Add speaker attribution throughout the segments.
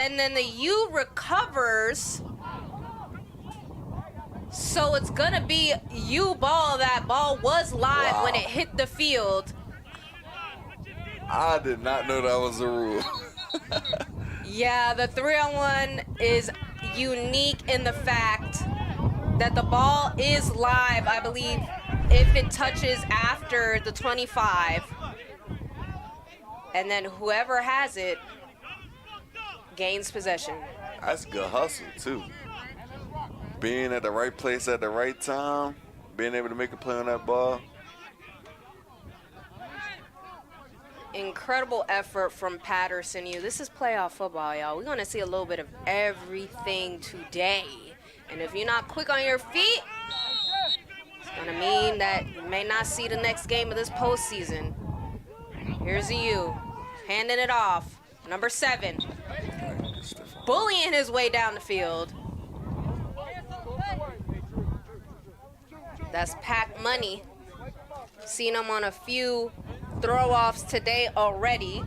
Speaker 1: And then the U recovers. So it's going to be U ball. That ball was live when it hit the field.
Speaker 2: I did not know that was a rule.
Speaker 1: Yeah, the 3-on-1 is unique in the fact that the ball is live, I believe, if it touches after the 25. And then whoever has it gains possession.
Speaker 2: That's good hustle, too. Being at the right place at the right time, being able to make a play on that ball.
Speaker 1: Incredible effort from Paterson U. This is playoff football, y'all. We're going to see a little bit of everything today. And if you're not quick on your feet, it's going to mean that you may not see the next game of this postseason. Here's the U, handing it off. Number 7, bullying his way down the field. That's Pac Money. Seen him on a few throw-offs today already.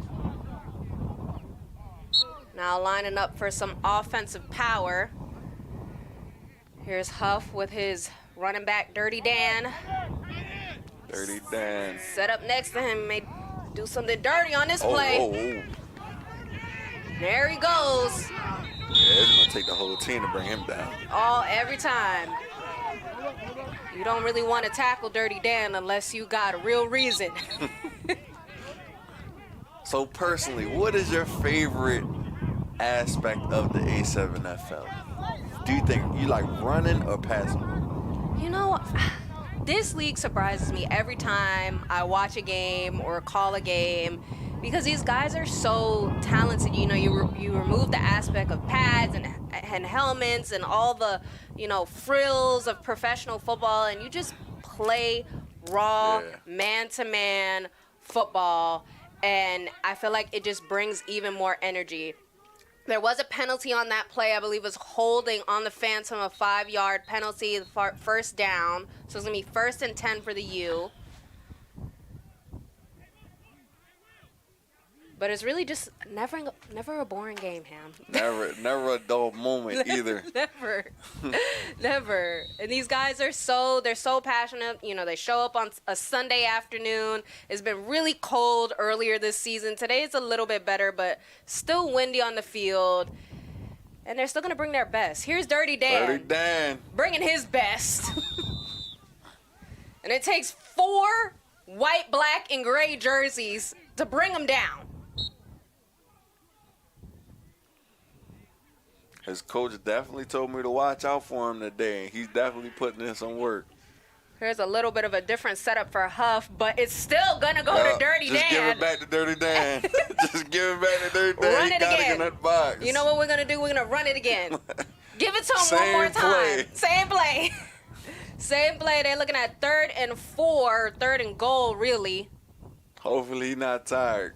Speaker 1: Now lining up for some offensive power. Here's Huff with his running back, Dirty Dan.
Speaker 2: Dirty Dan.
Speaker 1: Set up next to him, may do something dirty on this play. There he goes.
Speaker 2: Yeah, it's going to take the whole team to bring him down.
Speaker 1: Every time. You don't really want to tackle Dirty Dan unless you got a real reason.
Speaker 2: So personally, what is your favorite aspect of the A7FL? Do you think you like running or passing?
Speaker 1: You know, this league surprises me every time I watch a game or call a game because these guys are so talented. You know, you remove the aspect of pads and helmets and all the, frills of professional football, and you just play raw, man-to-man football, and I feel like it just brings even more energy. There was a penalty on that play. I believe it was holding on the Phantom, a 5-yard penalty, first down. So it's going to be 1st and 10 for the U. But it's really just never a boring game, Ham.
Speaker 2: Never a dull moment either.
Speaker 1: Never. And these guys are they're so passionate. They show up on a Sunday afternoon. It's been really cold earlier this season. Today it's a little bit better, but still windy on the field. And they're still going to bring their best. Here's Dirty Dan.
Speaker 2: Dirty Dan.
Speaker 1: Bringing his best. And it takes 4 white, black, and gray jerseys to bring them down.
Speaker 2: His coach definitely told me to watch out for him today. He's definitely putting in some work.
Speaker 1: Here's a little bit of a different setup for Huff, but it's still going to go to Dirty Dan.
Speaker 2: Just give it back to Dirty Dan. Just give it back to Dirty Dan.
Speaker 1: Run it again.
Speaker 2: Get in that box.
Speaker 1: You know what we're going to do? We're going to run it again. Give it to him one more time. Same play. Same play. They're looking at 3rd and 4, 3rd and goal, really.
Speaker 2: Hopefully he's not tired.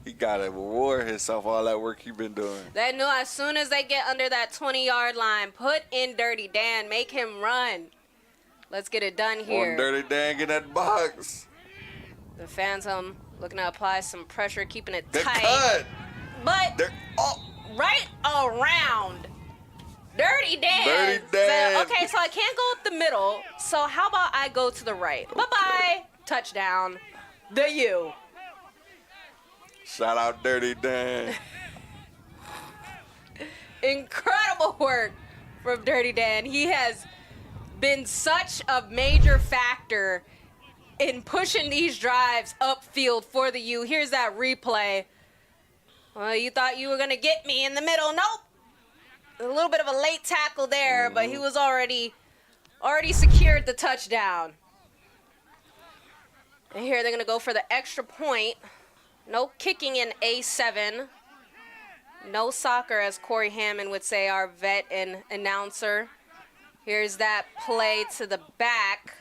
Speaker 2: He got to reward himself all that work he's been doing.
Speaker 1: They knew as soon as they get under that 20-yard line, put in Dirty Dan, make him run. Let's get it done here.
Speaker 2: On Dirty Dan, get that box.
Speaker 1: The Phantom looking to apply some pressure, keeping it tight.
Speaker 2: Cut.
Speaker 1: But right around Dirty Dan.
Speaker 2: Dirty Dan.
Speaker 1: Said, okay, so I can't go up the middle, so how about I go to the right? Okay. Bye-bye. Touchdown. The U.
Speaker 2: Shout out Dirty Dan.
Speaker 1: Incredible work from Dirty Dan. He has been such a major factor in pushing these drives upfield for the U. Here's that replay. Well, you thought you were going to get me in the middle. Nope. A little bit of a late tackle there, but he was already secured the touchdown. And here they're going to go for the extra point. No kicking in A7. No soccer, as Corey Hammond would say, our vet and announcer. Here's that play to the back.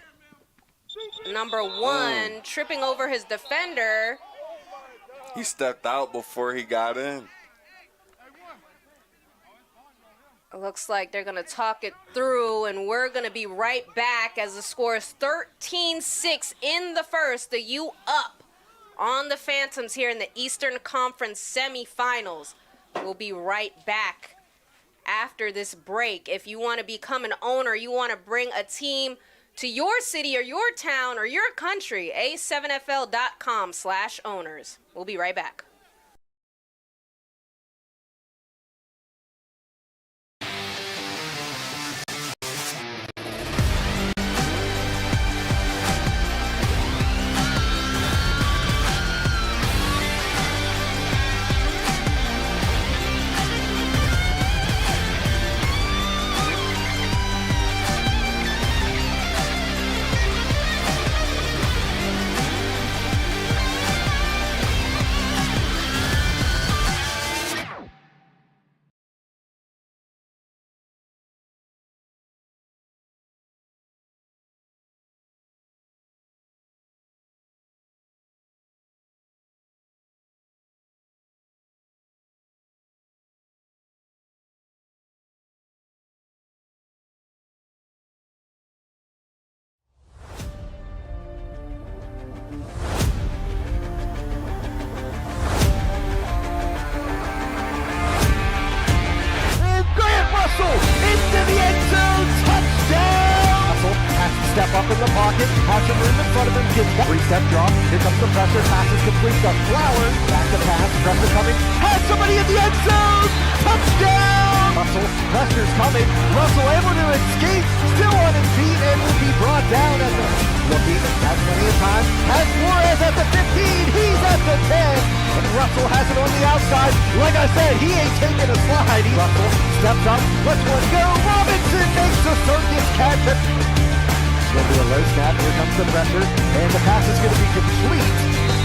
Speaker 1: Number 1 tripping over his defender.
Speaker 2: He stepped out before he got in.
Speaker 1: It looks like they're going to talk it through, and we're going to be right back as the score is 13-6 in the first. The U up on the Phantoms here in the Eastern Conference semifinals. We'll be right back after this break. If you want to become an owner, you want to bring a team to your city or your town or your country, a7fl.com/owners. We'll be right back.
Speaker 3: Into the end zone, touchdown! Russell has to step up in the pocket, has some room in front of him, gets one. Three-step drop, here comes the pressure, passes complete to Flowers, back to pass, pressure coming, has somebody in the end zone, touchdown! Russell, pressure's coming, Russell able to escape, still on his feet, and will be brought down at the, looking, has plenty of time, has Flores at the 15, he's at the 10, and Russell has it on the outside. Like I said, he ain't taking a slide. Russell steps up, lets one go. Robinson makes a circus catch. It's going to be a low snap. Here comes the pressure. And the pass is going to be complete.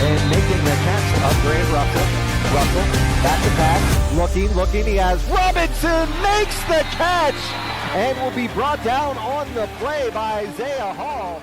Speaker 3: And making the catch of Grant Russell. Russell, back to pass. Looking. He has Robinson makes the catch. And will be brought down on the play by Isaiah Hall.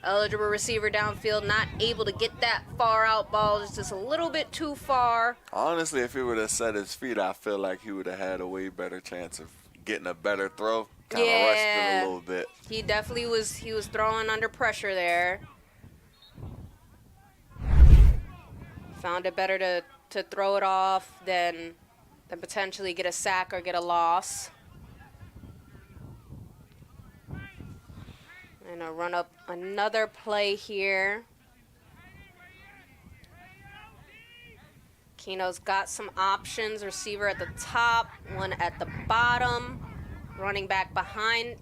Speaker 1: Eligible receiver downfield, not able to get that far out. Ball is just a little bit too far.
Speaker 2: Honestly, if he would have set his feet, I feel like he would have had a way better chance of getting a better throw. Kind of rushed it a little bit.
Speaker 1: He definitely was. He was throwing under pressure there. Found it better to throw it off than potentially get a sack or get a loss. And I'll run up another play here. Keno's got some options. Receiver at the top, one at the bottom. Running back behind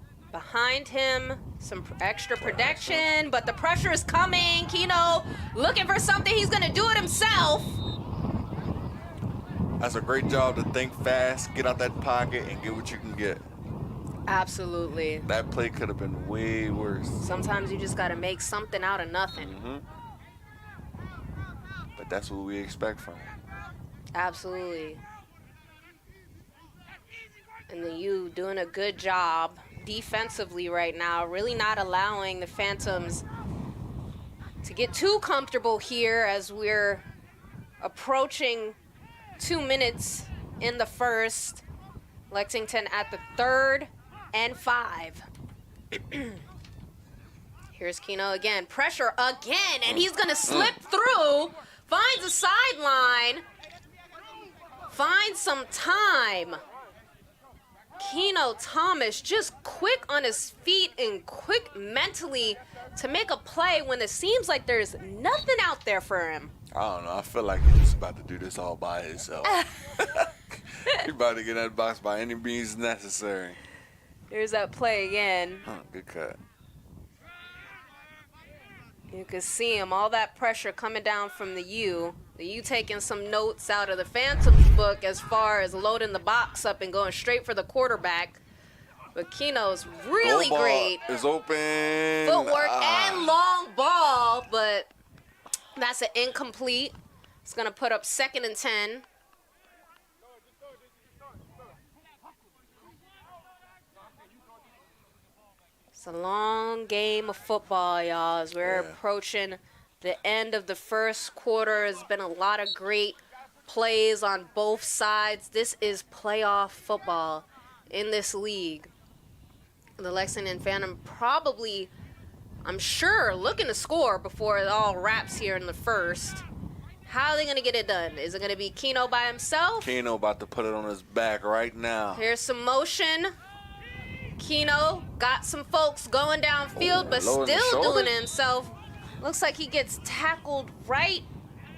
Speaker 1: him. Some extra protection, but the pressure is coming. Keno looking for something. He's going to do it himself.
Speaker 2: That's a great job to think fast, get out that pocket, and get what you can get.
Speaker 1: Absolutely.
Speaker 2: That play could have been way worse.
Speaker 1: Sometimes you just got to make something out of nothing.
Speaker 2: But that's what we expect from him.
Speaker 1: Absolutely. And the U doing a good job defensively right now, really not allowing the Phantoms to get too comfortable here as we're approaching 2 minutes in the first. Lexington at the 3rd and 5. Here's Keno again. Pressure again, and he's going to slip through. Finds a sideline. Finds some time. Keno Thomas just quick on his feet and quick mentally to make a play when it seems like there's nothing out there for him.
Speaker 2: I don't know. I feel like he's just about to do this all by himself. He's about to get that box by any means necessary.
Speaker 1: Here's that play again.
Speaker 2: Huh, good cut.
Speaker 1: You can see him, all that pressure coming down from the U. The U taking some notes out of the Phantoms book as far as loading the box up and going straight for the quarterback. But Keno's really
Speaker 2: Goal ball
Speaker 1: great.
Speaker 2: is open.
Speaker 1: Footwork and long ball, but that's an incomplete. It's going to put up 2nd and 10. It's a long game of football, y'all, as we're approaching the end of the first quarter. There's been a lot of great plays on both sides. This is playoff football in this league. The Lexington Phantom probably, I'm sure, looking to score before it all wraps here in the first. How are they going to get it done? Is it going to be Keno by himself?
Speaker 2: Keno about to put it on his back right now.
Speaker 1: Here's some motion. Keno got some folks going downfield, but still doing it himself. Looks like he gets tackled right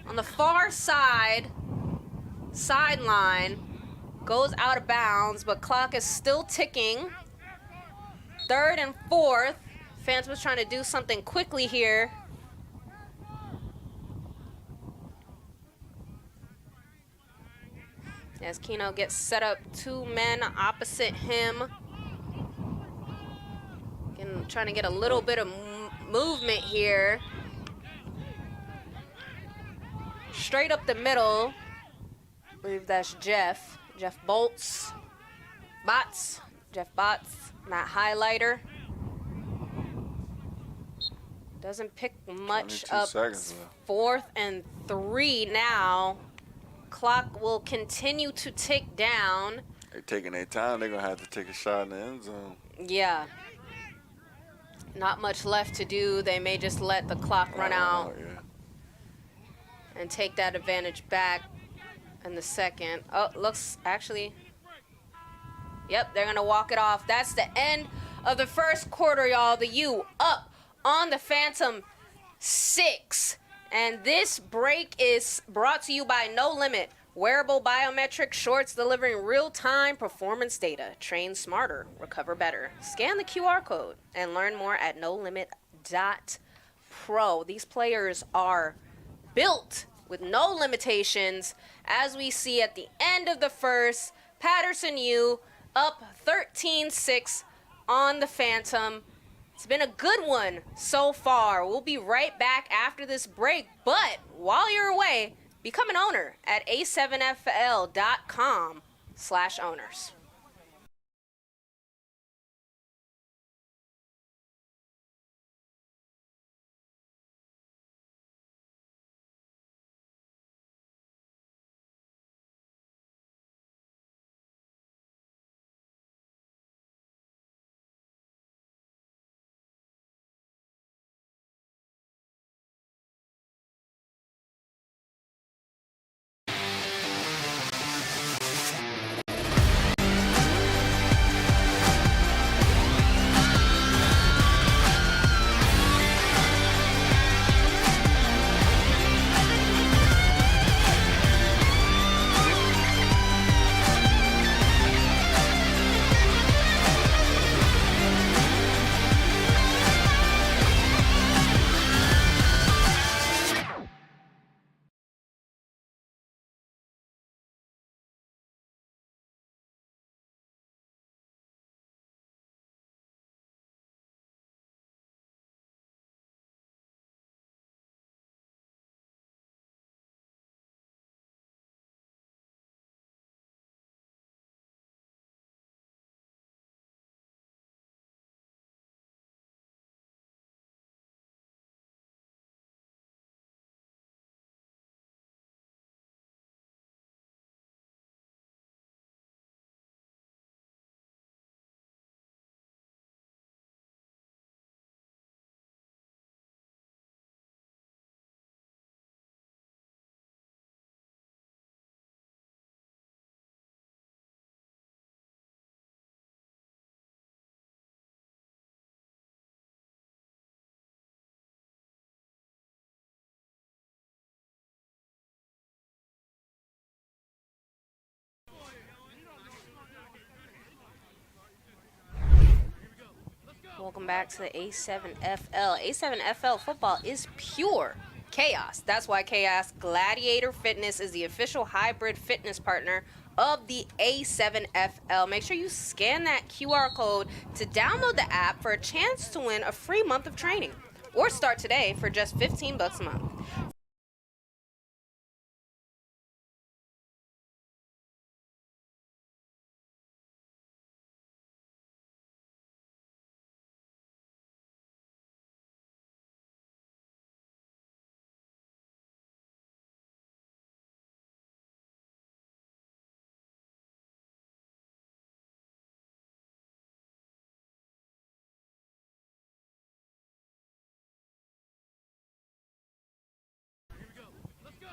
Speaker 1: on the far sideline. Goes out of bounds, but clock is still ticking. 3rd and 4th. Phantoms trying to do something quickly here. As Keno gets set up, 2 men opposite him. Again, trying to get a little bit of movement here. Straight up the middle. I believe that's Jeff Bolts. Jeff Botts, that highlighter. Doesn't pick much up. 4th and 3 now. Clock will continue to tick down.
Speaker 2: They're taking their time. They're going to have to take a shot in the end zone.
Speaker 1: Yeah. Not much left to do. They may just let the clock run out and take that advantage back in the second. Oh, looks actually. Yep, they're going to walk it off. That's the end of the first quarter, y'all. The U up on the Phantom 6. And this break is brought to you by No Limit. Wearable biometric shorts delivering real-time performance data. Train smarter, recover better. Scan the QR code and learn more at nolimit.pro. These players are built with no limitations. As we see at the end of the first, Paterson U up 13-6 on the Phantom. It's been a good one so far. We'll be right back after this break. But while you're away, become an owner at a7fl.com/owners. back to the A7FL. A7FL football is pure chaos. That's why Chaos Gladiator Fitness is the official hybrid fitness partner of the A7FL. Make sure you scan that QR code to download the app for a chance to win a free month of training. Or start today for just $15 a month.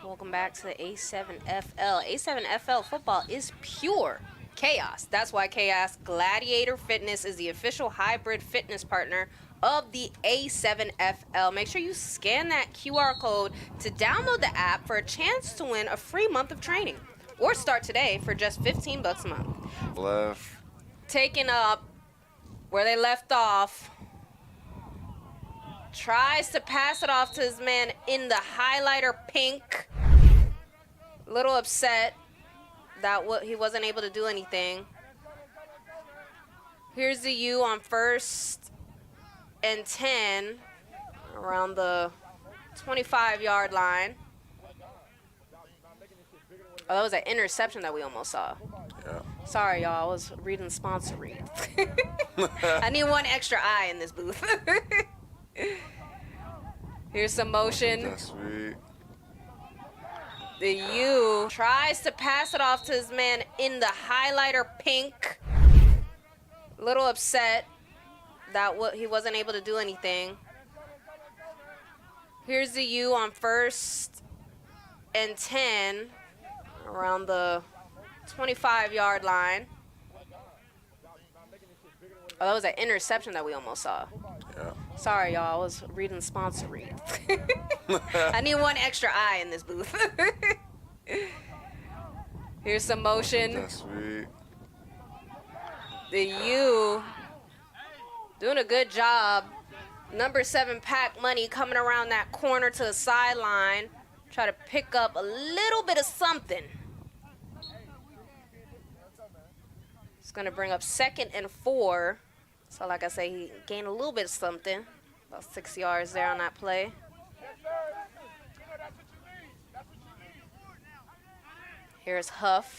Speaker 1: Welcome back to the A7FL. A7FL football is pure chaos. That's why Chaos Gladiator Fitness is the official hybrid fitness partner of the A7FL. Make sure you scan that QR code to download the app for a chance to win a free month of training. Or start today for just $15 a month.
Speaker 2: Left.
Speaker 1: Taking up where they left off. Tries to pass it off to his man in the highlighter pink. A little upset that he wasn't able to do anything. Here's the U on 1st and 10 around the 25-yard line. Oh, that was an interception that we almost saw.
Speaker 2: Yeah.
Speaker 1: Sorry, y'all. I was reading sponsor read. I need one extra eye in this booth. Here's some motion.
Speaker 2: That's sweet.
Speaker 1: The U tries to pass it off to his man in the highlighter pink. A little upset that he wasn't able to do anything. Here's the U on 1st and 10 around the 25-yard line. Oh, that was an interception that we almost saw.
Speaker 2: Yeah.
Speaker 1: Sorry, y'all. I was reading sponsor read. I need one extra eye in this booth. Here's some motion.
Speaker 2: That's sweet.
Speaker 1: The U doing a good job. Number 7 Pack Money coming around that corner to the sideline. Try to pick up a little bit of something. It's going to bring up 2nd and 4. So like I say, he gained a little bit of something. About 6 yards there on that play. Here's Huff,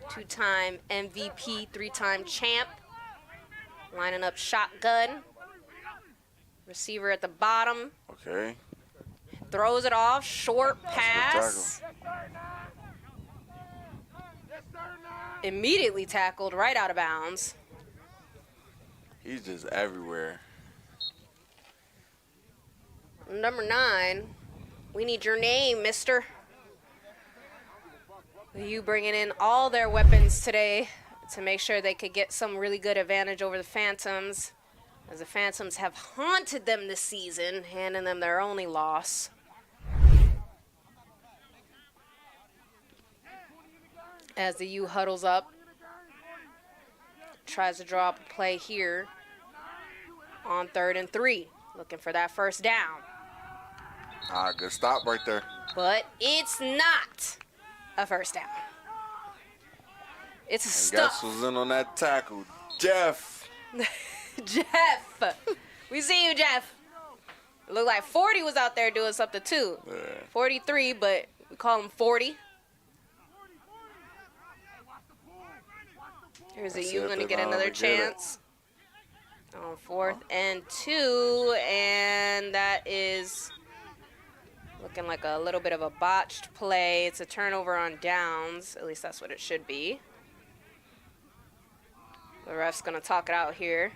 Speaker 1: 2-time MVP, 3-time champ. Lining up shotgun. Receiver at the bottom.
Speaker 2: Okay.
Speaker 1: Throws it off, short pass. Immediately tackled right out of bounds.
Speaker 2: He's just everywhere.
Speaker 1: Number 9, we need your name, mister. You bringing in all their weapons today to make sure they could get some really good advantage over the Phantoms, as the Phantoms have haunted them this season, handing them their only loss. As the U huddles up, tries to draw up a play here on 3rd and 3, looking for that first down.
Speaker 2: Good stop right there.
Speaker 1: But it's not a first down. It's a
Speaker 2: And
Speaker 1: stuff.
Speaker 2: guess who's in on that tackle? Jeff.
Speaker 1: Jeff. We see you, Jeff. It looked like 40 was out there doing something too.
Speaker 2: Yeah.
Speaker 1: 43, but we call him 40. Here's a U going to get another chance. On 4th and 2, and that is looking like a little bit of a botched play. It's a turnover on downs. At least that's what it should be. The ref's going to talk it out here.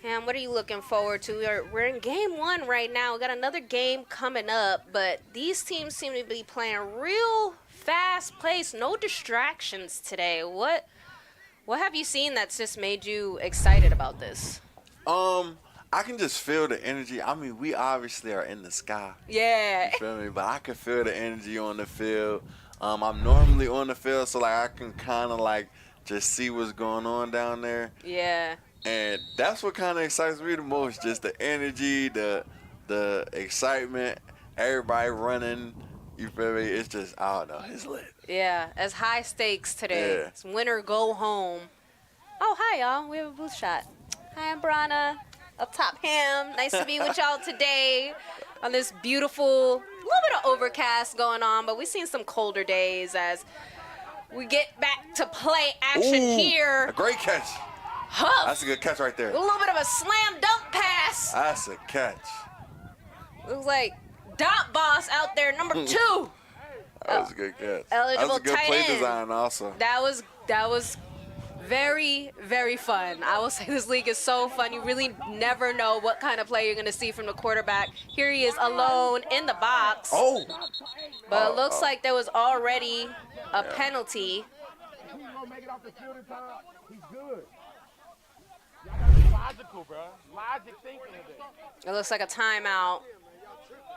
Speaker 1: And what are you looking forward to? We're in game 1 right now. We got another game coming up, but these teams seem to be playing real fast pace, no distractions today. What have you seen that's just made you excited about this?
Speaker 2: I I can just feel the energy. I mean, we obviously are in the sky.
Speaker 1: Yeah.
Speaker 2: You feel me? But I can feel the energy on the field. I'm normally on the field, so like I can kind of like just see what's going on down there.
Speaker 1: Yeah.
Speaker 2: And that's what kind of excites me the most, just the energy, the excitement, everybody running. You feel me? It's just, I don't know, it's lit.
Speaker 1: Yeah. It's high stakes today.
Speaker 2: Yeah.
Speaker 1: It's win or go home. Oh, hi, y'all. We have a booth shot. Hi, I'm Brana. Up top Ham. Nice to be with y'all today on this beautiful, little bit of overcast going on, but we've seen some colder days as we get back to play action
Speaker 2: Ooh,
Speaker 1: here.
Speaker 2: A great catch.
Speaker 1: Huff.
Speaker 2: That's a good catch right there.
Speaker 1: A little bit of a slam dunk pass.
Speaker 2: That's a catch.
Speaker 1: Looks like Dot Boss out there, number 2.
Speaker 2: That was a good catch.
Speaker 1: Eligible
Speaker 2: That was a good
Speaker 1: tight
Speaker 2: play
Speaker 1: end.
Speaker 2: design also.
Speaker 1: That was very, very fun. I will say this league is so fun. You really never know what kind of play you're going to see from the quarterback. Here he is alone in the box.
Speaker 2: Oh.
Speaker 1: But it looks like there was already a penalty.
Speaker 3: Logical, bro. Logic thinking of it.
Speaker 1: It looks like a timeout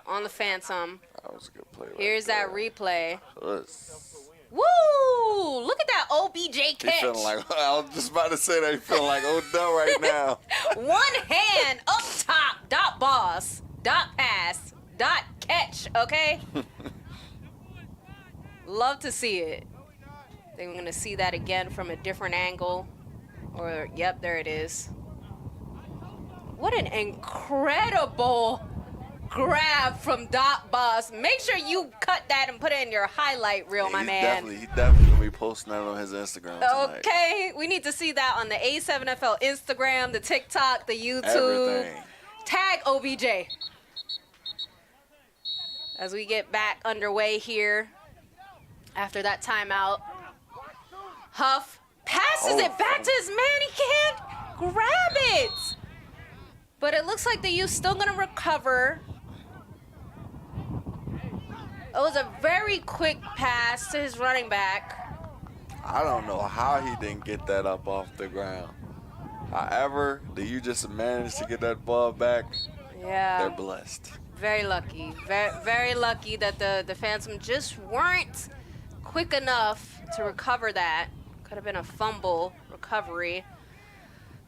Speaker 1: on the Phantom.
Speaker 2: That was a good play.
Speaker 1: Here's that replay.
Speaker 2: Let's-
Speaker 1: Woo! Look at that OBJ
Speaker 2: He
Speaker 1: catch.
Speaker 2: feeling like, I was just about to say that, he feeling like Odell right now.
Speaker 1: One hand up top. Dot boss. Dot pass. Dot catch. Okay? Love to see it. I think we're going to see that again from a different angle. Or, yep, there it is. What an incredible grab from Dot Boss. Make sure you cut that and put it in your highlight reel, my man.
Speaker 2: He's definitely going to be posting that on his Instagram tonight.
Speaker 1: Okay, we need to see that on the A7FL Instagram, the TikTok, the YouTube.
Speaker 2: Everything.
Speaker 1: Tag OBJ. As we get back underway here after that timeout. Huff passes it back to his man. He can't grab it. But it looks like the U's still going to recover. It was a very quick pass to his running back.
Speaker 2: I don't know how he didn't get that up off the ground. However, the U just managed to get that ball back.
Speaker 1: Yeah.
Speaker 2: They're blessed.
Speaker 1: Very lucky. Very, very lucky that the Phantom just weren't quick enough to recover that. Could have been a fumble recovery.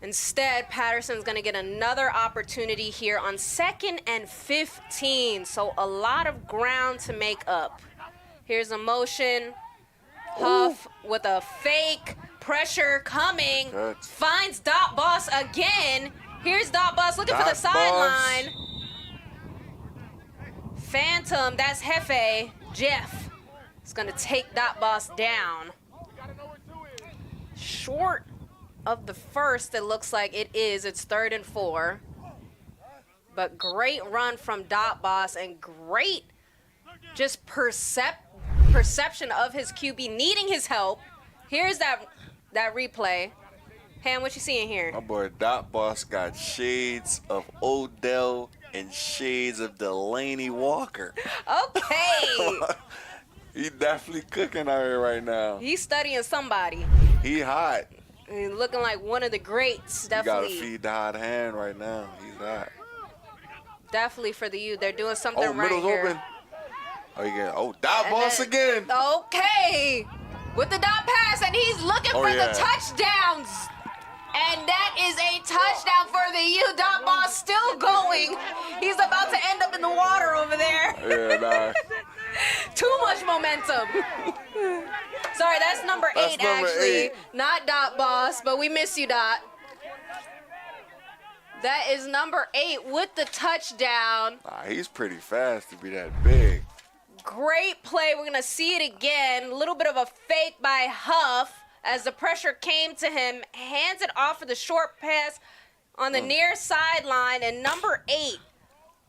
Speaker 1: Instead, Paterson's going to get another opportunity here on 2nd and 15. So a lot of ground to make up. Here's a motion. Huff with a fake. Pressure coming.
Speaker 2: Good.
Speaker 1: Finds Dot Boss again. Here's Dot Boss looking for the
Speaker 2: Dot
Speaker 1: sideline. Phantom, that's Hefe. Jeff is going to take Dot Boss down. Short of the first, it looks like it is. It's 3rd and 4. But great run from Dot Boss and great just perception of his QB needing his help. Here's that replay. Ham, what you seeing here?
Speaker 2: My boy Dot Boss got shades of Odell and shades of Delaney Walker.
Speaker 1: Okay.
Speaker 2: He definitely cooking out here right now.
Speaker 1: He's studying somebody.
Speaker 2: He hot.
Speaker 1: He's looking like one of the greats,
Speaker 2: You
Speaker 1: definitely.
Speaker 2: gotta feed the hot hand right now. He's hot.
Speaker 1: Definitely for the U. They're doing something
Speaker 2: Oh,
Speaker 1: right
Speaker 2: middle's
Speaker 1: here.
Speaker 2: open. Oh, you get Dot
Speaker 1: And
Speaker 2: Boss
Speaker 1: then-
Speaker 2: again.
Speaker 1: Okay. With the dot pass, and he's looking for
Speaker 2: yeah.
Speaker 1: the touchdowns. And that is a touchdown for the U. Dot Boss still going. He's about to end up in the water over there.
Speaker 2: Yeah, nah.
Speaker 1: Too much momentum. Sorry, that's number 8,
Speaker 2: That's number
Speaker 1: actually.
Speaker 2: 8.
Speaker 1: Not Dot Boss, but we miss you, Dot. That is number 8 with the touchdown.
Speaker 2: Nah, he's pretty fast to be that big.
Speaker 1: Great play. We're going to see it again. A little bit of a fake by Huff as the pressure came to him. Hands it off for the short pass on the near sideline. And number 8,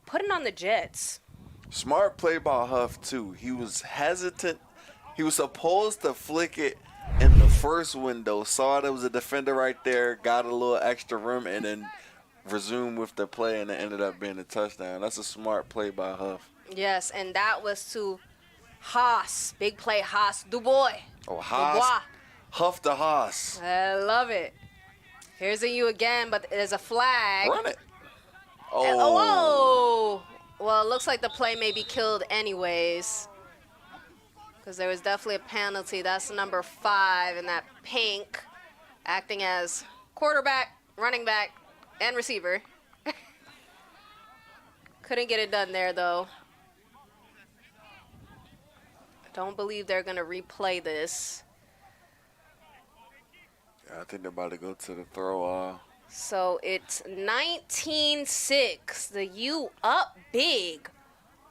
Speaker 1: putting on the Jets.
Speaker 2: Smart play by Huff, too. He was hesitant. He was supposed to flick it in the first window. Saw there was a defender right there. Got a little extra room and then resumed with the play. And it ended up being a touchdown. That's a smart play by Huff.
Speaker 1: Yes, and that was to Haas. Big play, Haas. Dubois.
Speaker 2: Oh, Haas.
Speaker 1: Dubois.
Speaker 2: Huff the Haas.
Speaker 1: I love it. Here's a U again, but there's a flag.
Speaker 2: Run it.
Speaker 1: Oh. Well, it looks like the play may be killed anyways, because there was definitely a penalty. That's number 5 in that pink, acting as quarterback, running back, and receiver. Couldn't get it done there, though. I don't believe they're going to replay this.
Speaker 2: Yeah, I think they're about to go to the throw.
Speaker 1: So it's 19-6. The U up big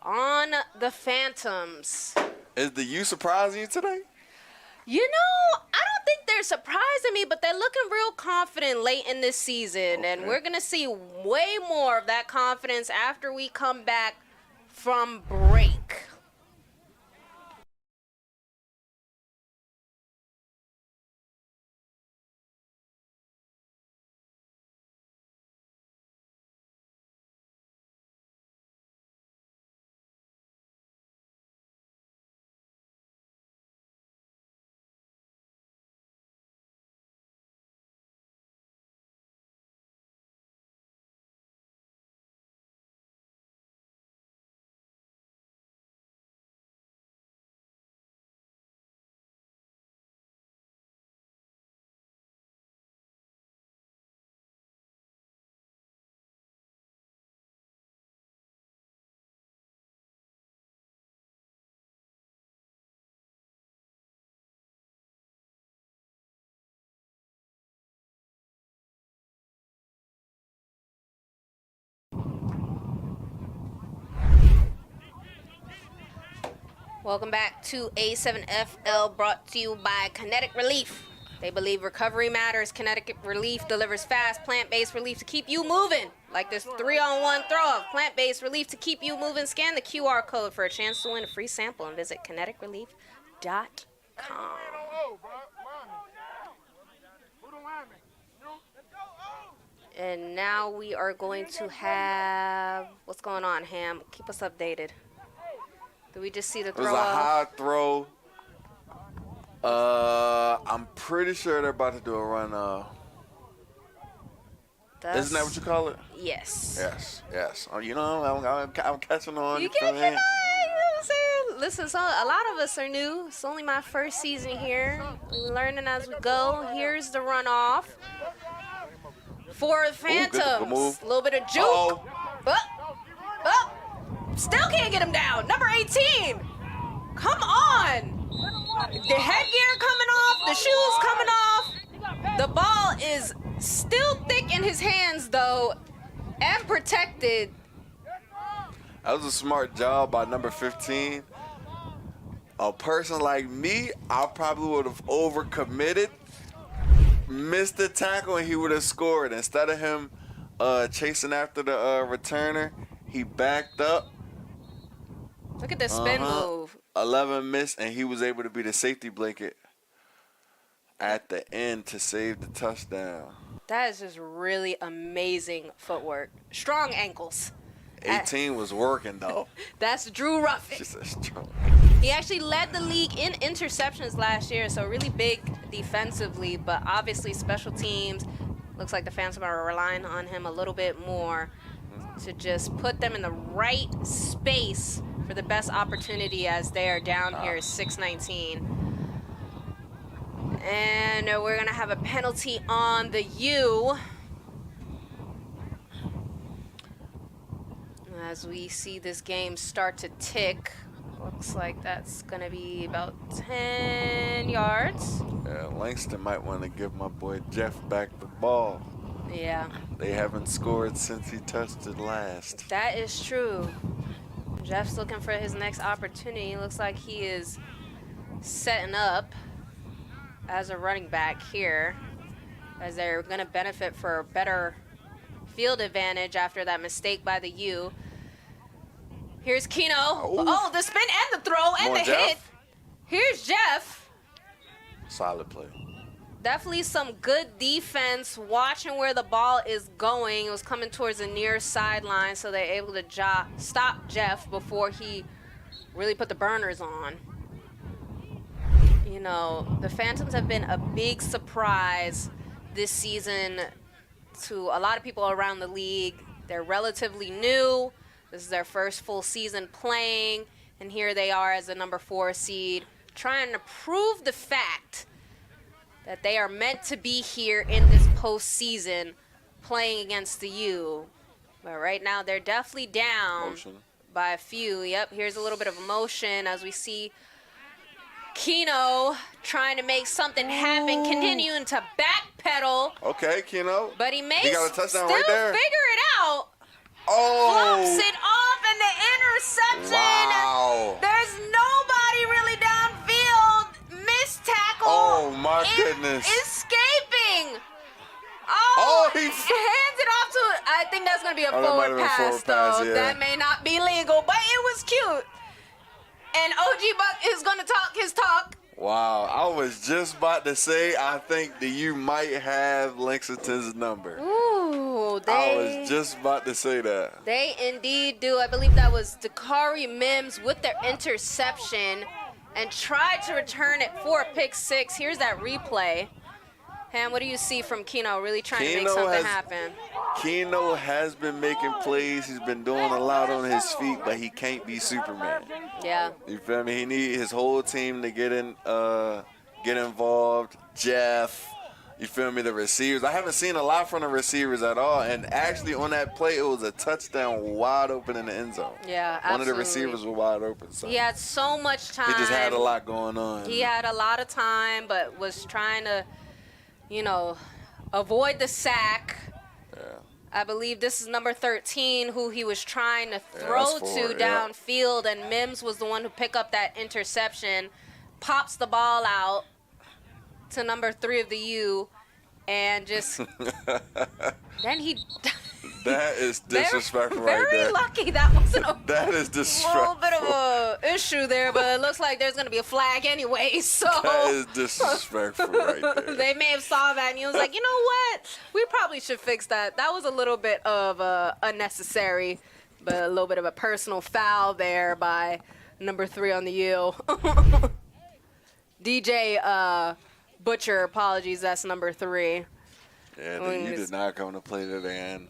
Speaker 1: on the Phantoms.
Speaker 2: Is the U surprising you today?
Speaker 1: You know, I don't think they're surprising me, but they're looking real confident late in this season.
Speaker 2: Okay.
Speaker 1: And we're going to see way more of that confidence after we come back from break. Welcome back to A7FL, brought to you by Kinetic Relief. They believe recovery matters. Kinetic Relief delivers fast, plant-based relief to keep you moving. Like this 3-on-1 throw of plant-based relief to keep you moving. Scan the QR code for a chance to win a free sample and visit kineticrelief.com. And now we are going to have, what's going on, Ham? Keep us updated. Did we just see the throw?
Speaker 2: It was a high throw. I'm pretty sure they're about to do a run. Isn't that what you call it?
Speaker 1: Yes.
Speaker 2: Yes. Oh, you know, I'm catching on.
Speaker 1: You get it, you know what I'm saying? Listen, so a lot of us are new. It's only my first season here. We're learning as we go. Here's the runoff for the Phantoms.
Speaker 2: Good move.
Speaker 1: A little bit of juke. Still can't get him down. Number 18. Come on. The headgear coming off. The shoes coming off. The ball is still thick in his hands, though, and protected.
Speaker 2: That was a smart job by number 15. A person like me, I probably would have overcommitted, missed the tackle, and he would have scored. Instead of him chasing after the returner, he backed up.
Speaker 1: Look at the spin move.
Speaker 2: 11 missed, and he was able to be the safety blanket at the end to save the touchdown.
Speaker 1: That is just really amazing footwork. Strong ankles.
Speaker 2: 18 was working, though.
Speaker 1: That's Drew Ruffin.
Speaker 2: She said strong.
Speaker 1: He actually led the league in interceptions last year, so really big defensively, but obviously special teams. Looks like the Phantoms are relying on him a little bit more to just put them in the right space for the best opportunity as they are down here 6-19. And we're going to have a penalty on the U. As we see this game start to tick, looks like that's going to be about 10 yards.
Speaker 2: Yeah, Langston might want to give my boy Jeff back the ball.
Speaker 1: Yeah.
Speaker 2: They haven't scored since he touched it last.
Speaker 1: That is true. Jeff's looking for his next opportunity. Looks like he is setting up as a running back here, as they're going to benefit for a better field advantage after that mistake by the U. Here's Keno. Oh, the spin and the throw and the hit. Here's Jeff.
Speaker 2: Solid play.
Speaker 1: Definitely some good defense, watching where the ball is going. It was coming towards the near sideline, so they're able to stop Jeff before he really put the burners on. You know, the Phantoms have been a big surprise this season to a lot of people around the league. They're relatively new. This is their first full season playing, and here they are as a number 4 seed, trying to prove the fact that they are meant to be here in this postseason playing against the U. But right now, they're definitely down by a few. Yep, here's a little bit of emotion as we see Keno trying to make something happen, continuing to backpedal.
Speaker 2: Okay, Keno.
Speaker 1: But he may
Speaker 2: got a touchdown
Speaker 1: still
Speaker 2: right there.
Speaker 1: figure it out.
Speaker 2: Oh.
Speaker 1: Flops it off in the interception.
Speaker 2: Wow.
Speaker 1: There's nobody really downfield. Missed tackle.
Speaker 2: Oh, my goodness.
Speaker 1: Escaping.
Speaker 2: Oh, he
Speaker 1: hands it off to, I think that's going to be a
Speaker 2: that might
Speaker 1: forward
Speaker 2: have been a
Speaker 1: pass,
Speaker 2: forward pass,
Speaker 1: though.
Speaker 2: yeah.
Speaker 1: That may not be legal, but it was cute. And OG Buck is going to talk his talk.
Speaker 2: Wow, I was just about to say, I think that you might have Lexington's number.
Speaker 1: Ooh,
Speaker 2: I was just about to say that.
Speaker 1: They indeed do. I believe that was Dakari Mims with their interception and tried to return it for a pick 6. Here's that replay. Ham, what do you see from Keno really trying to make something happen?
Speaker 2: Keno has been making plays. He's been doing a lot on his feet, but he can't be Superman.
Speaker 1: Yeah.
Speaker 2: You feel me? He needs his whole team to get involved. Jeff, you feel me? The receivers. I haven't seen a lot from the receivers at all. And actually on that play, it was a touchdown wide open in the end zone.
Speaker 1: Yeah, absolutely.
Speaker 2: One of the receivers was wide open. So
Speaker 1: he had so much time.
Speaker 2: he just had a lot going on.
Speaker 1: He had a lot of time, but was trying to, you know, avoid the sack.
Speaker 2: Yeah.
Speaker 1: I believe this is number 13 who he was trying to throw to downfield, and Mims was the one who picked up that interception, pops the ball out to number 3 of the U, and just then he
Speaker 2: That is disrespectful right there.
Speaker 1: Very lucky that wasn't a
Speaker 2: That is disrespectful.
Speaker 1: little bit of a issue there, but it looks like there's going to be a flag anyway, so.
Speaker 2: That is disrespectful right there.
Speaker 1: They may have saw that and he was like, you know what? We probably should fix that. That was a little bit of unnecessary, but a little bit of a personal foul there by number 3 on the U. DJ Butcher, apologies, that's number 3.
Speaker 2: Yeah, you did not come to play today, and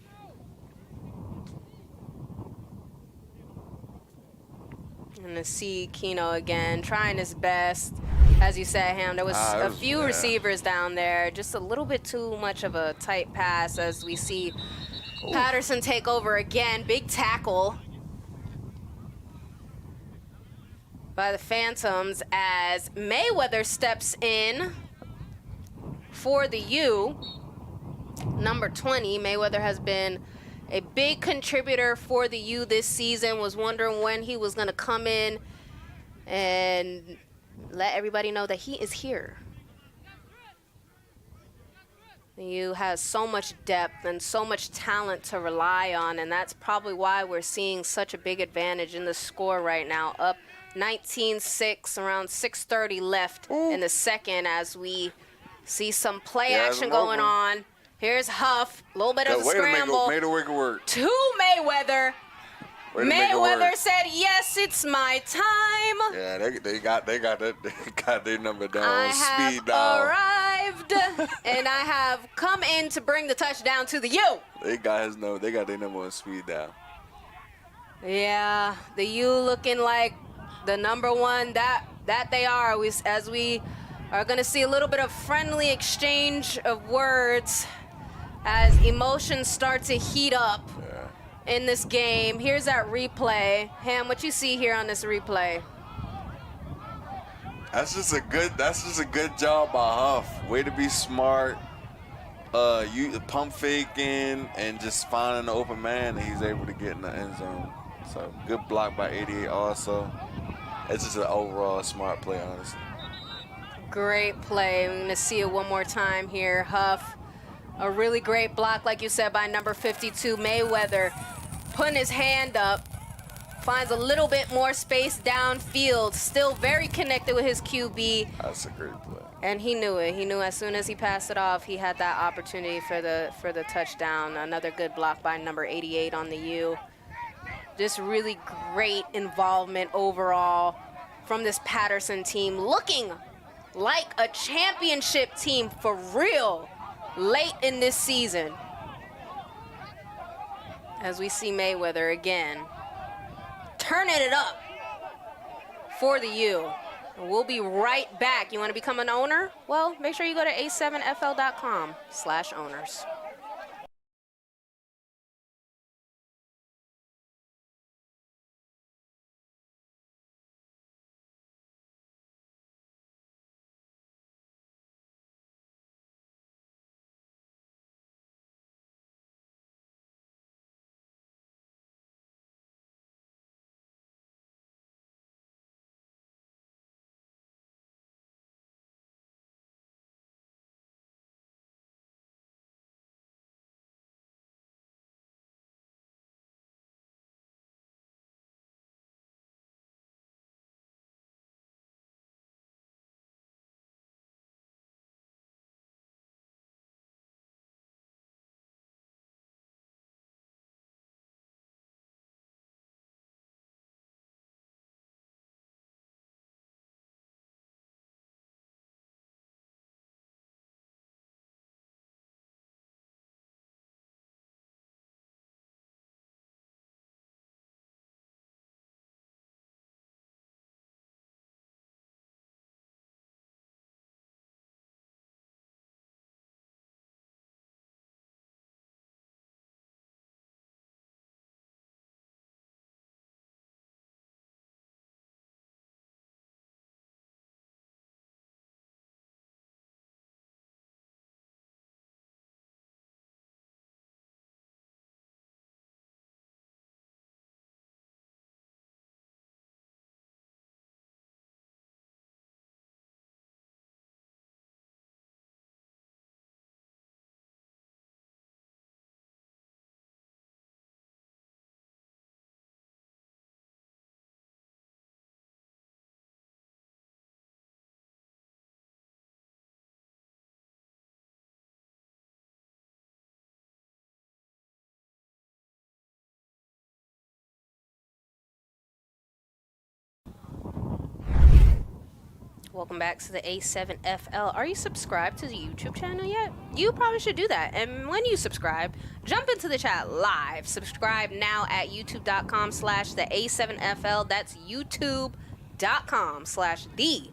Speaker 1: to see Keno again trying his best. As you said, Ham, there was a few receivers down there. Just a little bit too much of a tight pass as we see Patterson take over again. Big tackle by the Phantoms as Mayweather steps in for the U. Number 20, Mayweather has been a big contributor for the U this season. Was wondering when he was going to come in and let everybody know that he is here. The U has so much depth and so much talent to rely on, and that's probably why we're seeing such a big advantage in the score right now. Up 19-6, around 6:30 left in the second as we see some play action going on. Here's Huff, a little bit of a scramble.
Speaker 2: Made it work.
Speaker 1: To Mayweather. Mayweather said, "Yes, it's my time."
Speaker 2: Yeah, they got their number down.
Speaker 1: I
Speaker 2: speed
Speaker 1: have
Speaker 2: dial.
Speaker 1: arrived, and I have come in to bring the touchdown to the U.
Speaker 2: They got their number on speed dial.
Speaker 1: Yeah, the U looking like the number 1 that they are. As we are going to see a little bit of friendly exchange of words as emotions start to heat up in this game. Here's that replay. Ham, what you see here on this replay?
Speaker 2: That's just a good job by Huff. Way to be smart. You pump faking and just finding the open man, and he's able to get in the end zone. So good block by 88 also. It's just an overall smart play, honestly.
Speaker 1: Great play. We're going to see it one more time here. Huff, a really great block, like you said, by number 52, Mayweather. Putting his hand up, finds a little bit more space downfield, still very connected with his QB.
Speaker 2: That's a great play.
Speaker 1: And he knew it. He knew as soon as he passed it off, he had that opportunity for the touchdown. Another good block by number 88 on the U. Just really great involvement overall from this Paterson team, looking like a championship team for real late in this season. As we see Mayweather again, turning it up for the U. We'll be right back. You want to become an owner? Well, make sure you go to a7fl.com/owners. Welcome back to the A7FL. Are you subscribed to the YouTube channel yet? You probably should do that. And when you subscribe, jump into the chat live. Subscribe now at youtube.com/the A7FL. That's youtube.com/the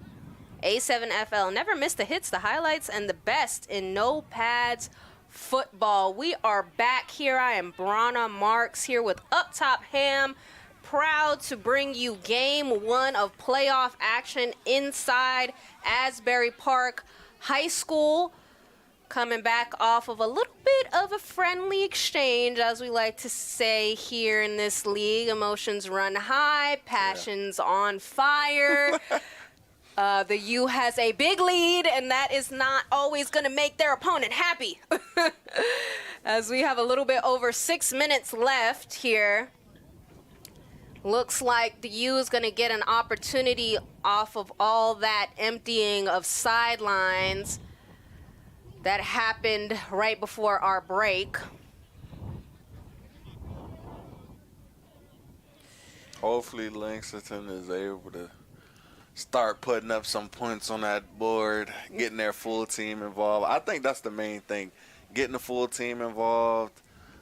Speaker 1: A7FL. Never miss the hits, the highlights, and the best in no pads football. We are back here. I am Brana Marks here with Up Top Ham. Proud to bring you game one of playoff action inside Asbury Park High School. Coming back off of a little bit of a friendly exchange, as we like to say here in this league. Emotions run high, passions on fire. The U has a big lead, and that is not always going to make their opponent happy. As we have a little bit over 6 minutes left here. Looks like the U is going to get an opportunity off of all that emptying of sidelines that happened right before our break.
Speaker 2: Hopefully Lexington is able to start putting up some points on that board, getting their full team involved. I think that's the main thing, getting the full team involved,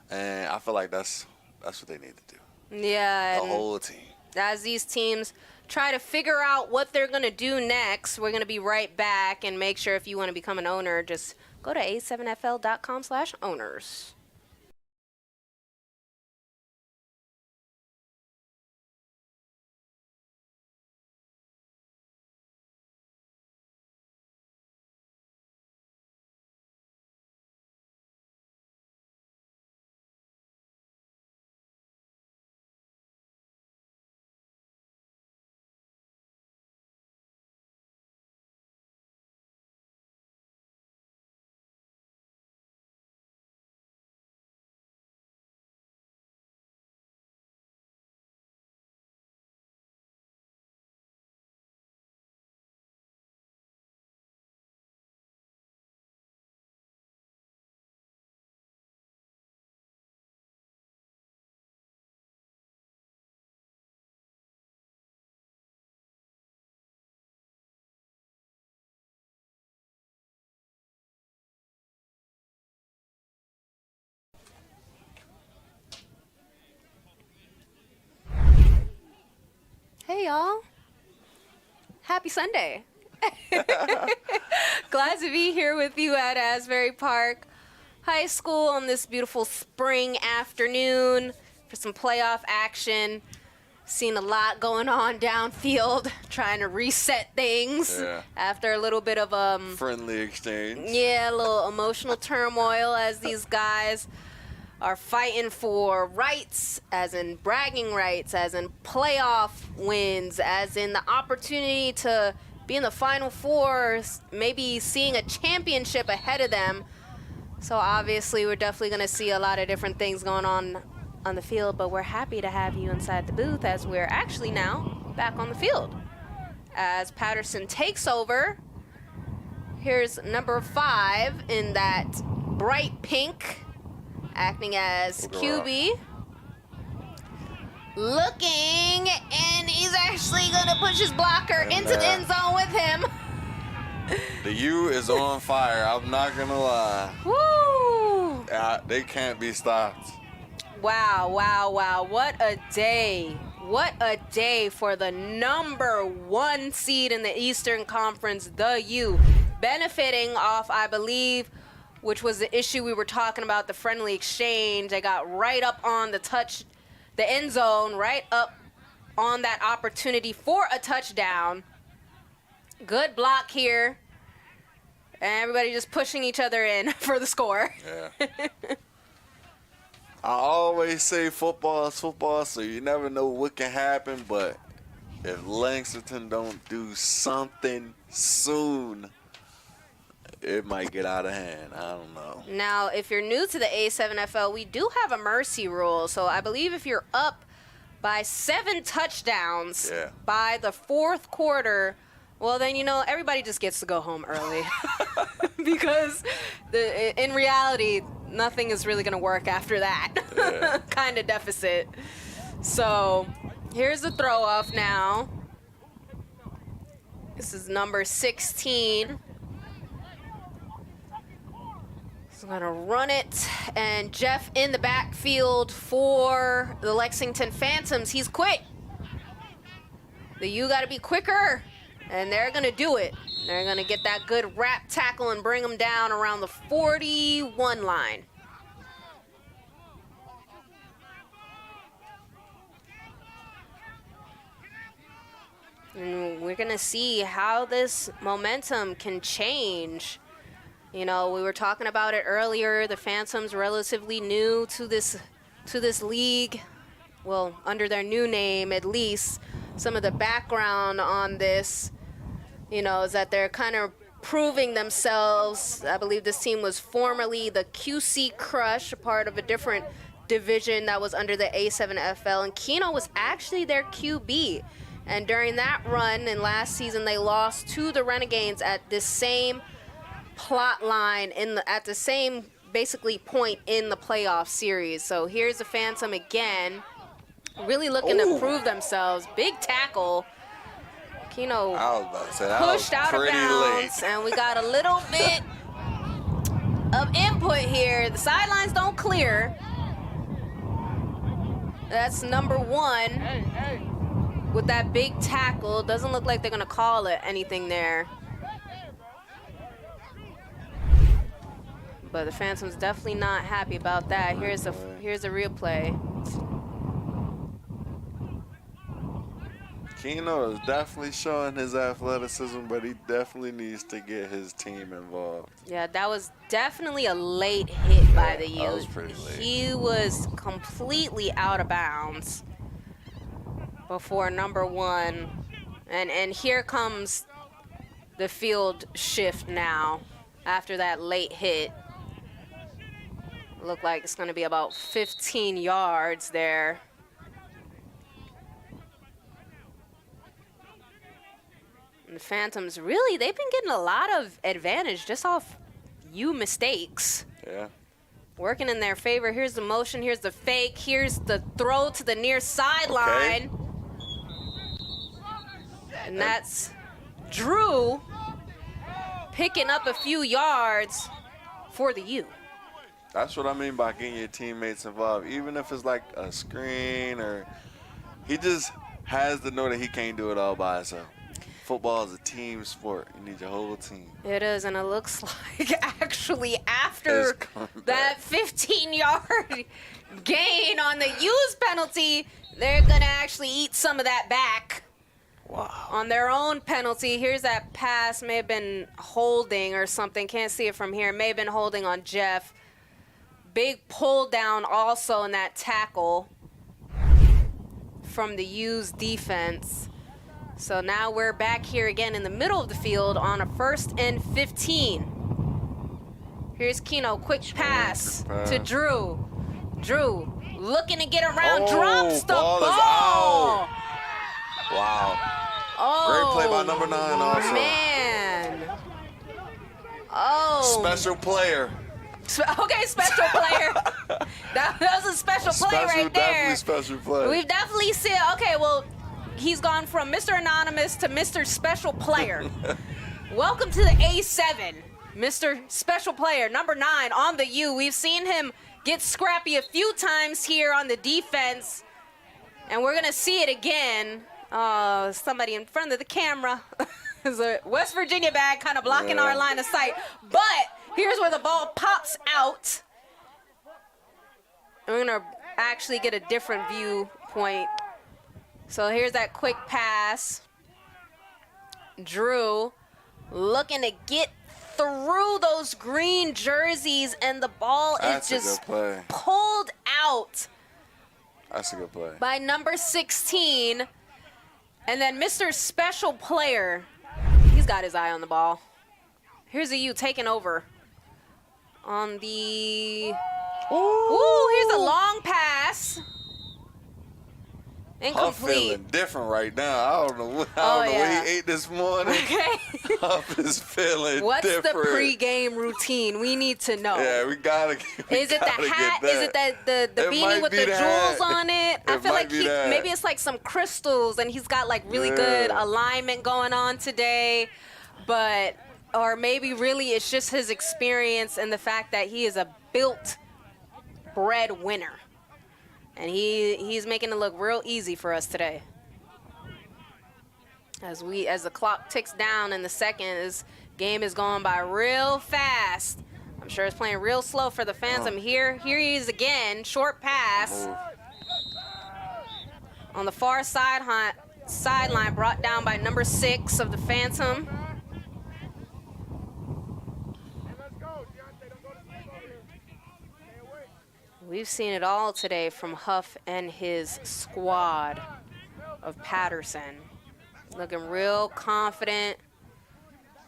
Speaker 2: and I feel like that's what they need to do.
Speaker 1: Yeah,
Speaker 2: The whole team.
Speaker 1: As these teams try to figure out what they're going to do next, we're going to be right back. And make sure if you want to become an owner, just go to a7fl.com/owners. Hey, y'all. Happy Sunday. Glad to be here with you at Asbury Park High School on this beautiful spring afternoon for some playoff action. Seen a lot going on downfield, trying to reset things after a little bit of
Speaker 2: friendly exchange.
Speaker 1: Yeah, a little emotional turmoil as these guys are fighting for rights, as in bragging rights, as in playoff wins, as in the opportunity to be in the Final Four, maybe seeing a championship ahead of them. So obviously we're definitely going to see a lot of different things going on the field, but we're happy to have you inside the booth as we're actually now back on the field. As Paterson takes over, here's number 5 in that bright pink, acting as QB. Looking, and he's actually gonna push his blocker into the end zone with him.
Speaker 2: The U is on fire, I'm not gonna lie.
Speaker 1: Woo!
Speaker 2: They can't be stopped.
Speaker 1: Wow, wow, wow. What a day. What a day for the number 1 seed in the Eastern Conference, the U. Benefiting off, I believe, which was the issue we were talking about, the friendly exchange. They got right up on the end zone, right up on that opportunity for a touchdown. Good block here. And everybody just pushing each other in for the score.
Speaker 2: Yeah. I always say football is football, so you never know what can happen, but if Lexington don't do something soon, it might get out of hand. I don't know.
Speaker 1: Now, if you're new to the A7FL, we do have a mercy rule. So I believe if you're up by 7 touchdowns by the 4th quarter, well, then, everybody just gets to go home early. Because in reality, nothing is really going to work after that kind of deficit. So here's the throw off now. This is number 16. He's going to run it. And Jeff in the backfield for the Lexington Phantoms. He's quick. The U got to be quicker. And they're going to do it. They're going to get that good wrap tackle and bring them down around the 41 line. And we're going to see how this momentum can change. We were talking about it earlier. The Phantoms relatively new to this league. Well, under their new name, at least. Some of the background on this, is that they're kind of proving themselves. I believe this team was formerly the QC Crush, a part of a different division that was under the A7FL, and Keno was actually their QB. And during that run in last season, they lost to the Renegades at this same plot line at the same basically point in the playoff series. So here's the Phantom again, really looking to prove themselves. Big tackle. Keno pushed out of bounds, and we got a little bit of input here. The sidelines don't clear. That's number 1 with that big tackle. Doesn't look like they're going to call it anything there. But the Phantoms definitely not happy about that. Here's the replay.
Speaker 2: Keno is definitely showing his athleticism, but he definitely needs to get his team involved.
Speaker 1: Yeah, that was definitely a late hit by the U.
Speaker 2: That was pretty late.
Speaker 1: He was completely out of bounds before number 1. And here comes the field shift now after that late hit. Look like it's going to be about 15 yards there. And the Phantoms, really, they've been getting a lot of advantage just off U mistakes.
Speaker 2: Yeah.
Speaker 1: Working in their favor. Here's the motion. Here's the fake. Here's the throw to the near sideline. And that's Drew picking up a few yards for the U.
Speaker 2: That's what I mean by getting your teammates involved. Even if it's like a screen or he just has to know that he can't do it all by himself. Football is a team sport. You need your whole team.
Speaker 1: It is, and it looks like actually
Speaker 2: It's
Speaker 1: after
Speaker 2: coming
Speaker 1: that
Speaker 2: back.
Speaker 1: 15-yard gain on the use penalty, they're going to actually eat some of that back.
Speaker 2: Wow.
Speaker 1: On their own penalty. Here's that pass. May have been holding or something. Can't see it from here. May have been holding on Jeff. Big pull down also in that tackle from the U's defense. So now we're back here again in the middle of the field on a 1st and 15. Here's Keno. Quick pass to Drew. Drew looking to get around. Drops the ball.
Speaker 2: Is out. Wow.
Speaker 1: Oh,
Speaker 2: Great play by number 9 also.
Speaker 1: Man. Oh.
Speaker 2: Special player.
Speaker 1: Okay, special player. that was a special play right there.
Speaker 2: Definitely special play.
Speaker 1: We've definitely seen, okay, well, he's gone from Mr. Anonymous to Mr. Special Player. Welcome to the A7, Mr. Special Player, number 9 on the U. We've seen him get scrappy a few times here on the defense, and we're going to see it again. Somebody in front of the camera. There's a West Virginia bag kind of blocking our line of sight. But here's where the ball pops out. And we're going to actually get a different viewpoint. So here's that quick pass. Drew looking to get through those green jerseys, and the ball is just pulled out.
Speaker 2: That's a good play.
Speaker 1: By number 16. And then Mr. Special Player, he's got his eye on the ball. Here's a U taking over on the... Ooh, here's a long pass.
Speaker 2: I'm
Speaker 1: Incomplete.
Speaker 2: feeling different right now. I don't know what he ate this morning.
Speaker 1: Okay.
Speaker 2: Huff is feeling
Speaker 1: What's
Speaker 2: different.
Speaker 1: the pre-game routine? We need to know.
Speaker 2: Yeah, we gotta.
Speaker 1: Is it the hat? Is it the beanie with the jewels on it? I feel like maybe it's like some crystals, and he's got like really good alignment going on today, but or maybe really it's just his experience and the fact that he is a built bred winner. And he's making it look real easy for us today. As the clock ticks down in the second, this game is going by real fast. I'm sure it's playing real slow for the Phantom here. Here he is again, short pass. On the far sideline, brought down by number 6 of the Phantom. We've seen it all today from Huff and his squad of Paterson. Looking real confident.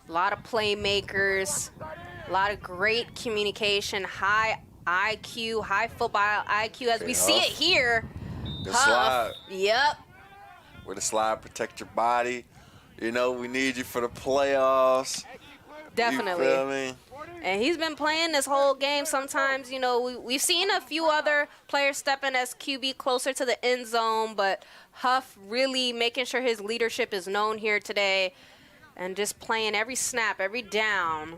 Speaker 1: A lot of playmakers. A lot of great communication. High IQ, high football IQ. As we see it here.
Speaker 2: The
Speaker 1: Huff.
Speaker 2: slide.
Speaker 1: Yep.
Speaker 2: With the slide, protect your body. You know, we need you for the playoffs.
Speaker 1: Definitely.
Speaker 2: You feel me?
Speaker 1: And he's been playing this whole game. Sometimes, you know, we've seen a few other players step in as QB closer to the end zone, but Huff really making sure his leadership is known here today and just playing every snap, every down,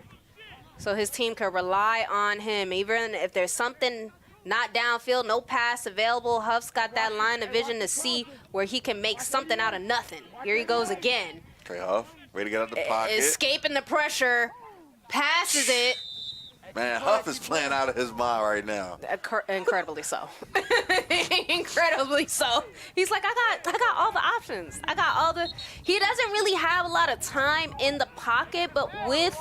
Speaker 1: so his team can rely on him. Even if there's something not downfield, no pass available, Huff's got that line of vision to see where he can make something out of nothing. Here he goes again.
Speaker 2: Okay, Huff, way to get out the pocket.
Speaker 1: Escaping the pressure. Passes it.
Speaker 2: Man, Huff is playing out of his mind right now.
Speaker 1: Incredibly so. Incredibly so. He's like, I got all the options. I got all the. He doesn't really have a lot of time in the pocket, but with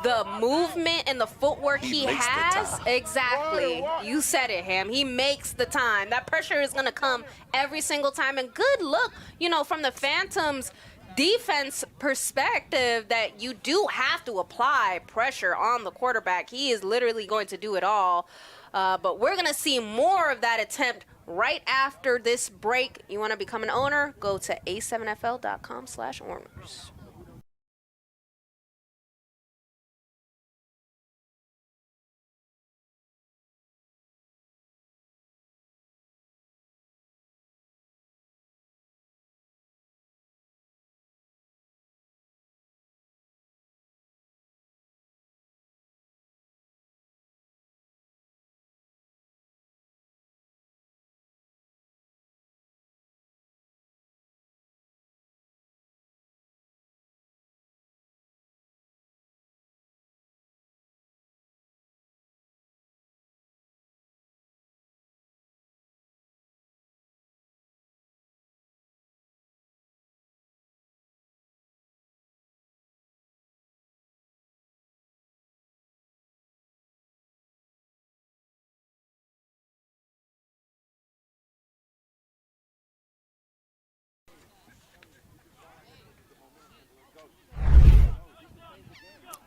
Speaker 1: the movement and the footwork he has, exactly. You said it, Ham. He makes the time. That pressure is gonna come every single time. And good look, you know, from the Phantoms defense perspective, that you do have to apply pressure on the quarterback. He is literally going to do it all. But we're going to see more of that attempt right after this break. You want to become an owner? Go to a7fl.com/owners.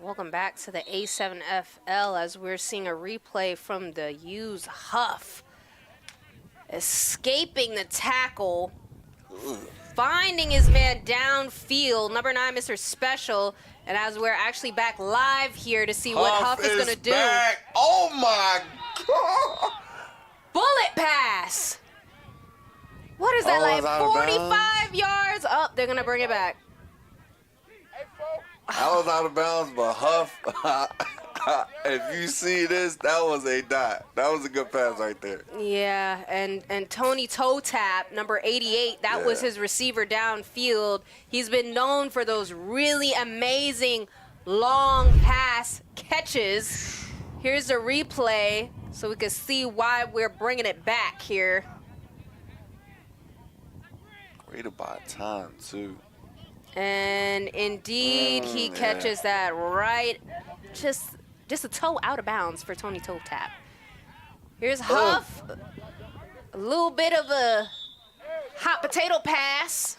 Speaker 1: Welcome back to the A7FL as we're seeing a replay from the U's Huff. Escaping the tackle, finding his man downfield, number 9, Mr. Special, and as we're actually back live here to see what Huff is going to do.
Speaker 2: Back. Oh my God.
Speaker 1: Bullet pass. What is that, like 45 yards? Oh, they're going to bring it back.
Speaker 2: I was out of bounds, but Huff, if you see this, that was a dot. That was a good pass right there.
Speaker 1: Yeah, and Tony Toe Tap, number 88, that was his receiver downfield. He's been known for those really amazing long pass catches. Here's a replay so we can see why we're bringing it back here.
Speaker 2: Great about time, too.
Speaker 1: And indeed, he catches that right, just a toe out of bounds for Tony Toe Tap. Here's Huff, a little bit of a hot potato pass.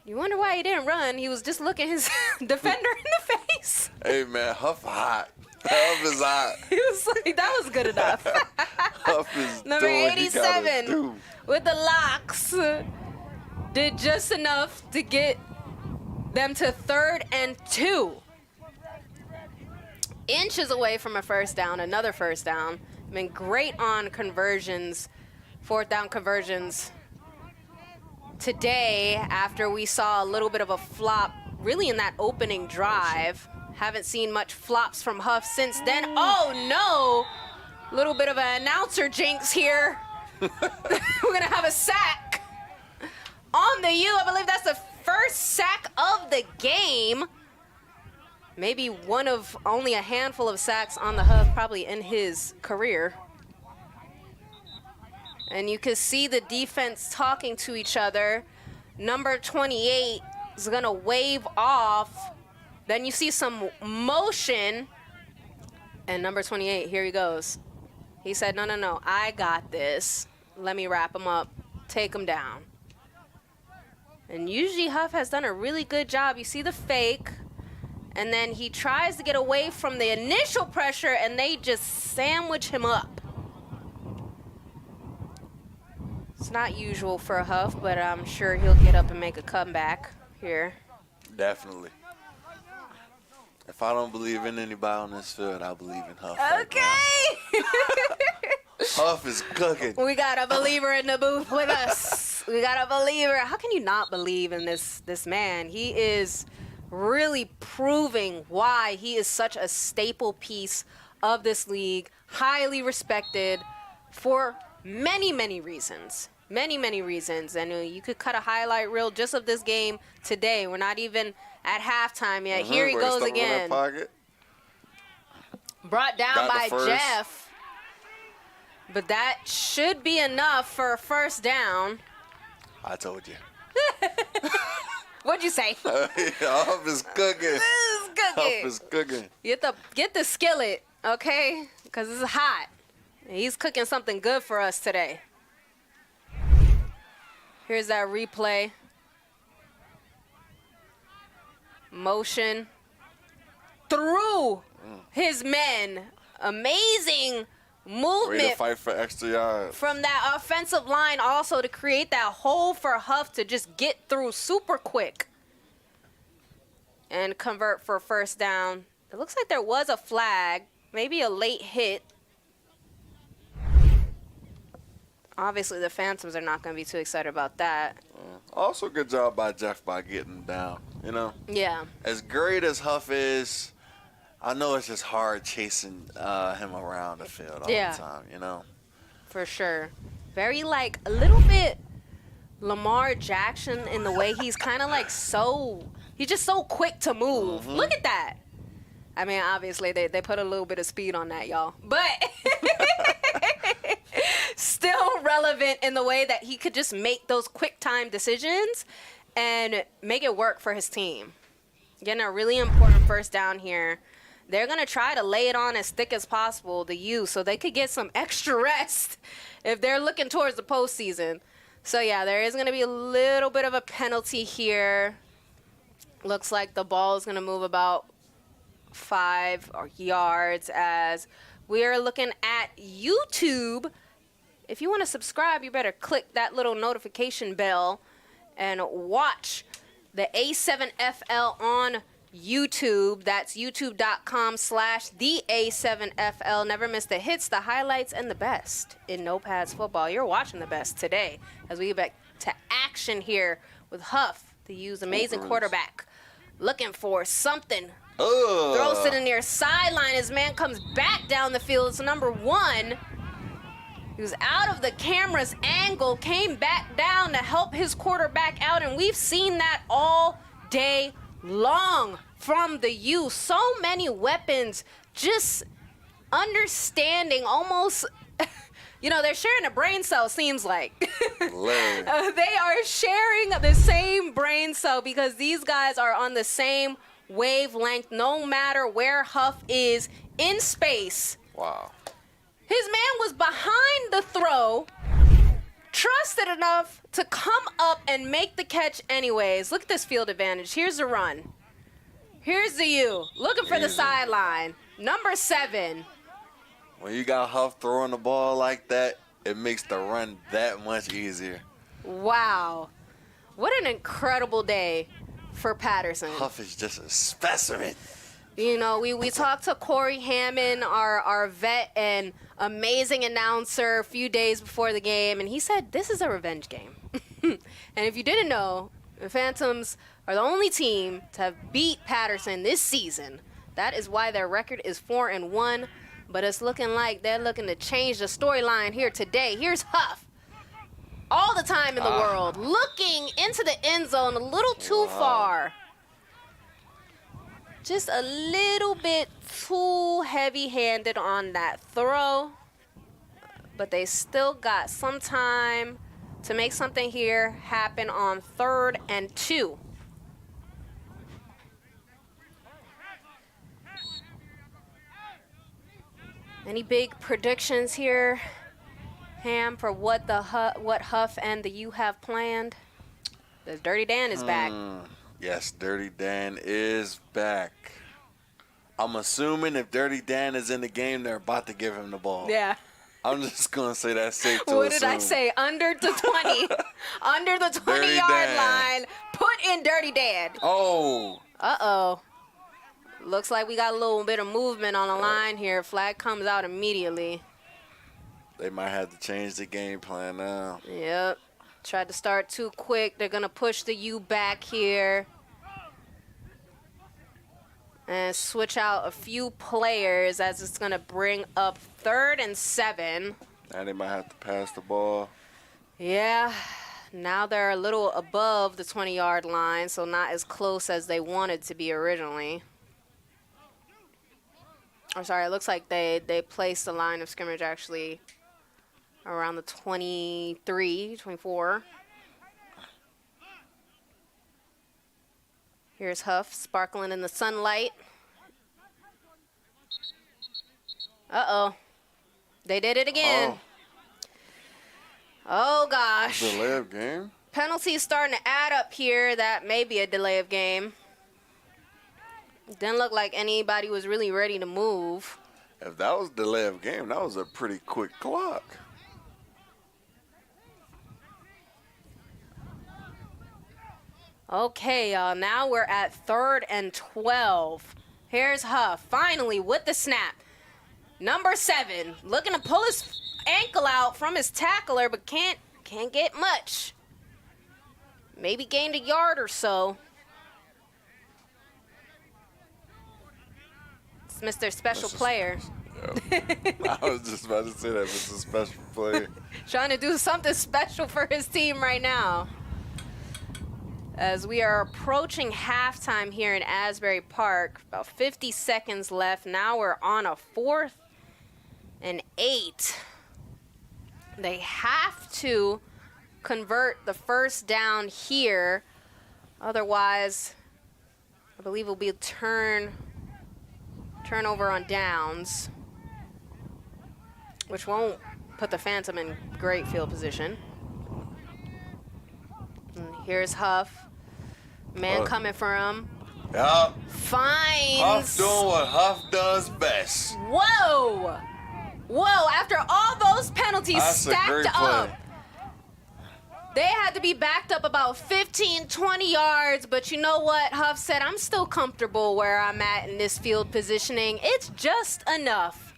Speaker 1: You wonder why he didn't run. He was just looking his defender in the face.
Speaker 2: Hey, man, Huff hot. Huff is hot.
Speaker 1: He was like, that was good enough.
Speaker 2: Huff is
Speaker 1: Number
Speaker 2: doing what he gotta
Speaker 1: 87
Speaker 2: do.
Speaker 1: with the locks did just enough to get them to 3rd and 2. Inches away from a first down, another first down. Been great on conversions, 4th down conversions today after we saw a little bit of a flop really in that opening drive. Haven't seen much flops from Huff since then. Oh no! Little bit of an announcer jinx here. We're gonna have a sack on the U. I believe that's the first sack of the game. Maybe one of only a handful of sacks on the Huff probably in his career. And you can see the defense talking to each other. Number 28 is gonna wave off. Then you see some motion. And number 28, here he goes. He said, no, I got this. Let me wrap him up, take him down. And usually Huff has done a really good job. You see the fake, and then he tries to get away from the initial pressure, and they just sandwich him up. It's not usual for a Huff, but I'm sure he'll get up and make a comeback here.
Speaker 2: Definitely. If I don't believe in anybody on this field, I believe in Huff.
Speaker 1: Okay.
Speaker 2: Huff is cooking.
Speaker 1: We got a believer in the booth with us. We got a believer. How can you not believe in this man? He is really proving why he is such a staple piece of this league, highly respected for many, many reasons. Many reasons. And you could cut a highlight reel just of this game today. We're not even at halftime yet. Here he goes again. Brought down by Jeff. But that should be enough for a first down.
Speaker 2: I told you.
Speaker 1: What'd you say?
Speaker 2: Huff is cooking. Huff is cooking.
Speaker 1: Get the skillet, okay? Because it's hot. He's cooking something good for us today. Here's that replay. Motion through his men. Amazing movement.
Speaker 2: Way to fight for extra yards.
Speaker 1: From that offensive line also to create that hole for Huff to just get through super quick. And convert for first down. It looks like there was a flag. Maybe a late hit. Obviously, the Phantoms are not going to be too excited about that.
Speaker 2: Also, good job by Jeff by getting down, you know?
Speaker 1: Yeah.
Speaker 2: As great as Huff is, I know it's just hard chasing him around the field all the time, you know?
Speaker 1: For sure. Very, like, a little bit Lamar Jackson in the way he's kind of like he's just so quick to move. Look at that. I mean, obviously, they put a little bit of speed on that, y'all. But still relevant in the way that he could just make those quick time decisions and make it work for his team. Getting a really important first down here. They're going to try to lay it on as thick as possible, the U, so they could get some extra rest if they're looking towards the postseason. So, yeah, there is going to be a little bit of a penalty here. Looks like the ball is going to move about 5 yards as we are looking at YouTube. If you want to subscribe, you better click that little notification bell and watch the A7FL on YouTube. That's youtube.com/the A7FL. Never miss the hits, the highlights, and the best in No Pads football. You're watching the best today as we get back to action here with Huff, the U's amazing quarterback. Looking for something. Throws it in near sideline. His man comes back down the field. It's number 1. He was out of the camera's angle, came back down to help his quarterback out, and we've seen that all day long from the U. So many weapons, just understanding almost, they're sharing a brain cell, seems like. They are sharing the same brain cell because these guys are on the same wavelength no matter where Huff is in space.
Speaker 2: Wow.
Speaker 1: His man was behind the throw, trusted enough to come up and make the catch anyways. Look at this field advantage. Here's the run. Here's the U. Looking for the sideline. Number 7.
Speaker 2: When you got Huff throwing the ball like that, it makes the run that much easier.
Speaker 1: Wow. What an incredible day for Paterson.
Speaker 2: Huff is just a specimen.
Speaker 1: We talked to Corey Hammond, our vet and amazing announcer, a few days before the game, and he said this is a revenge game. And if you didn't know, the Phantoms are the only team to have beat Paterson this season. That is why their record is 4-1, but it's looking like they're looking to change the storyline here today. Here's Huff. All the time in the world, looking into the end zone a little too far. Just a little bit too heavy-handed on that throw. But they still got some time to make something here happen on 3rd and 2. Any big predictions here, Ham, for what Huff and the U have planned? The Dirty Dan is back.
Speaker 2: Yes, Dirty Dan is back. I'm assuming if Dirty Dan is in the game, they're about to give him the ball.
Speaker 1: Yeah.
Speaker 2: I'm just going to say that's safe to
Speaker 1: What
Speaker 2: assume.
Speaker 1: did I say? Under the 20. Under the 20-yard line. Put in Dirty Dan.
Speaker 2: Oh.
Speaker 1: Uh-oh. Looks like we got a little bit of movement on the line here. Flag comes out immediately.
Speaker 2: They might have to change the game plan now.
Speaker 1: Yep. Tried to start too quick. They're going to push the U back here. And switch out a few players as it's going to bring up 3rd and 7.
Speaker 2: Now they might have to pass the ball.
Speaker 1: Yeah. Now they're a little above the 20-yard line, so not as close as they wanted to be originally. I'm sorry, it looks like they placed the line of scrimmage actually around the 23, 24. Here's Huff sparkling in the sunlight. Uh-oh. They did it again. Oh, gosh.
Speaker 2: Delay of game?
Speaker 1: Penalties starting to add up here. That may be a delay of game. Didn't look like anybody was really ready to move.
Speaker 2: If that was delay of game, that was a pretty quick clock.
Speaker 1: Okay, y'all. Now we're at 3rd and 12. Here's Huff, finally with the snap. Number 7, looking to pull his ankle out from his tackler, but can't get much. Maybe gained a yard or so. It's Mr. Special Player.
Speaker 2: I was just about to say that, Mr. Special Player.
Speaker 1: Trying to do something special for his team right now. As we are approaching halftime here in Asbury Park, about 50 seconds left. Now we're on a 4th and 8. They have to convert the first down here. Otherwise, I believe it will be a turnover on downs, which won't put the Phantom in great field position. And here's Huff. Man coming for him.
Speaker 2: Yeah.
Speaker 1: Finds.
Speaker 2: Huff doing what Huff does best.
Speaker 1: Whoa. Whoa, after all those penalties
Speaker 2: That's a great
Speaker 1: stacked
Speaker 2: play.
Speaker 1: up. They had to be backed up about 15, 20 yards, but you know what? Huff said, I'm still comfortable where I'm at in this field positioning. It's just enough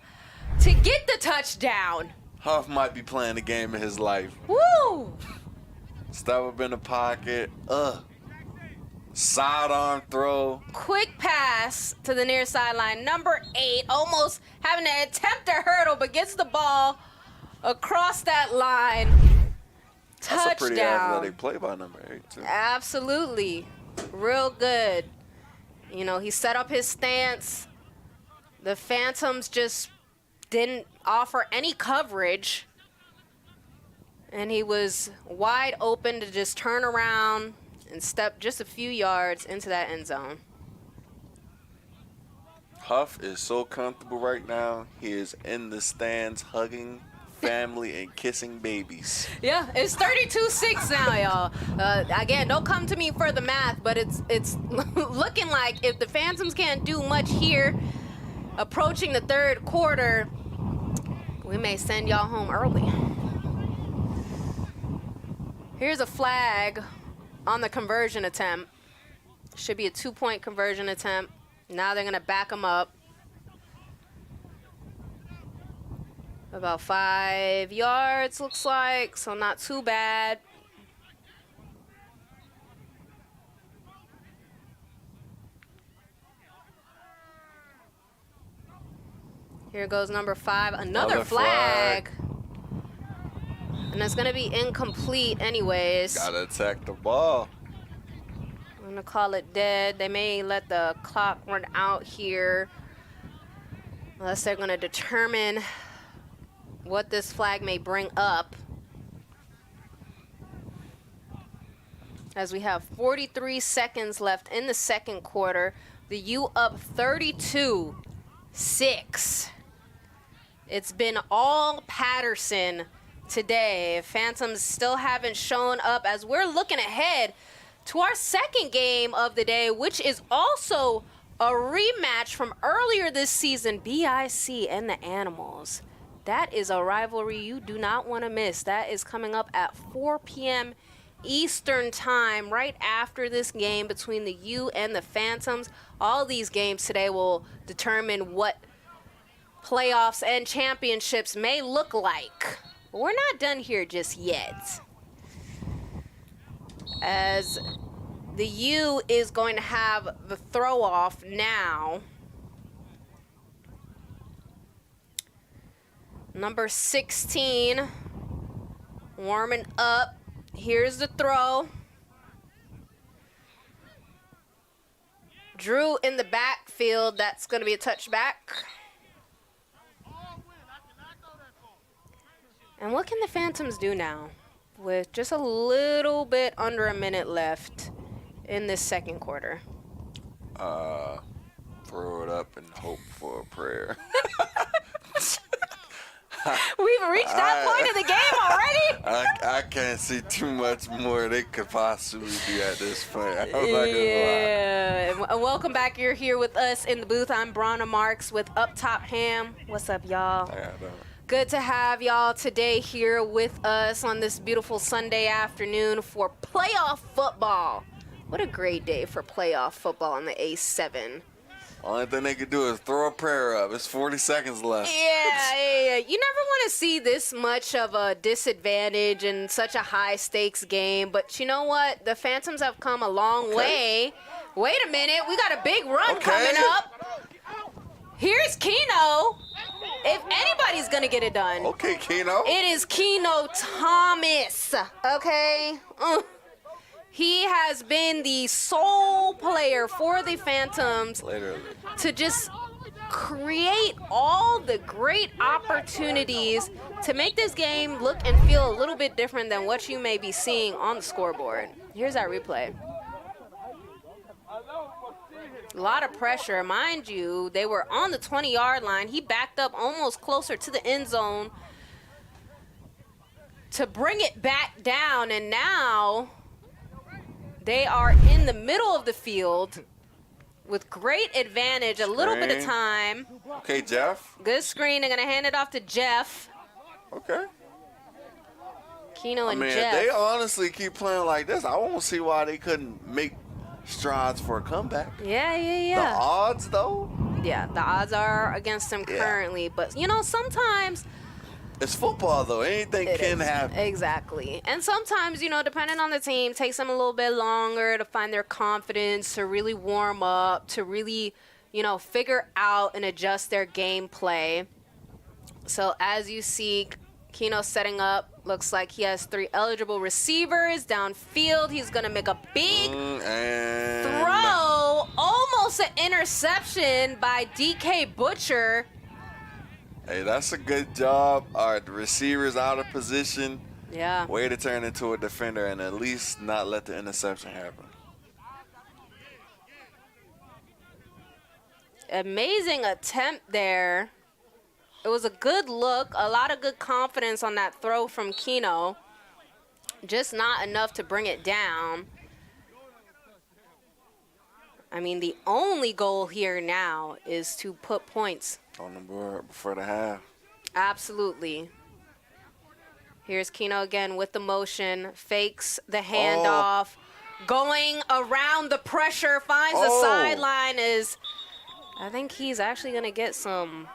Speaker 1: to get the touchdown.
Speaker 2: Huff might be playing the game of his life.
Speaker 1: Woo!
Speaker 2: Step up in the pocket. Sidearm throw.
Speaker 1: Quick pass to the near sideline. Number 8, almost having to attempt a hurdle, but gets the ball across that line. Touchdown.
Speaker 2: That's a pretty athletic play by number 8, too.
Speaker 1: Absolutely. Real good. You know, he set up his stance. The Phantoms just didn't offer any coverage. And he was wide open to just turn around and step just a few yards into that end zone.
Speaker 2: Huff is so comfortable right now. He is in the stands hugging family and kissing babies.
Speaker 1: Yeah, it's 32-6 now, y'all. Again, don't come to me for the math, but it's looking like if the Phantoms can't do much here, approaching the third quarter, we may send y'all home early. Here's a flag on the conversion attempt. Should be a 2-point conversion attempt. Now they're going to back them up. About 5 yards, looks like, so not too bad. Here goes number 5, another flag. And it's going to be incomplete anyways.
Speaker 2: Gotta attack the ball.
Speaker 1: I'm going to call it dead. They may let the clock run out here, unless they're going to determine what this flag may bring up. As we have 43 seconds left in the second quarter. The U up 32-6. It's been all Paterson today. Phantoms still haven't shown up as we're looking ahead to our second game of the day, which is also a rematch from earlier this season, BIC and the Animals. That is a rivalry you do not want to miss. That is coming up at 4 p.m. Eastern time, right after this game between the U and the Phantoms. All these games today will determine what playoffs and championships may look like. But we're not done here just yet, as the U is going to have the throw off now. Number 16 warming up. Here's the throw. Drew in the backfield. That's going to be a touchback. And what can the Phantoms do now with just a little bit under a minute left in this second quarter?
Speaker 2: Throw it up and hope for a prayer.
Speaker 1: We've reached that point of the game already?
Speaker 2: I can't see too much more they could possibly do at this point. I'm not gonna lie.
Speaker 1: Yeah. And welcome back. You're here with us in the booth. I'm Bronna Marks with Up Top Ham. What's up, y'all? Good to have y'all today here with us on this beautiful Sunday afternoon for playoff football. What a great day for playoff football on the A7.
Speaker 2: Only thing they could do is throw a prayer up. It's 40 seconds left.
Speaker 1: Yeah. You never want to see this much of a disadvantage in such a high-stakes game. But you know what? The Phantoms have come a long way. Wait a minute. We got a big run coming up. Here's Keno. If anybody's going to get it done.
Speaker 2: Okay, Keno.
Speaker 1: It is Keno Thomas. Okay? He has been the sole player for the Phantoms to just create all the great opportunities to make this game look and feel a little bit different than what you may be seeing on the scoreboard. Here's our replay. A lot of pressure. Mind you, they were on the 20-yard line. He backed up almost closer to the end zone to bring it back down, and now They are in the middle of the field with great advantage, a little bit of
Speaker 2: Screen.
Speaker 1: time.
Speaker 2: Okay, Jeff.
Speaker 1: Good screen. They're going to hand it off to Jeff.
Speaker 2: Okay.
Speaker 1: Keno
Speaker 2: I
Speaker 1: and
Speaker 2: mean,
Speaker 1: Jeff.
Speaker 2: if they honestly keep playing like this, I won't see why they couldn't make strides for a comeback.
Speaker 1: Yeah.
Speaker 2: The odds, though,
Speaker 1: Yeah, the odds are against them currently. But, you know, sometimes
Speaker 2: it's football, though. Anything can happen.
Speaker 1: Exactly. And sometimes, you know, depending on the team, takes them a little bit longer to find their confidence, to really warm up, to really, you know, figure out and adjust their gameplay. So as you see, Keno setting up, looks like he has 3 eligible receivers downfield. He's going to make a big
Speaker 2: And
Speaker 1: throw. Almost an interception by DK Butcher.
Speaker 2: hey, that's a good job. All right, the receiver's out of position.
Speaker 1: Yeah.
Speaker 2: Way to turn into a defender and at least not let the interception happen.
Speaker 1: Amazing attempt there. It was a good look, a lot of good confidence on that throw from Keno. Just not enough to bring it down. I mean, the only goal here now is to put points
Speaker 2: On the board before the half.
Speaker 1: Absolutely. Here's Keno again with the motion, fakes the handoff, going around the pressure, finds the sideline. I think he's actually going to get some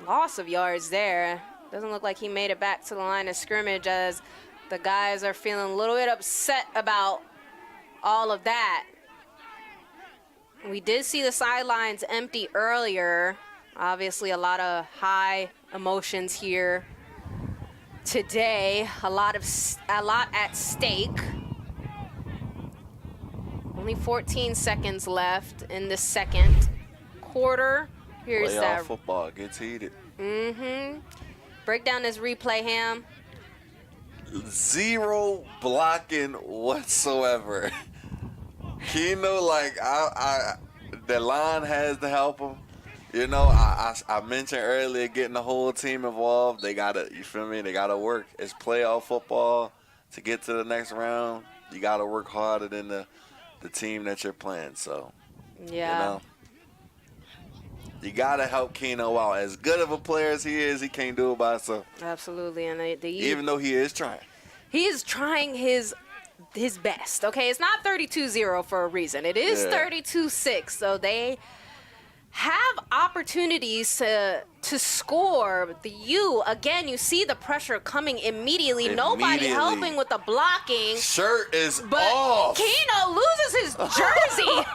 Speaker 1: loss of yards there. Doesn't look like he made it back to the line of scrimmage, as the guys are feeling a little bit upset about all of that. We did see the sidelines empty earlier. Obviously, a lot of high emotions here today. A lot at stake. Only 14 seconds left in the second quarter. Here's
Speaker 2: Playoff
Speaker 1: that.
Speaker 2: football gets heated.
Speaker 1: Break down this replay, Ham.
Speaker 2: Zero blocking whatsoever. Keno, like, the line has to help him. You know, I mentioned earlier getting the whole team involved. They gotta, you feel me? They gotta work. It's playoff football. To get to the next round, you gotta work harder than the team that you're playing. So,
Speaker 1: Yeah.
Speaker 2: you know, you gotta help Keno out. As good of a player as he is, he can't do it by himself.
Speaker 1: Absolutely. And
Speaker 2: Even though he is trying.
Speaker 1: he is trying his best. Okay, it's not 32-0 for a reason. It is 32-6. So they have opportunities to score. The U, again, you see the pressure coming immediately. Nobody helping with the blocking.
Speaker 2: Shirt is
Speaker 1: But
Speaker 2: off.
Speaker 1: Keno loses his jersey.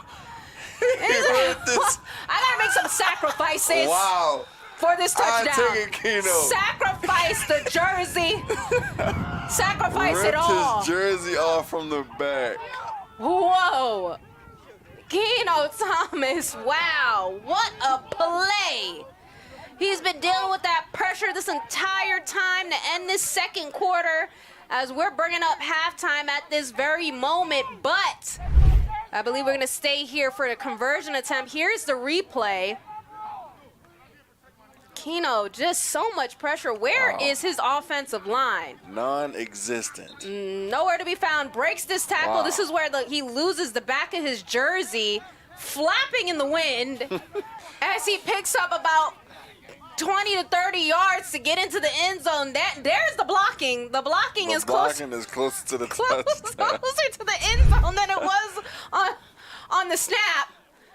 Speaker 1: I gotta make some sacrifices.
Speaker 2: Wow.
Speaker 1: For this touchdown.
Speaker 2: I'm taking Keno.
Speaker 1: Sacrifice the jersey. Sacrifice it all.
Speaker 2: Ripped his jersey off from the back.
Speaker 1: Whoa. Keno Thomas, wow, what a play. He's been dealing with that pressure this entire time to end this second quarter as we're bringing up halftime at this very moment, but I believe we're going to stay here for the conversion attempt. Here's the replay. Keno, just so much pressure. Where is his offensive line?
Speaker 2: Non-existent.
Speaker 1: Nowhere to be found. Breaks this tackle.
Speaker 2: Wow.
Speaker 1: This is where he loses the back of his jersey, flapping in the wind as he picks up about 20 to 30 yards to get into the end zone. There's the blocking. The blocking is closer
Speaker 2: to the
Speaker 1: closer
Speaker 2: touchdown.
Speaker 1: to the end zone than it was on the snap.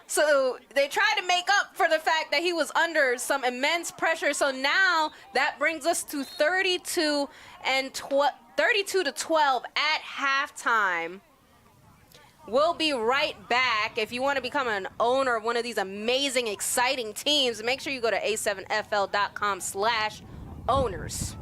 Speaker 1: So they tried to make up for the fact that he was under some immense pressure. So now that brings us to 32 to 12 at halftime. We'll be right back. If you want to become an owner of one of these amazing, exciting teams, make sure you go to a7fl.com/owners.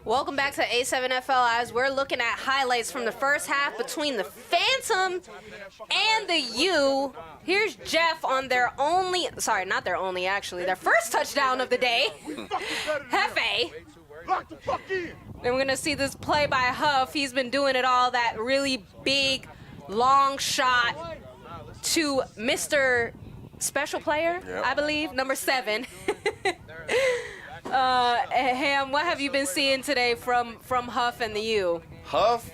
Speaker 1: Welcome back to A7FL as we're looking at highlights from the first half between the Phantom and the U. Here's Jeff on their only, sorry, not their only actually, their first touchdown of the day. Hefe. And we're going to see this play by Huff. He's been doing it all, that really big, long shot to Mr. Special Player, yep. I believe, number 7. Ham, what have you been seeing today from Huff and the U?
Speaker 2: Huff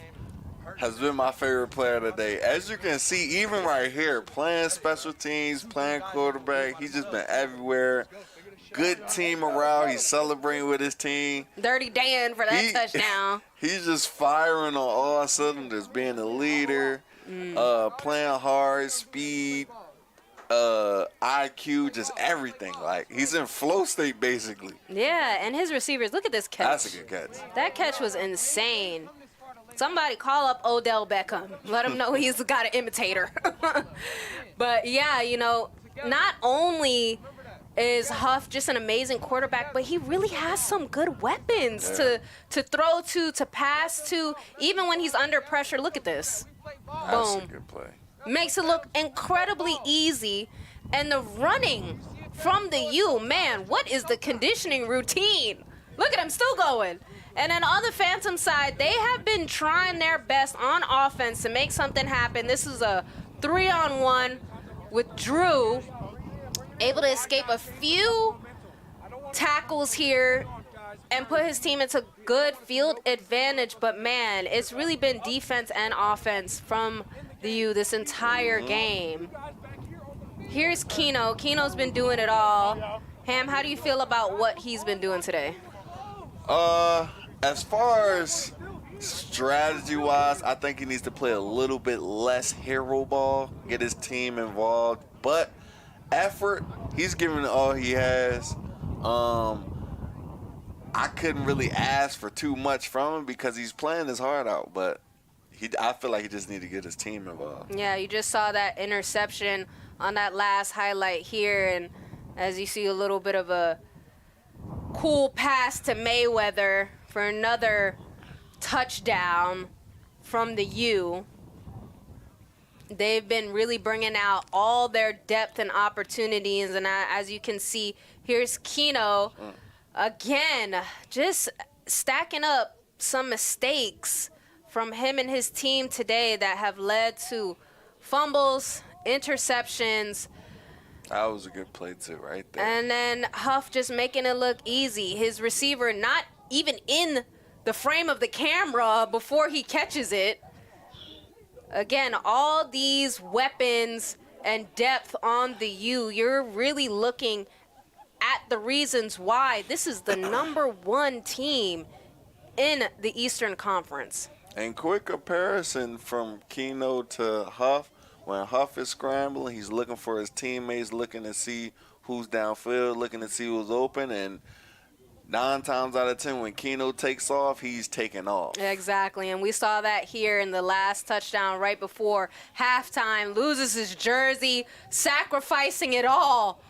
Speaker 2: has been my favorite player today. As you can see, even right here, playing special teams, playing quarterback, he's just been everywhere. Good team morale. He's celebrating with his team.
Speaker 1: Dirty Dan for that touchdown.
Speaker 2: He's just firing on all cylinders, being a leader, playing hard, speed, IQ, just everything. Like, he's in flow state basically.
Speaker 1: Yeah, and his receivers, look at this catch.
Speaker 2: That's a good catch.
Speaker 1: That catch was insane. Somebody call up Odell Beckham. Let him know he's got an imitator. But yeah, you know, not only is Huff just an amazing quarterback, but he really has some good weapons to throw to pass to, even when he's under pressure. Look at this.
Speaker 2: That's
Speaker 1: Boom.
Speaker 2: a good play.
Speaker 1: Makes it look incredibly easy. And the running from the U, man, what is the conditioning routine? Look at him still going. And then on the Phantom side, they have been trying their best on offense to make something happen. This is a 3-on-1 with Drew, able to escape a few tackles here and put his team into good field advantage. But man, it's really been defense and offense from the U this entire game. Here's Keno. Keno's been doing it all. Ham, how do you feel about what he's been doing today?
Speaker 2: As far as strategy-wise, I think he needs to play a little bit less hero ball, get his team involved. But effort, he's giving it all he has. I couldn't really ask for too much from him because he's playing his heart out. But I feel like he just needs to get his team involved.
Speaker 1: Yeah, you just saw that interception on that last highlight here, and as you see, a little bit of a cool pass to Mayweather for another touchdown from the U. They've been really bringing out all their depth and opportunities, and as you can see, here's Keno again, just stacking up some mistakes from him and his team today that have led to fumbles, interceptions.
Speaker 2: That was a good play too, right there.
Speaker 1: And then Huff just making it look easy. His receiver not even in the frame of the camera before he catches it. Again, all these weapons and depth on the U, you're really looking at the reasons why this is the #1 team in the Eastern Conference.
Speaker 2: And quick comparison from Keno to Huff. When Huff is scrambling, he's looking for his teammates, looking to see who's downfield, looking to see who's open. And 9 times out of 10, when Keno takes off, he's taking off.
Speaker 1: Exactly, and we saw that here in the last touchdown right before halftime. Loses his jersey, sacrificing it all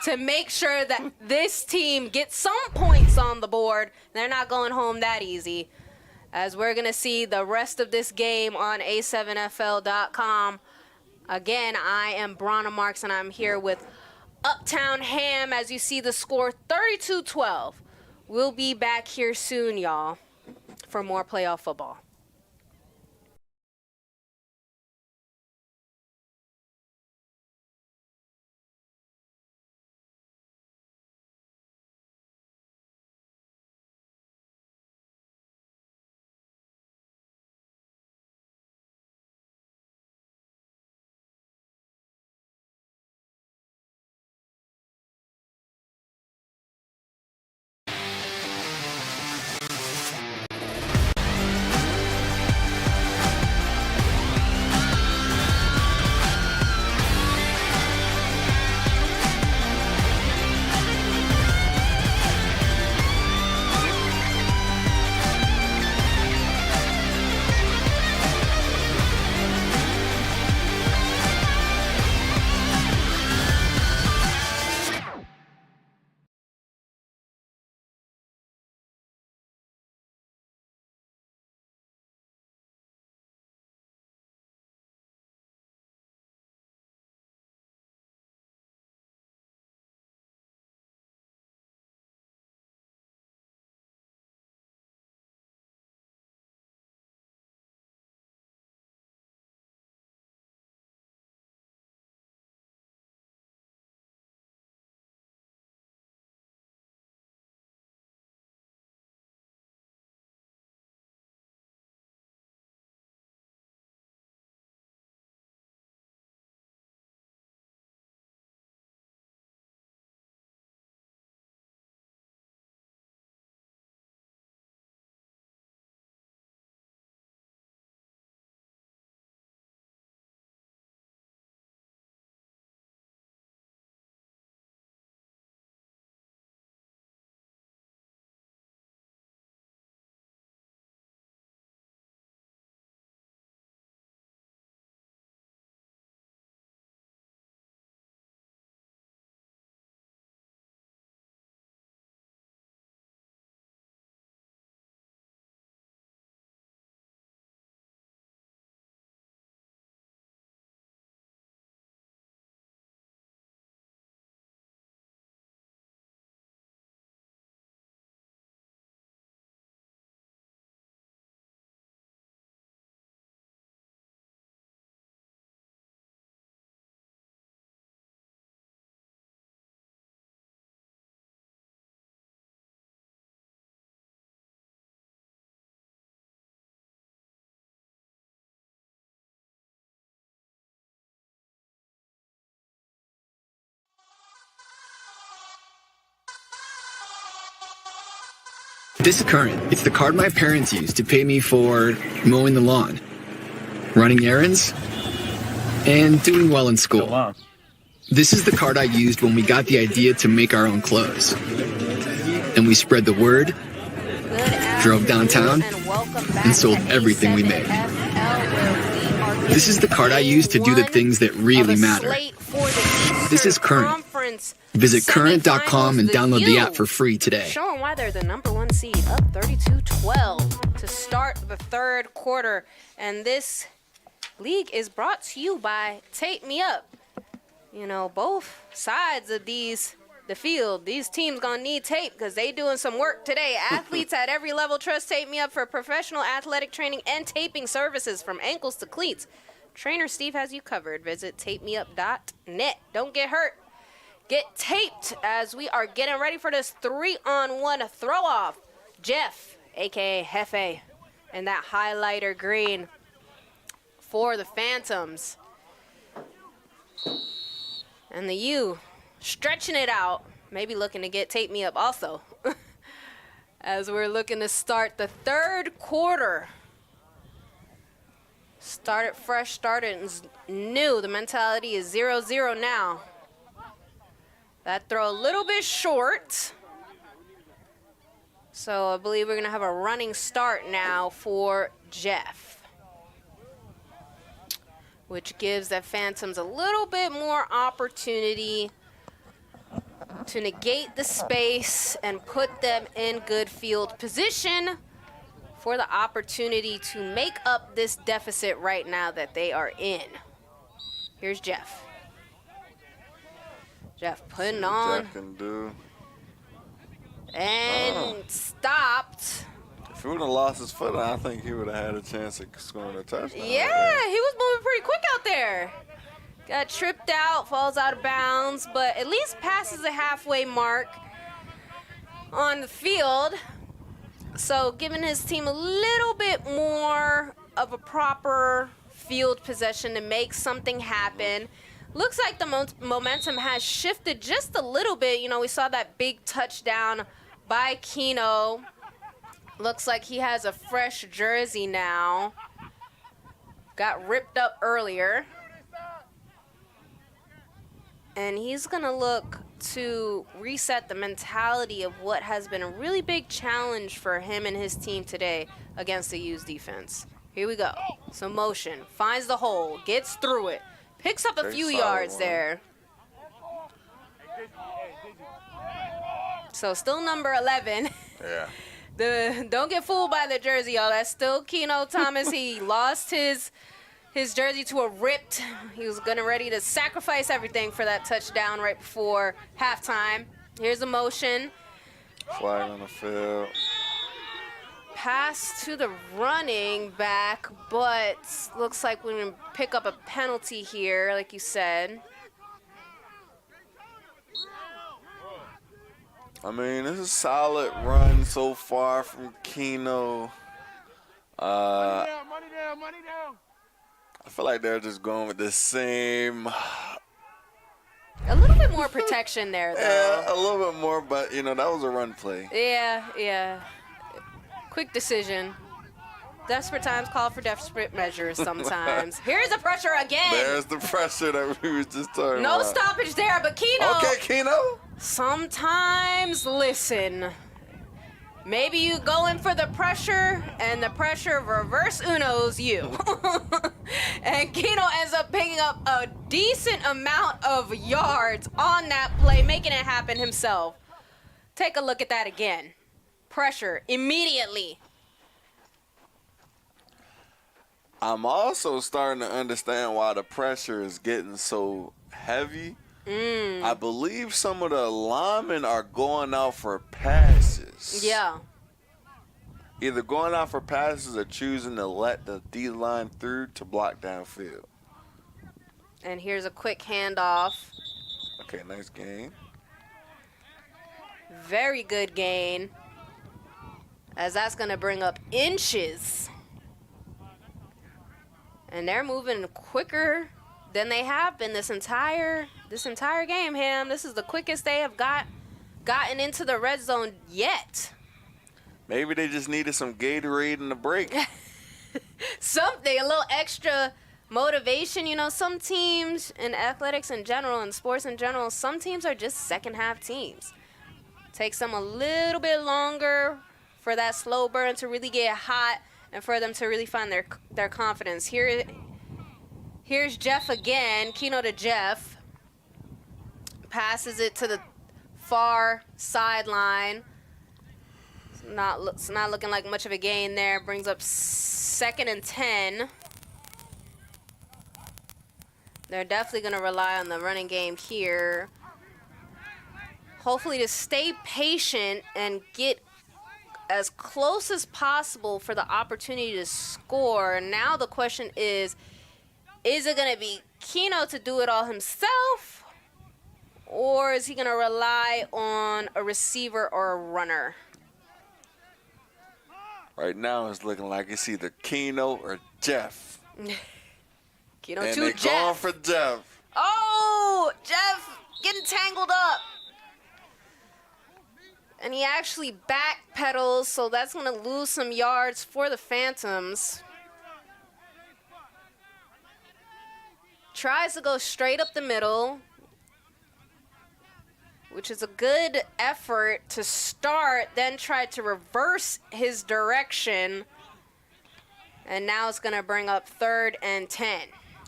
Speaker 1: to make sure that this team gets some points on the board. They're not going home that easy. As we're going to see the rest of this game on A7FL.com. Again, I am Brana Marks, and I'm here with Uptown Ham. As you see the score, 32-12. We'll be back here soon, y'all, for more playoff football.
Speaker 4: This is current. It's the card my parents used to pay me for mowing the lawn, running errands, and doing well in school.
Speaker 5: Oh, wow.
Speaker 4: This is the card I used when we got the idea to make our own clothes. And we spread the word, drove downtown, and sold everything we made. This is the card I used to do the things that really matter. This is Current. Visit current.com and download the app for free today.
Speaker 1: Showing why they're the #1 seed, up 32-12 to start the third quarter. And this league is brought to you by Tape Me Up. You know, both sides of the field, these teams gonna need tape because they doing some work today. Athletes at every level trust Tape Me Up for professional athletic training and taping services from ankles to cleats. Trainer Steve has you covered. Visit tapemeup.net. Don't get hurt. Get taped as we are getting ready for this 3-on-1 throw-off. Jeff, a.k.a. Hefe, and that highlighter green for the Phantoms. And the U stretching it out, maybe looking to get Tape Me Up also. As we're looking to start the third quarter. Started fresh, started new. The mentality is 0-0 now. That throw a little bit short. So I believe we're going to have a running start now for Jeff, which gives the Phantoms a little bit more opportunity to negate the space and put them in good field position for the opportunity to make up this deficit right now that they are in. Here's Jeff. Jeff putting on.
Speaker 2: Jeff can do.
Speaker 1: And stopped.
Speaker 2: If he would have lost his foot, I think he would have had a chance of scoring a touchdown.
Speaker 1: Yeah, he was moving pretty quick out there. Got tripped out, falls out of bounds, but at least passes the halfway mark on the field. So giving his team a little bit more of a proper field possession to make something happen. Looks like the momentum has shifted just a little bit. You know, we saw that big touchdown by Keno. Looks like he has a fresh jersey now. Got ripped up earlier. And he's going to look to reset the mentality of what has been a really big challenge for him and his team today against the U's defense. Here we go. So motion, finds the hole, gets through it, picks up a few yards there. So still number 11.
Speaker 2: Yeah.
Speaker 1: Don't get fooled by the jersey, y'all. That's still Keno Thomas. He lost his jersey to a ripped. He was ready to sacrifice everything for that touchdown right before halftime. Here's a motion.
Speaker 2: Flag on the field.
Speaker 1: Pass to the running back, but looks like we're going to pick up a penalty here, like you said.
Speaker 2: I mean, this is a solid run so far from Keno.
Speaker 5: Money down.
Speaker 2: I feel like they're just going with the same.
Speaker 1: A little bit more protection there, though.
Speaker 2: Yeah, a little bit more, but, you know, that was a run play.
Speaker 1: Yeah. Quick decision. Desperate times call for desperate measures sometimes. Here's the pressure again.
Speaker 2: There's the pressure that we were just talking
Speaker 1: No
Speaker 2: about.
Speaker 1: stoppage there, but Keno.
Speaker 2: Okay, Keno.
Speaker 1: Sometimes, listen, maybe you go in for the pressure, and the pressure reverse Uno's you. And Keno ends up picking up a decent amount of yards on that play, making it happen himself. Take a look at that again. Pressure immediately.
Speaker 2: I'm also starting to understand why the pressure is getting so heavy. I believe some of the linemen are going out for passes.
Speaker 1: Yeah.
Speaker 2: Either going out for passes or choosing to let the D-line through to block downfield.
Speaker 1: And here's a quick handoff.
Speaker 2: Okay, nice game.
Speaker 1: Very good gain, as that's going to bring up inches. And they're moving quicker than they have been this entire game, Ham. This is the quickest they have gotten into the red zone yet.
Speaker 2: Maybe they just needed some Gatorade in the break.
Speaker 1: Something, a little extra motivation. You know, some teams in athletics in general and sports in general, some teams are just second half teams. Takes them a little bit longer for that slow burn to really get hot and for them to really find their confidence. Here's Jeff again. Keno to Jeff. Passes it to the far sideline. It's not looking like much of a gain there. Brings up 2nd and 10. They're definitely going to rely on the running game here. Hopefully to stay patient and get as close as possible for the opportunity to score. Now the question is it going to be Keno to do it all himself? Or is he going to rely on a receiver or a runner?
Speaker 2: Right now it's looking like it's either Keno or Jeff.
Speaker 1: Keno
Speaker 2: and
Speaker 1: to
Speaker 2: they're
Speaker 1: Jeff.
Speaker 2: going for Jeff.
Speaker 1: Oh, Jeff getting tangled up. And he actually backpedals, so that's going to lose some yards for the Phantoms. Tries to go straight up the middle, which is a good effort to start, then tried to reverse his direction. And now it's going to bring up 3rd and 10.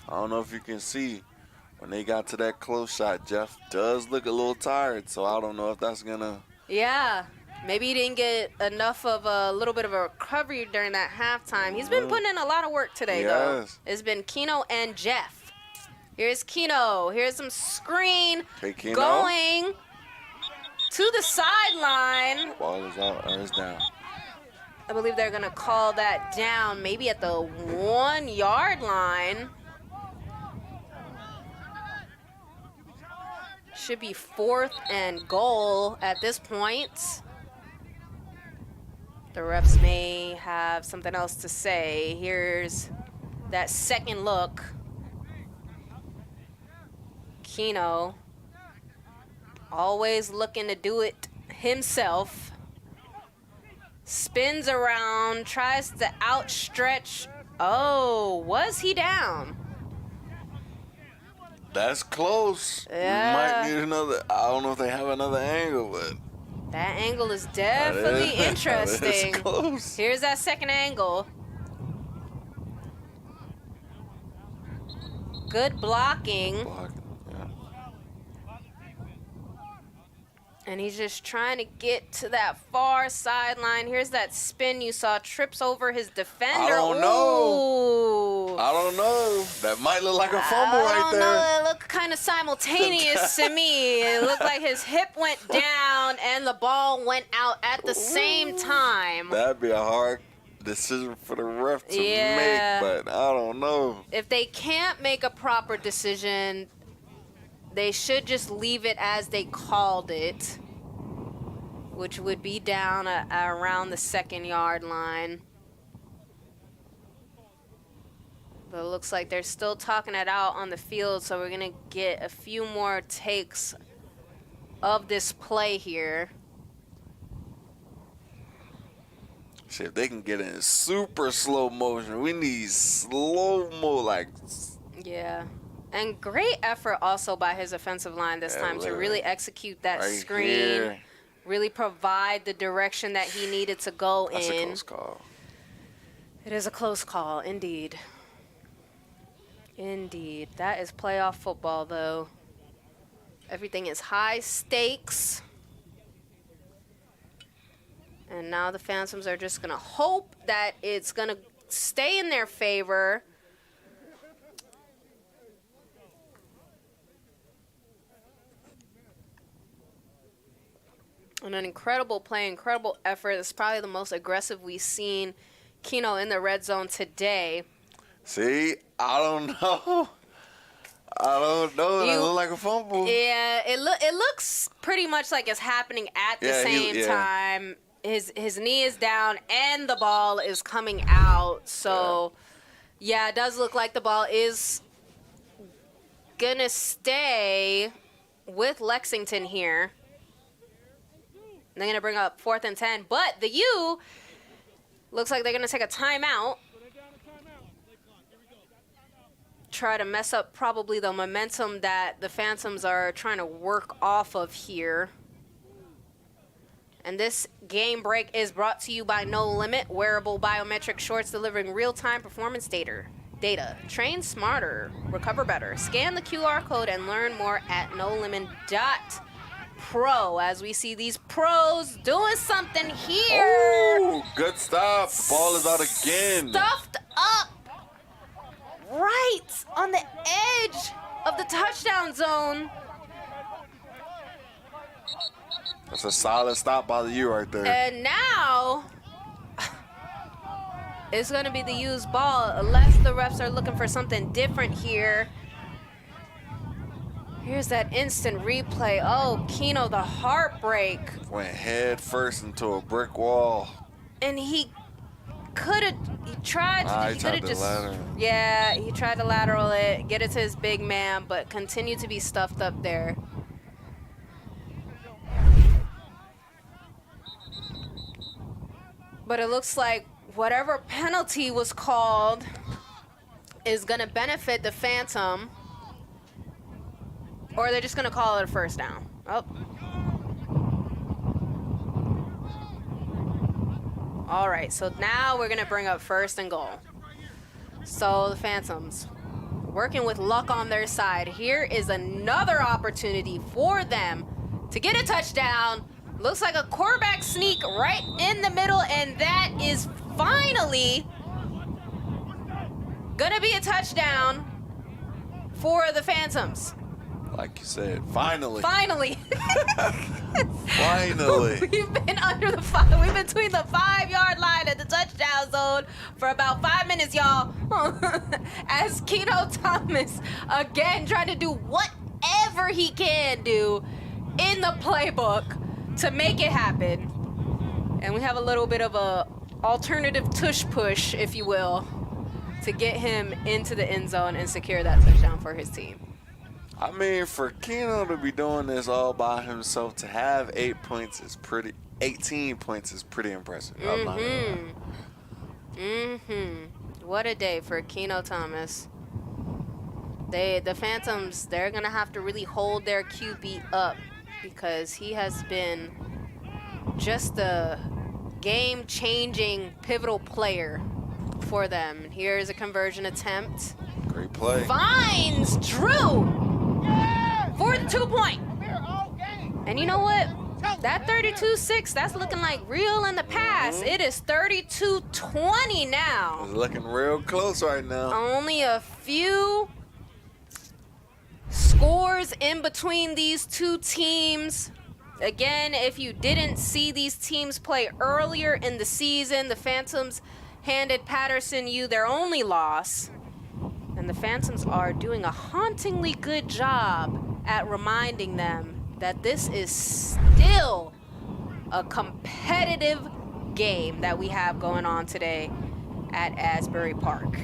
Speaker 2: I don't know if you can see when they got to that close shot, Jeff does look a little tired, so I don't know if that's going to...
Speaker 1: Yeah, maybe he didn't get enough of a little bit of a recovery during that halftime. He's been putting in a lot of work today, though. It's been Keno and Jeff. Here's Keno. Here's some screen going to the sideline.
Speaker 2: Ball is out, or it's down.
Speaker 1: I believe they're going to call that down, maybe at the 1-yard line. Should be 4th and goal at this point. The refs may have something else to say. Here's that second look. Keno, always looking to do it himself. Spins around, tries to outstretch. Oh, was he down?
Speaker 2: That's close.
Speaker 1: Yeah.
Speaker 2: We might need another. I don't know if they have another angle, but
Speaker 1: that angle is definitely interesting.
Speaker 2: That is close.
Speaker 1: Here's that second angle. Good blocking. And he's just trying to get to that far sideline. Here's that spin you saw. Trips over his defender.
Speaker 2: I don't know. I don't know. That might look like a fumble right there.
Speaker 1: I don't know. It looked kind of simultaneous to me. It looked like his hip went down and the ball went out at the same time.
Speaker 2: That'd be a hard decision for the ref to make, but I don't know.
Speaker 1: If they can't make a proper decision, they should just leave it as they called it, which would be down around the 2nd-yard line. But it looks like they're still talking it out on the field, so we're going to get a few more takes of this play here.
Speaker 2: See, if they can get in super slow motion, we need slow-mo, like...
Speaker 1: Yeah. And great effort also by his offensive line this time to really execute that screen,
Speaker 2: here.
Speaker 1: Really provide the direction that he needed to go
Speaker 2: That's
Speaker 1: in.
Speaker 2: a close call.
Speaker 1: It is a close call, indeed. Indeed. That is playoff football, though. Everything is high stakes. And now the Phantoms are just going to hope that it's going to stay in their favor. And an incredible play, incredible effort. It's probably the most aggressive we've seen Keno in the red zone today.
Speaker 2: See, I don't know. I don't know. It looked like a fumble.
Speaker 1: Yeah, it looks pretty much like it's happening at the same time. His knee is down and the ball is coming out. So, yeah, it does look like the ball is going to stay with Lexington here. They're going to bring up 4th and 10. But the U looks like they're going to take a timeout. Try to mess up probably the momentum that the Phantoms are trying to work off of here. And this game break is brought to you by No Limit, wearable biometric shorts delivering real-time performance data. Train smarter, recover better. Scan the QR code and learn more at nolimit.pro. As we see these pros doing something here.
Speaker 2: Oh, good stop. Ball is out again.
Speaker 1: Stuffed up right on the edge of the touchdown zone.
Speaker 2: That's a solid stop by the U right there.
Speaker 1: And now it's going to be the U's ball unless the refs are looking for something different here. Here's that instant replay. Oh, Keno, the heartbreak.
Speaker 2: Went head first into a brick wall.
Speaker 1: And he could have, he tried to,
Speaker 2: he tried to lateral.
Speaker 1: Yeah, he tried to lateral it, get it to his big man, but continued to be stuffed up there. But it looks like whatever penalty was called is going to benefit the Phantom. Or they're just going to call it a first down. Oh. All right, so now we're going to bring up 1st and goal. So the Phantoms working with luck on their side. Here is another opportunity for them to get a touchdown. Looks like a quarterback sneak right in the middle, and that is finally gonna be a touchdown for the Phantoms.
Speaker 2: Like you said, finally.
Speaker 1: Finally.
Speaker 2: Finally.
Speaker 1: We've been under the 5. We've been between the 5-yard line and the touchdown zone for about 5 minutes, y'all. As Keno Thomas again trying to do whatever he can do in the playbook to make it happen. And we have a little bit of a alternative tush push, if you will, to get him into the end zone and secure that touchdown for his team.
Speaker 2: I mean, for Keno to be doing this all by himself, to have 18 points is pretty impressive.
Speaker 1: What a day for Keno Thomas. The Phantoms, they're gonna have to really hold their QB up because he has been just a game-changing, pivotal player for them. And here's a conversion attempt.
Speaker 2: Great play.
Speaker 1: Finds Drew for the 2-point. And you know what? That 32-6, that's looking like real in the pass. It is 32-20 now.
Speaker 2: It's looking real close right now.
Speaker 1: Only a few scores in between these two teams. Again, if you didn't see these teams play earlier in the season, the Phantoms handed Paterson U their only loss. And the Phantoms are doing a hauntingly good job at reminding them that this is still a competitive game that we have going on today at Asbury Park.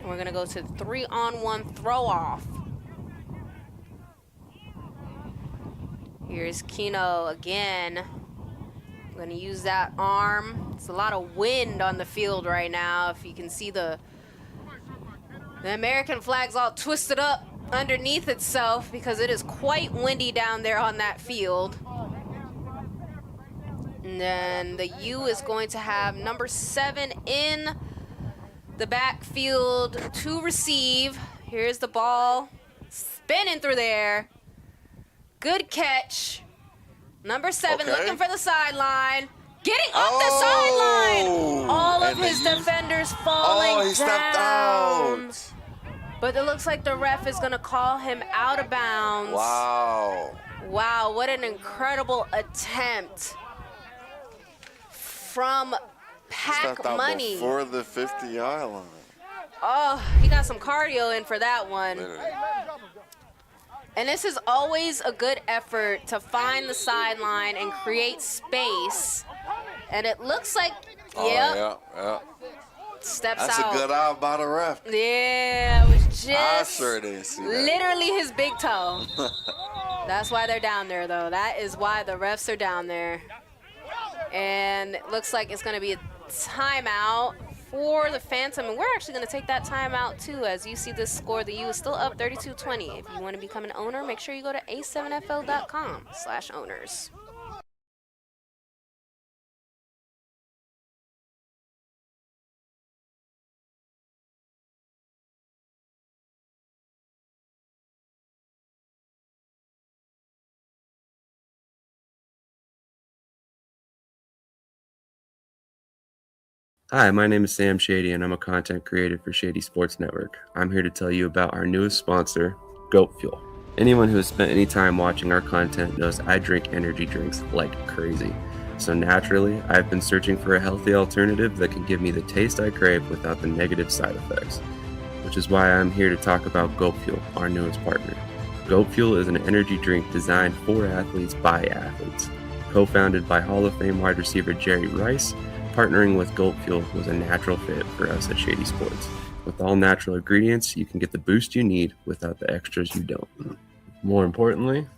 Speaker 1: We're gonna go to the 3-on-1 throw-off. Here's Keno again. Gonna use that arm. It's a lot of wind on the field right now. If you can see the American flag's all twisted up underneath itself because it is quite windy down there on that field. And then the U is going to have number 7 in the backfield to receive. Here's the ball spinning through there. Good catch. Number 7 looking for the sideline. Getting off the sideline. All of his defenders falling
Speaker 2: he stepped out.
Speaker 1: But it looks like the ref is going to call him out of bounds.
Speaker 2: Wow.
Speaker 1: Wow, what an incredible attempt from Pac
Speaker 2: Stepped out
Speaker 1: Money.
Speaker 2: before the 50-yard line.
Speaker 1: Oh, he got some cardio in for that one.
Speaker 2: Literally.
Speaker 1: And this is always a good effort to find the sideline and create space. And it looks like,
Speaker 2: Yeah.
Speaker 1: steps
Speaker 2: That's
Speaker 1: out.
Speaker 2: a good eye by the ref.
Speaker 1: Yeah,
Speaker 2: I sure didn't see that.
Speaker 1: Literally his big toe. That's why they're down there, though. That is why the refs are down there. And it looks like it's going to be a timeout for the Phantom. And we're actually going to take that timeout, too. As you see this score, the U is still up 32-20. If you want to become an owner, make sure you go to a7fl.com/owners.
Speaker 6: Hi, my name is Sam Shady, and I'm a content creator for Shady Sports Network. I'm here to tell you about our newest sponsor, Goat Fuel. Anyone who has spent any time watching our content knows I drink energy drinks like crazy. So naturally, I've been searching for a healthy alternative that can give me the taste I crave without the negative side effects, which is why I'm here to talk about Goat Fuel, our newest partner. Goat Fuel is an energy drink designed for athletes by athletes. Co-founded by Hall of Fame wide receiver Jerry Rice, partnering with Goat Fuel was a natural fit for us at Shady Sports. With all natural ingredients, you can get the boost you need without the extras you don't. More importantly,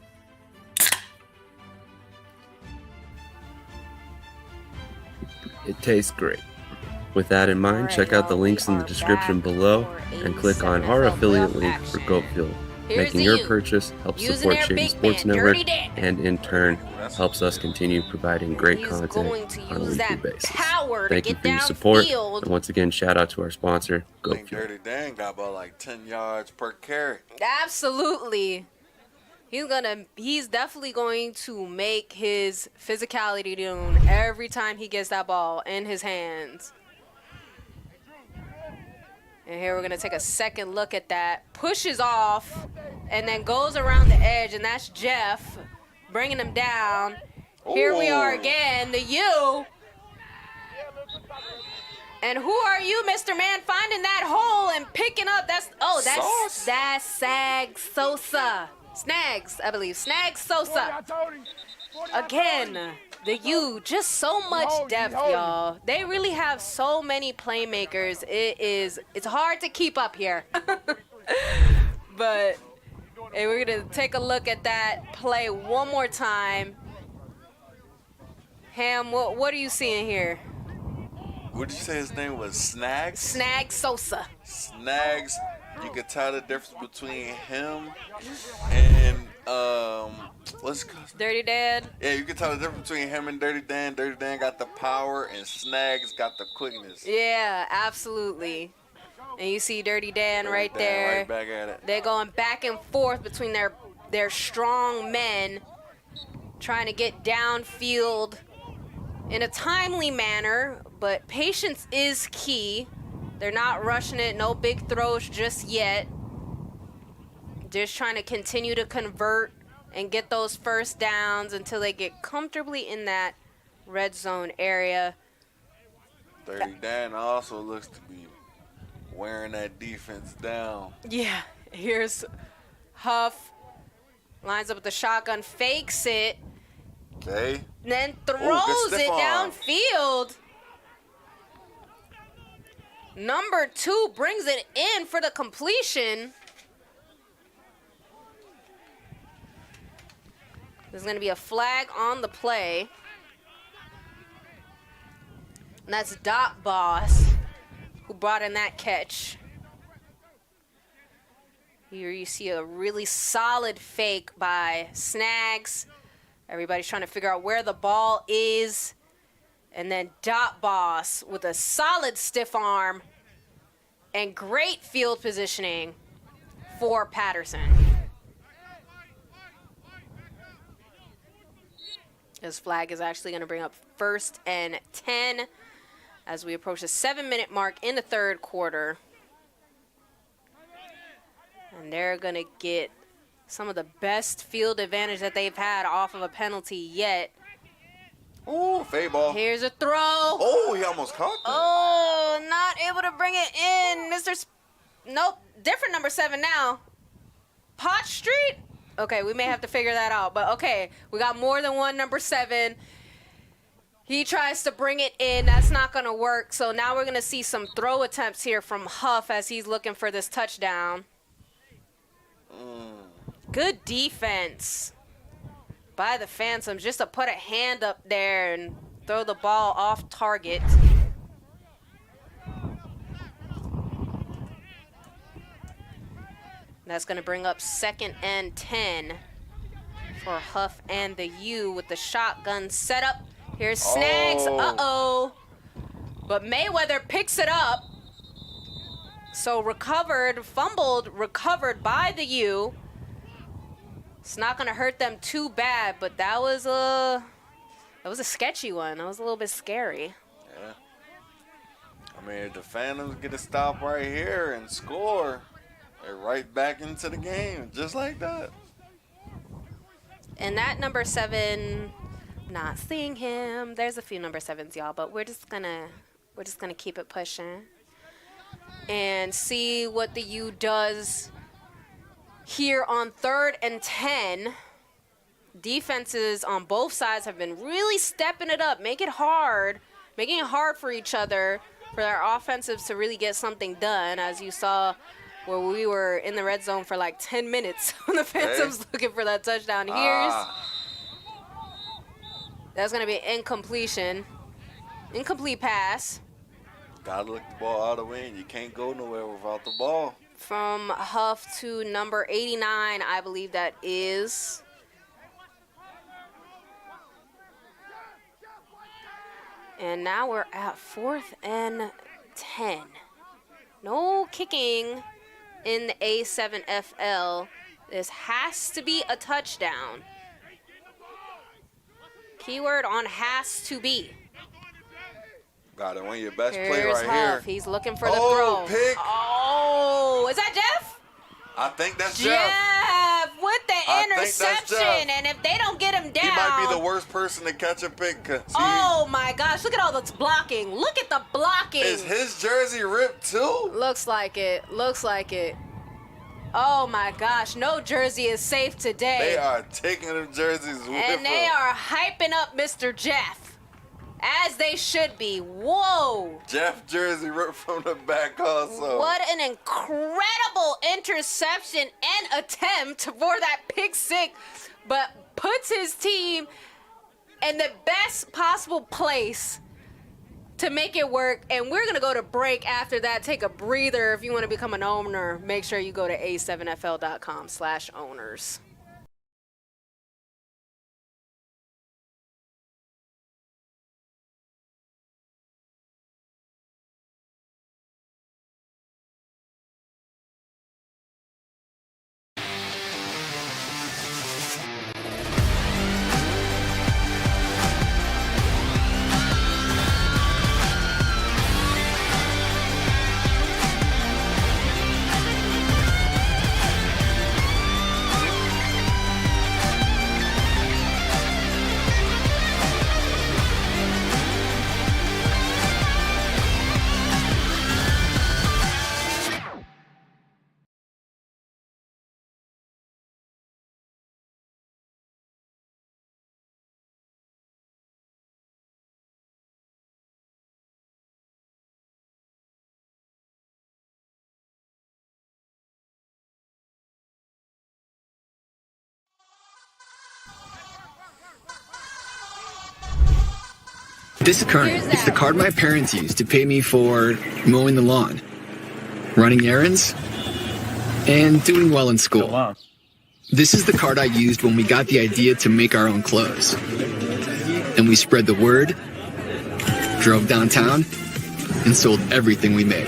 Speaker 6: it tastes great. With that in mind, check out the links in the description below and click on our affiliate link for Goat Fuel. Making your purchase helps support Shady Sports Network and in turn helps us continue providing great content on a weekly basis. Thank you for your support, and once again, shout out to our sponsor,
Speaker 2: I
Speaker 6: Goat
Speaker 2: think
Speaker 6: Fuel.
Speaker 2: Dirty Dan got about like 10 yards per carry.
Speaker 1: Absolutely. He's definitely going to make his physicality known every time he gets that ball in his hands. And here we're going to take a second look at that. Pushes off and then goes around the edge, and that's Jeff bringing him down. Here we are again, the U. And who are you, Mr. Man, finding that hole and picking up? That's Sag Sosa. Snags, I believe. Snags Sosa. Again, the U, just so much depth, y'all. They really have so many playmakers. It's hard to keep up here. But hey, we're going to take a look at that play one more time. Ham, what are you seeing here?
Speaker 2: What did you say his name was? Snags?
Speaker 1: Snags Sosa.
Speaker 2: Snags. You could tell the difference between him and what's it called?
Speaker 1: Dirty Dan.
Speaker 2: Yeah, you can tell the difference between him and Dirty Dan. Dirty Dan got the power and Snags got the quickness.
Speaker 1: Yeah, absolutely. And you see Dirty Dan right there.
Speaker 2: Right back at it.
Speaker 1: They're going back and forth between their strong men, trying to get downfield in a timely manner, but patience is key. They're not rushing it, no big throws just yet. Just trying to continue to convert and get those first downs until they get comfortably in that red zone area.
Speaker 2: Dirty Dan also looks to be wearing that defense down.
Speaker 1: Yeah, here's Huff. Lines up with the shotgun, fakes it.
Speaker 2: Okay.
Speaker 1: Then throws it downfield. Number 2 brings it in for the completion. There's going to be a flag on the play. And that's Dot Boss who brought in that catch. Here you see a really solid fake by Snags. Everybody's trying to figure out where the ball is. And then Dot Boss with a solid stiff arm and great field positioning for Paterson. This flag is actually going to bring up 1st and 10 as we approach the 7-minute mark in the third quarter. And they're going to get some of the best field advantage that they've had off of a penalty yet.
Speaker 2: Ooh, fade ball.
Speaker 1: Here's a throw.
Speaker 2: Oh, he almost caught that.
Speaker 1: Oh, not able to bring it in. Nope, different number 7 now. Pot Street? Okay, we may have to figure that out. But, okay, we got more than one number 7. He tries to bring it in. That's not going to work. So now we're going to see some throw attempts here from Huff as he's looking for this touchdown. Good defense by the Phantoms just to put a hand up there and throw the ball off target. That's going to bring up 2nd and 10 for Huff and the U with the shotgun setup. Here's Snags. Uh-oh. But Mayweather picks it up. So fumbled, recovered by the U. It's not going to hurt them too bad, but that was a sketchy one. That was a little bit scary.
Speaker 2: Yeah. I mean, if the Phantoms get a stop right here and score, they're right back into the game, just like that.
Speaker 1: And that number 7, not seeing him. There's a few number 7s, y'all, but we're just gonna keep it pushing and see what the U does here on 3rd and 10. Defenses on both sides have been really stepping it up, making it hard for each other, for their offensives to really get something done, as you saw where we were in the red zone for like 10 minutes when the Phantoms looking for that touchdown. That's going to be an incomplete pass.
Speaker 2: Gotta look the ball out of the way, and you can't go nowhere without the ball.
Speaker 1: From Huff to number 89, I believe that is. And now we're at 4th and 10. No kicking in the A7FL. This has to be a touchdown. Keyword on has to be.
Speaker 2: Got it. One of your best play
Speaker 1: Here's
Speaker 2: right
Speaker 1: Huff.
Speaker 2: here.
Speaker 1: He's looking for the throw.
Speaker 2: Pick.
Speaker 1: Oh, is that Jeff?
Speaker 2: I think that's Jeff.
Speaker 1: Jeff with the
Speaker 2: I think that's
Speaker 1: interception.
Speaker 2: Jeff.
Speaker 1: And if they don't get him down.
Speaker 2: He might be the worst person to catch a pick.
Speaker 1: Oh, my gosh. Look at all this blocking. Look at the blocking.
Speaker 2: Is his jersey ripped too?
Speaker 1: Looks like it. Looks like it. Oh, my gosh. No jersey is safe today.
Speaker 2: They are taking the jerseys with them.
Speaker 1: And they are hyping up Mr. Jeff, as they should be. Whoa.
Speaker 2: Jeff jersey ripped from the back also.
Speaker 1: What an incredible interception and attempt for that pick six, but puts his team in the best possible place to make it work. And we're going to go to break after that. Take a breather. If you want to become an owner, make sure you go to a7fl.com/owners.
Speaker 4: This is current. It's the card my parents used to pay me for mowing the lawn, running errands, and doing well in school. This is the card I used when we got the idea to make our own clothes. And we spread the word, drove downtown, and sold everything we made.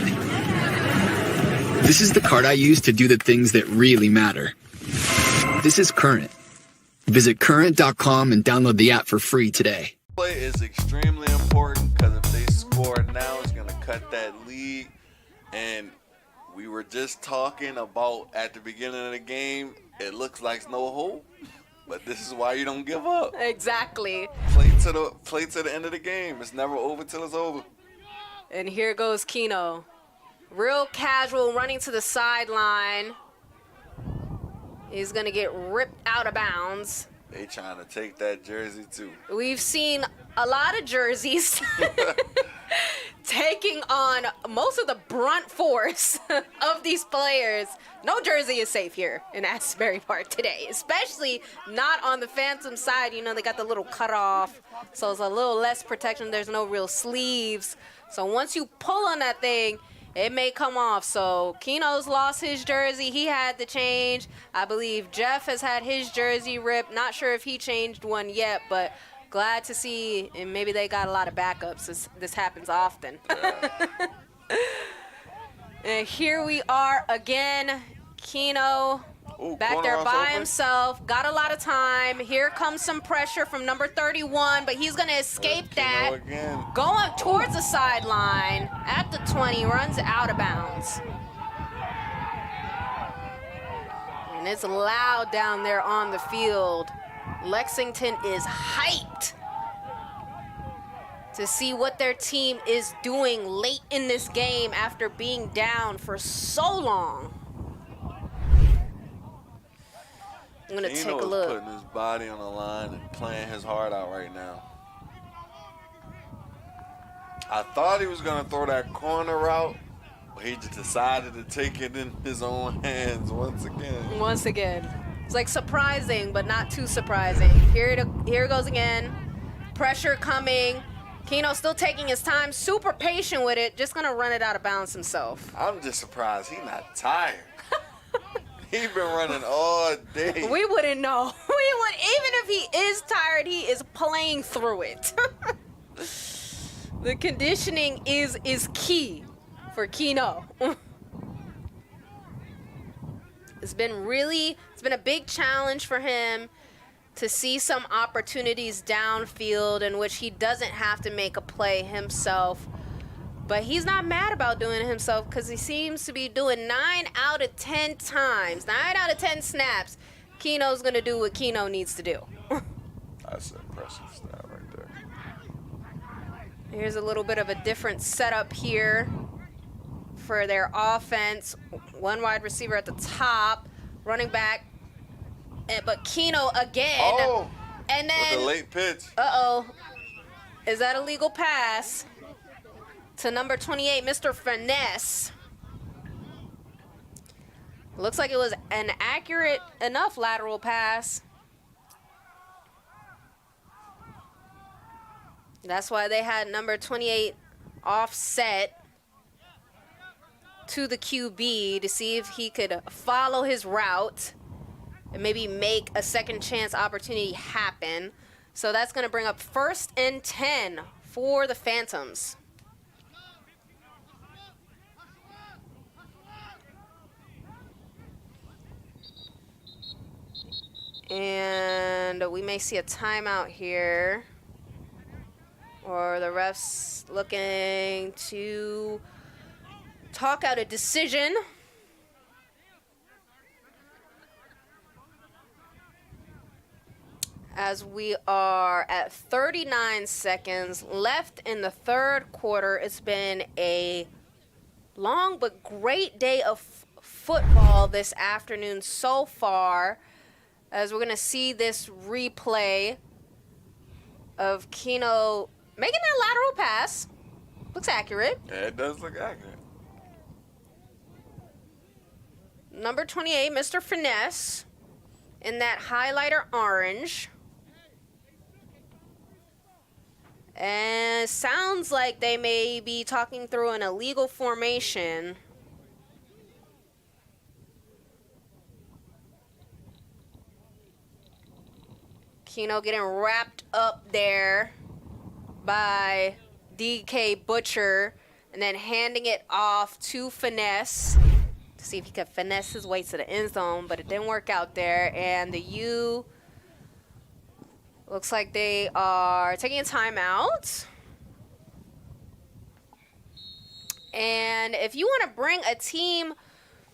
Speaker 4: This is the card I used to do the things that really matter. This is Current. Visit current.com and download the app for free today.
Speaker 2: Play is extremely important because if they score now, it's going to cut that lead. And we were just talking about at the beginning of the game, it looks like no hope, but this is why you don't give up.
Speaker 1: Exactly.
Speaker 2: Play to the end of the game. It's never over till it's over.
Speaker 1: And here goes Keno. Real casual, running to the sideline. He's going to get ripped out of bounds.
Speaker 2: They trying to take that jersey too.
Speaker 1: We've seen a lot of jerseys taking on most of the brunt force of these players. No jersey is safe here in Asbury Park today, especially not on the Phantom side. You know, they got the little cutoff, so it's a little less protection. There's no real sleeves. So once you pull on that thing, it may come off. So Keno's lost his jersey. He had to change. I believe Jeff has had his jersey ripped. Not sure if he changed one yet, but glad to see, and maybe they got a lot of backups. This happens often. And here we are again. Keno back there by himself. Got a lot of time. Here comes some pressure from number 31, but he's going to escape that.
Speaker 2: Again.
Speaker 1: Going towards the sideline at the 20, runs out of bounds. And it's loud down there on the field. Lexington is hyped to see what their team is doing late in this game after being down for so long. I'm going to take a look.
Speaker 2: Putting his body on the line and playing his heart out right now. I thought he was going to throw that corner route, but he just decided to take it in his own hands once again.
Speaker 1: Once again. It's like surprising, but not too surprising. Here it goes again. Pressure coming. Keno still taking his time, super patient with it, just going to run it out of bounds himself.
Speaker 2: I'm just surprised he's not tired. He's been running all day.
Speaker 1: We wouldn't know. We would, even if he is tired, he is playing through it. The conditioning is key for Keno. It's been a big challenge for him to see some opportunities downfield in which he doesn't have to make a play himself. But he's not mad about doing it himself because he seems to be doing 9 out of 10 times, 9 out of 10 snaps. Keno's going to do what Keno needs to do.
Speaker 2: That's an impressive stat right there.
Speaker 1: Here's a little bit of a different setup here for their offense. One wide receiver at the top, running back. But Keno again.
Speaker 2: Oh,
Speaker 1: and then
Speaker 2: with the late pitch.
Speaker 1: Uh-oh. Is that a legal pass to number 28, Mr. Finesse? Looks like it was an accurate enough lateral pass. That's why they had number 28 offset to the QB to see if he could follow his route and maybe make a second chance opportunity happen. So that's going to bring up 1st and 10 for the Phantoms. And we may see a timeout here, or the refs looking to talk out a decision. As we are at 39 seconds left in the third quarter. It's been a long but great day of football this afternoon so far, as we're going to see this replay of Keno making that lateral pass. Looks accurate.
Speaker 2: Yeah, it does look accurate.
Speaker 1: Number 28, Mr. Finesse, in that highlighter orange. And it sounds like they may be talking through an illegal formation. Keno getting wrapped up there by DK Butcher, and then handing it off to Finesse to see if he could finesse his way to the end zone, but it didn't work out there. And the U looks like they are taking a timeout. And if you want to bring a team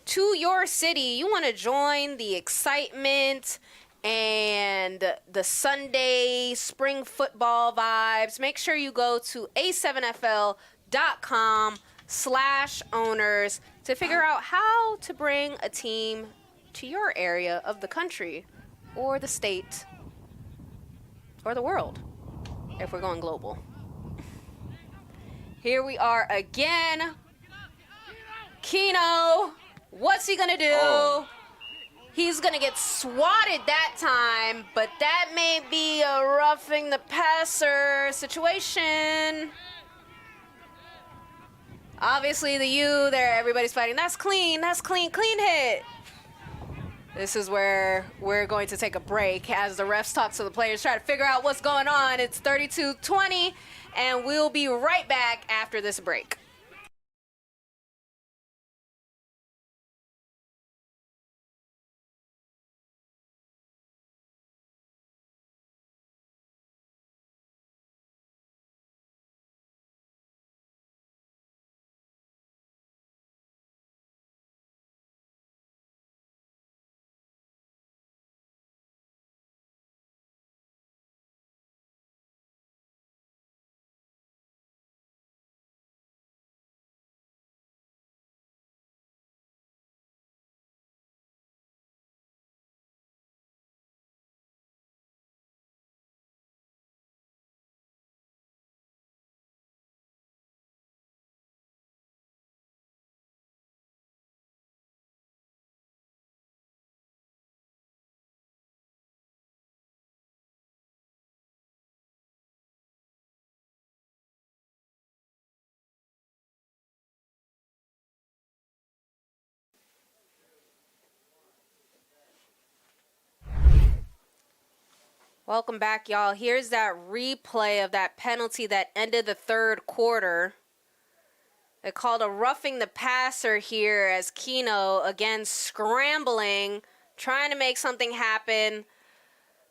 Speaker 1: to your city, you want to join the excitement and the Sunday spring football vibes, make sure you go to a7fl.com/owners to figure out how to bring a team to your area of the country or the state or the world, if we're going global. Here we are again. Keno, what's he gonna do?
Speaker 2: Oh.
Speaker 1: He's gonna get swatted that time, but that may be a roughing the passer situation. Obviously the U there, everybody's fighting. That's clean, clean hit. This is where we're going to take a break as the refs talk to the players, try to figure out what's going on. It's 32-20, and we'll be right back after this break. Welcome back, y'all. Here's that replay of that penalty that ended the third quarter. They called a roughing the passer here as Keno, again, scrambling, trying to make something happen.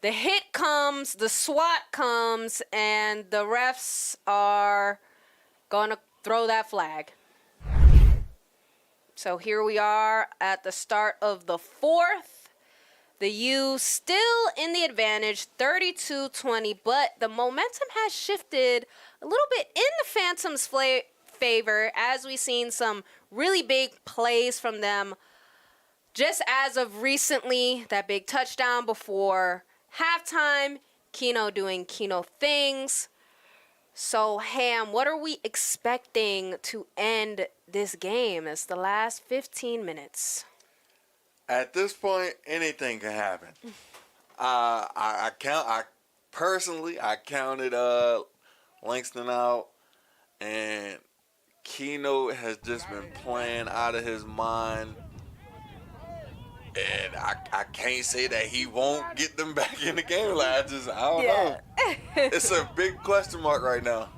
Speaker 1: The hit comes, the swat comes, and the refs are going to throw that flag. So here we are at the start of the fourth. The U still in the advantage, 32-20, but the momentum has shifted a little bit in the Phantoms' favor as we've seen some really big plays from them just as of recently. That big touchdown before halftime, Keno doing Keno things. So, Ham, what are we expecting to end this game? It's the last 15 minutes.
Speaker 2: At this point, anything can happen. I counted Langston out, and Keno has just been playing out of his mind. And I can't say that he won't get them back in the game. Like, I don't know. It's a big question mark right now.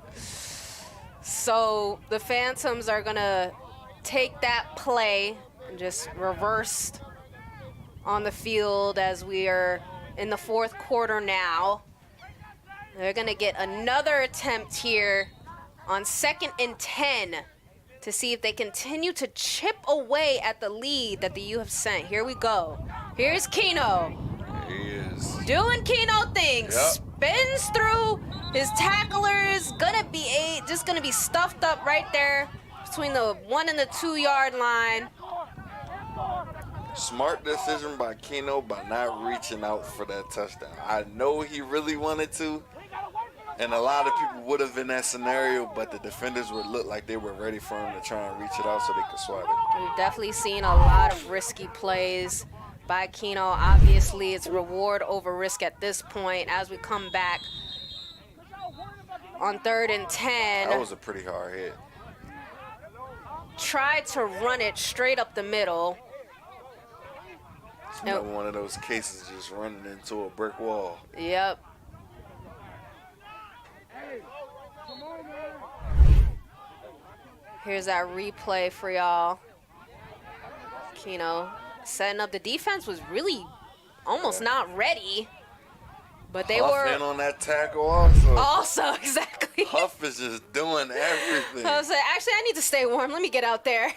Speaker 1: So the Phantoms are going to take that play and just reverse on the field as we are in the fourth quarter now. They're going to get another attempt here on 2nd and 10 to see if they continue to chip away at the lead that the U have sent. Here we go. Here's Keno.
Speaker 2: He is
Speaker 1: Doing Keno things.
Speaker 2: Yep.
Speaker 1: Spins through his tacklers. Just gonna be stuffed up right there between the 1 and the 2 yard line.
Speaker 2: Smart decision by Keno by not reaching out for that touchdown. I know he really wanted to, and a lot of people would have in that scenario, but the defenders would look like they were ready for him to try and reach it out so they could swat it.
Speaker 1: We've definitely seen a lot of risky plays by Keno. Obviously, it's reward over risk at this point as we come back on 3rd and 10.
Speaker 2: That was a pretty hard hit.
Speaker 1: Tried to run it straight up the middle.
Speaker 2: It's another one of those cases just running into a brick wall.
Speaker 1: Yep. Here's that replay for y'all. Keno setting up. The defense was really almost not ready, but they
Speaker 2: Huff
Speaker 1: were
Speaker 2: in on that tackle also.
Speaker 1: Also, exactly.
Speaker 2: Huff is just doing everything.
Speaker 1: I was like, actually, I need to stay warm. Let me get out there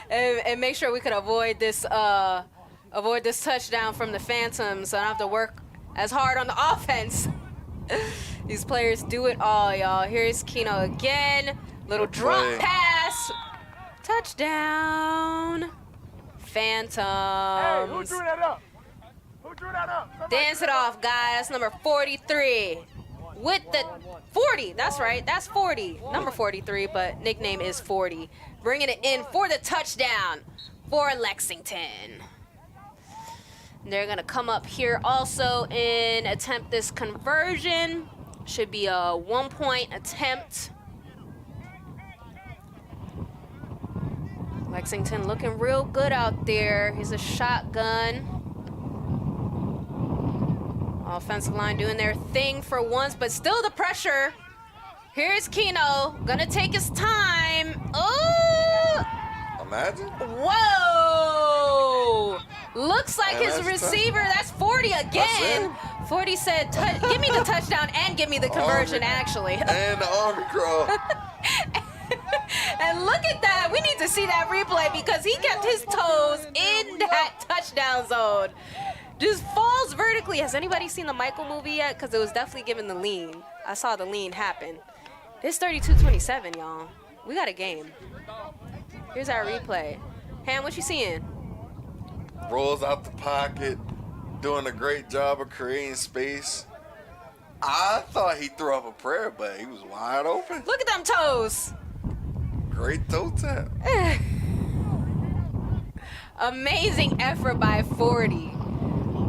Speaker 1: and make sure we could avoid this touchdown from the Phantoms. So I don't have to work as hard on the offense. These players do it all, y'all. Here's Keno again. Little drop pass. Touchdown. Phantoms.
Speaker 5: Hey, who drew that up? Who drew that
Speaker 1: Dance it off, guys. Number 43. With the 40. That's right. That's 40. Number 43, but nickname is 40. Bringing it in for the touchdown for Lexington. They're going to come up here also and attempt this conversion. Should be a 1-point attempt. Lexington looking real good out there. He's a shotgun. Offensive line doing their thing for once, but still the pressure. Here's Keno, gonna take his time. Oh!
Speaker 2: Imagine.
Speaker 1: Whoa! Looks like his receiver, that's 40 again.
Speaker 2: That's
Speaker 1: 40 said, give me the touchdown and give me the conversion, actually.
Speaker 2: And the army crawl.
Speaker 1: And look at that. We need to see that replay because he kept his toes in that touchdown zone. Just falls vertically. Has anybody seen the Michael movie yet? Because it was definitely given the lean. I saw the lean happen. It's 32-27, y'all. We got a game. Here's our replay. Ham, what you seeing?
Speaker 2: Rolls out the pocket, doing a great job of creating space. I thought he threw up a prayer, but he was wide open.
Speaker 1: Look at them toes.
Speaker 2: Great toe tap.
Speaker 1: Amazing effort by 40.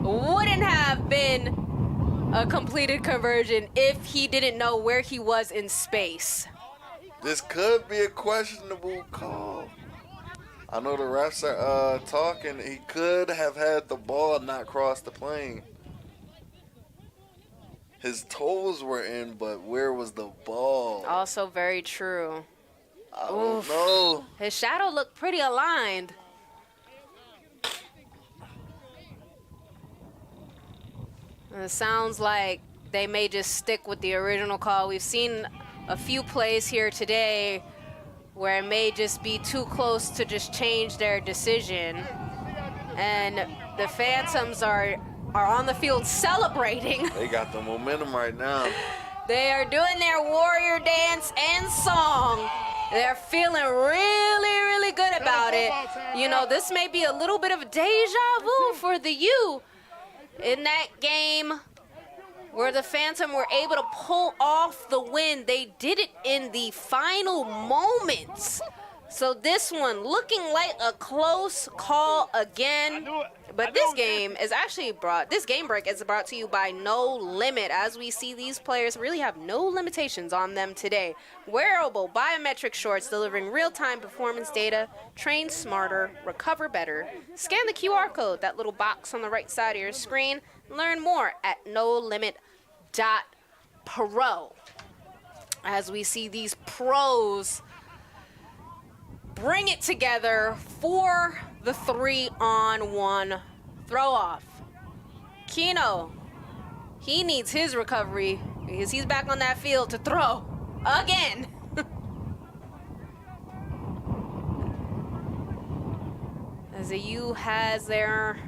Speaker 1: Wouldn't have been a completed conversion if he didn't know where he was in space.
Speaker 2: This could be a questionable call. I know the refs are talking. He could have had the ball not cross the plane. His toes were in, but where was the ball?
Speaker 1: Also very true.
Speaker 2: I don't know.
Speaker 1: His shadow looked pretty aligned. And it sounds like they may just stick with the original call. We've seen a few plays here today where it may just be too close to just change their decision. And the Phantoms are on the field celebrating.
Speaker 2: They got the momentum right now.
Speaker 1: They are doing their warrior dance and song. They're feeling really, really good about it. You know, this may be a little bit of deja vu for the U. In that game where the Phantom were able to pull off the win, they did it in the final moments. So this one looking like a close call again. But this game is actually this game break is brought to you by No Limit. As we see, these players really have no limitations on them today. Wearable biometric shorts delivering real-time performance data. Train smarter, recover better. Scan the QR code, that little box on the right side of your screen. Learn more at nolimit.pro. As we see these pros bring it together for the 3-on-1 throw-off. Keno, he needs his recovery because he's back on that field to throw again. As the U has their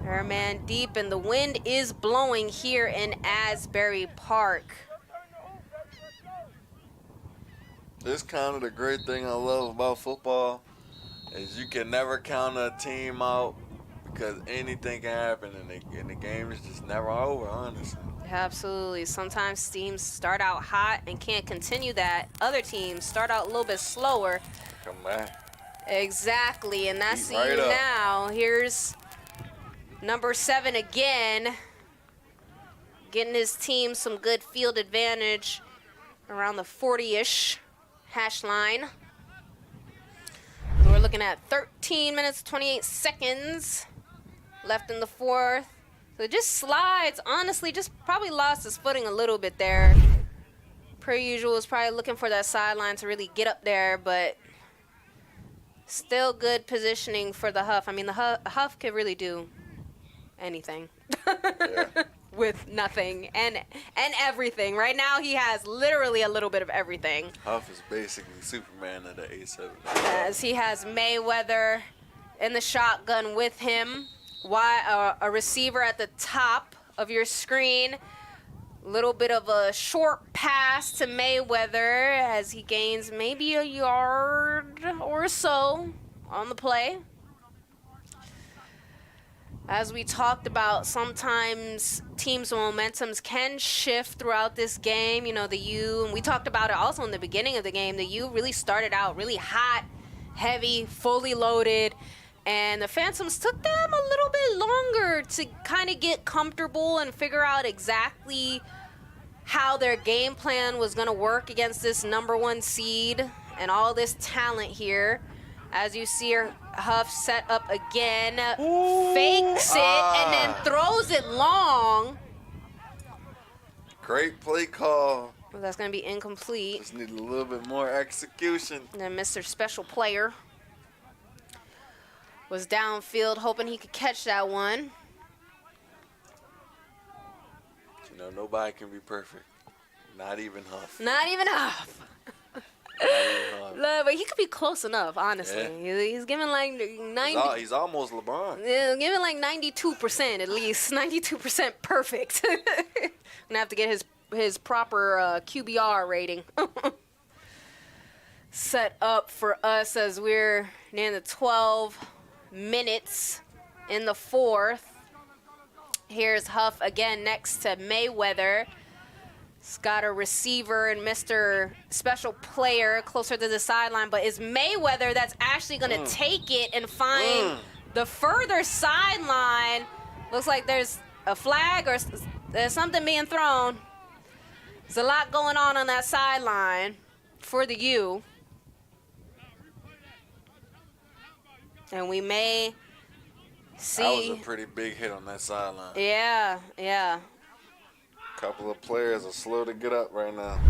Speaker 1: man deep, and the wind is blowing here in Asbury Park.
Speaker 2: This kind of the great thing I love about football is you can never count a team out because anything can happen, and the game is just never over, honestly.
Speaker 1: Absolutely. Sometimes teams start out hot and can't continue that. Other teams start out a little bit slower.
Speaker 2: Come back.
Speaker 1: Exactly, and that's
Speaker 2: Right
Speaker 1: you
Speaker 2: up.
Speaker 1: now. Here's number 7 again, getting his team some good field advantage around the 40-ish hash line. We're looking at 13 minutes, 28 seconds left in the fourth. So it just slides, honestly, just probably lost his footing a little bit there. Per usual, is probably looking for that sideline to really get up there, but still good positioning for the Huff. I mean, the Huff could really do anything.
Speaker 2: Yeah.
Speaker 1: With nothing and everything. Right now, he has literally a little bit of everything.
Speaker 2: Huff is basically Superman of the A7.
Speaker 1: As he has Mayweather in the shotgun with him. A receiver at the top of your screen. Little bit of a short pass to Mayweather as he gains maybe a yard or so on the play. As we talked about, sometimes teams' momentums can shift throughout this game. You know, the U, and we talked about it also in the beginning of the game, the U really started out really hot, heavy, fully loaded, and the Phantoms took them a little bit longer to kind of get comfortable and figure out exactly how their game plan was going to work against this #1 seed and all this talent here. As you see her, Huff set up again, fakes it, and then throws it long.
Speaker 2: Great play call.
Speaker 1: Well, that's going to be incomplete.
Speaker 2: Just need a little bit more execution.
Speaker 1: And then Mr. Special Player was downfield hoping he could catch that one.
Speaker 2: You know, nobody can be perfect. Not even Huff.
Speaker 1: Not even Huff. But he could be close enough, honestly. Yeah. He's giving like 90.
Speaker 2: He's almost LeBron.
Speaker 1: Yeah, giving like 92% at least. 92% perfect. Gonna have to get his proper QBR rating. Set up for us as we're near the 12 minutes in the 4th. Here's Huff again next to Mayweather. He's got a receiver and Mr. Special Player closer to the sideline, but it's Mayweather that's actually going to take it and find the further sideline. Looks like there's a flag or there's something being thrown. There's a lot going on that sideline for the U. And we may see.
Speaker 2: That was a pretty big hit on that sideline.
Speaker 1: Yeah, yeah.
Speaker 2: Couple of players are slow to get up right now.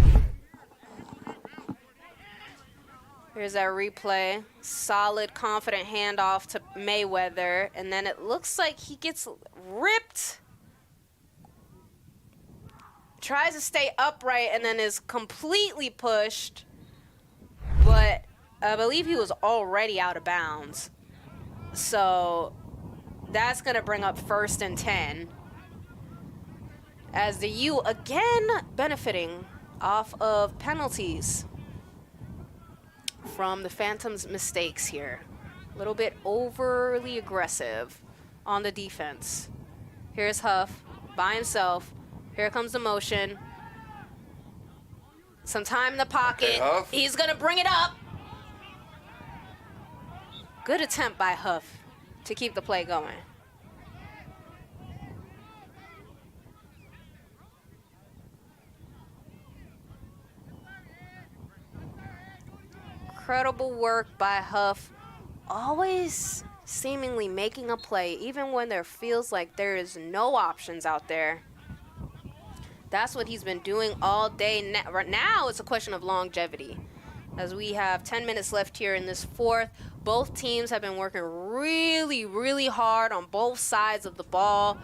Speaker 1: Here's that replay. Solid, confident handoff to Mayweather. And then it looks like he gets ripped. Tries to stay upright and then is completely pushed. But I believe he was already out of bounds. So that's going to bring up 1st and 10. As the U again benefiting off of penalties from the Phantoms' mistakes here. A little bit overly aggressive on the defense. Here's Huff by himself. Here comes the motion. Some time in the pocket.
Speaker 2: Okay,
Speaker 1: he's going to bring it up. Good attempt by Huff to keep the play going. Incredible work by Huff, always seemingly making a play, even when there feels like there is no options out there. That's what he's been doing all day. Right now, it's a question of longevity. As we have 10 minutes left here in this 4th, both teams have been working really, really hard on both sides of the ball.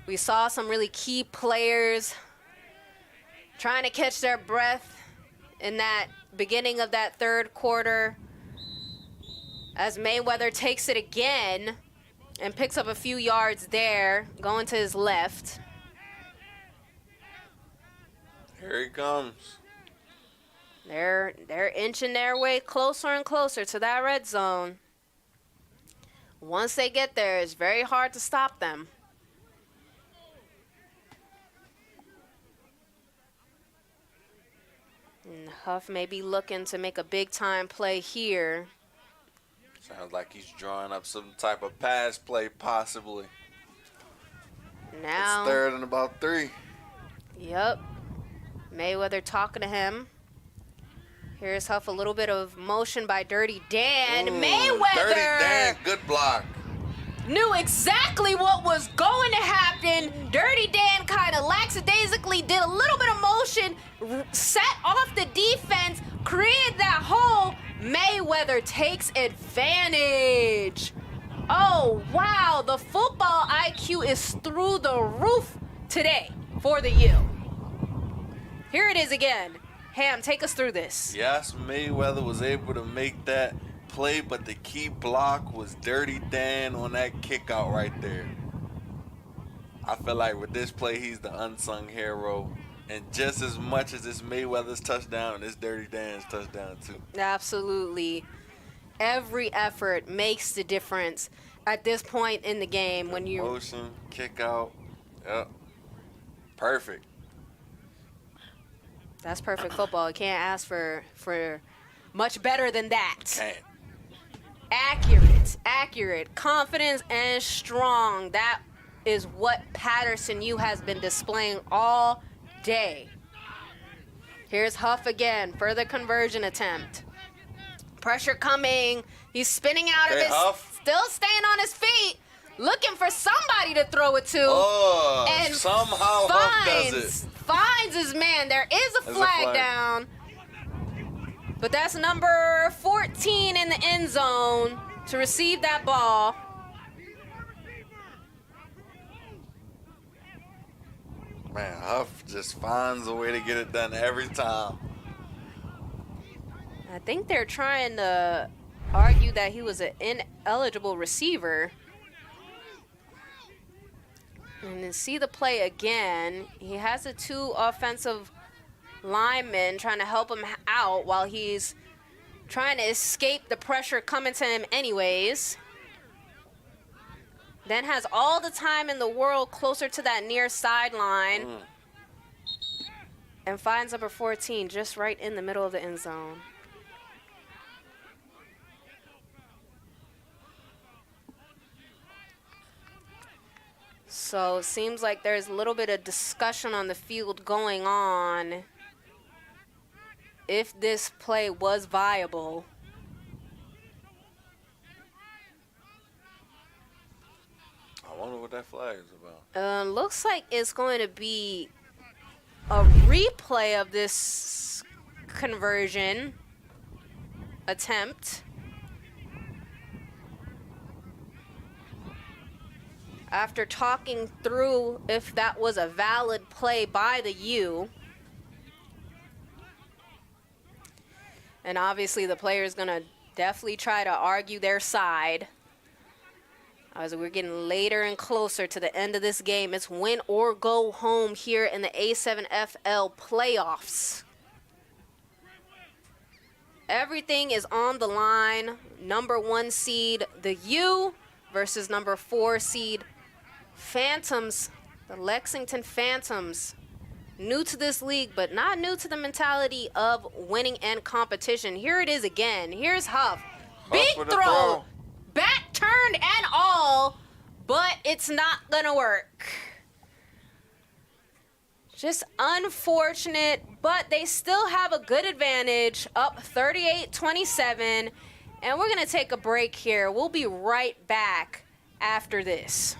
Speaker 1: We saw some really key players trying to catch their breath in that beginning of that 3rd quarter, as Mayweather takes it again and picks up a few yards there, going to his left.
Speaker 2: Here he comes.
Speaker 1: They're inching their way closer and closer to that red zone. Once they get there, it's very hard to stop them. And Huff may be looking to make a big-time play here.
Speaker 2: Sounds like he's drawing up some type of pass play, possibly.
Speaker 1: Now,
Speaker 2: it's 3rd and about 3.
Speaker 1: Yep. Mayweather talking to him. Here's Huff, a little bit of motion by Dirty Dan. Mayweather!
Speaker 2: Dirty Dan, good block.
Speaker 1: Knew exactly what was going to happen. Dirty Dan kind of lackadaisically did a little bit of motion, set off the defense, created that hole. Mayweather takes advantage. Oh, wow. The football IQ is through the roof today for the U. Here it is again. Ham, take us through this.
Speaker 2: Yes, Mayweather was able to make that play, but the key block was Dirty Dan on that kick out right there. I feel like with this play, he's the unsung hero. And just as much as it's Mayweather's touchdown, it's Dirty Dan's touchdown too.
Speaker 1: Absolutely. Every effort makes the difference. at this point in the game when you
Speaker 2: motion, kick out. Yep. Perfect.
Speaker 1: That's perfect football. You can't ask for much better than that.
Speaker 2: Can't.
Speaker 1: Accurate, confidence, and strong. That is what Paterson U has been displaying all day. Here's Huff again, further conversion attempt. Pressure coming. He's spinning out of his,
Speaker 2: Huff.
Speaker 1: still staying on his feet, looking for somebody to throw it to.
Speaker 2: Oh,
Speaker 1: and
Speaker 2: somehow Huff does it.
Speaker 1: Finds his man. There is a flag down. But that's number 14 in the end zone to receive that ball.
Speaker 2: Man, Huff just finds a way to get it done every time.
Speaker 1: I think they're trying to argue that he was an ineligible receiver. And then see the play again. He has the 2 offensive linemen trying to help him out while he's trying to escape the pressure coming to him anyways. Then has all the time in the world closer to that near sideline. And finds number 14 just right in the middle of the end zone. So it seems like there's a little bit of discussion on the field going on if this play was viable.
Speaker 2: I wonder what that flag is about.
Speaker 1: Looks like it's going to be a replay of this conversion attempt. After talking through if that was a valid play by the U. And obviously the player is going to definitely try to argue their side. As we're getting later and closer to the end of this game, it's win or go home here in the A7FL playoffs. Everything is on the line. Number 1 seed, the U, versus number 4 seed, Phantoms, the Lexington Phantoms. New to this league, but not new to the mentality of winning and competition. Here it is again. Here's Huff. Big throw. Back turned and all, but it's not gonna work. Just unfortunate, but they still have a good advantage, up 38-27. And we're gonna take a break here. We'll be right back after this.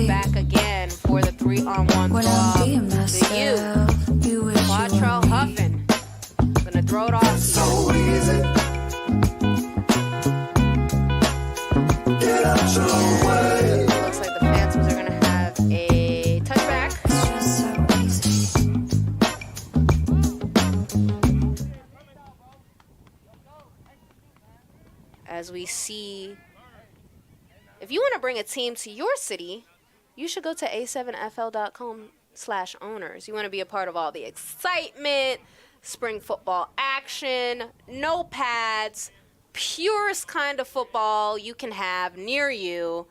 Speaker 1: Back again for the 3-on-1 throw. The U, Quattro Huffin. Gonna throw it off. So easy. Get out your way. Looks like the Phantoms are gonna have a touchback. As we see, if you want to bring a team to your city, you should go to a7fl.com/owners. You want to be a part of all the excitement, spring football action, no pads, purest kind of football you can have near you.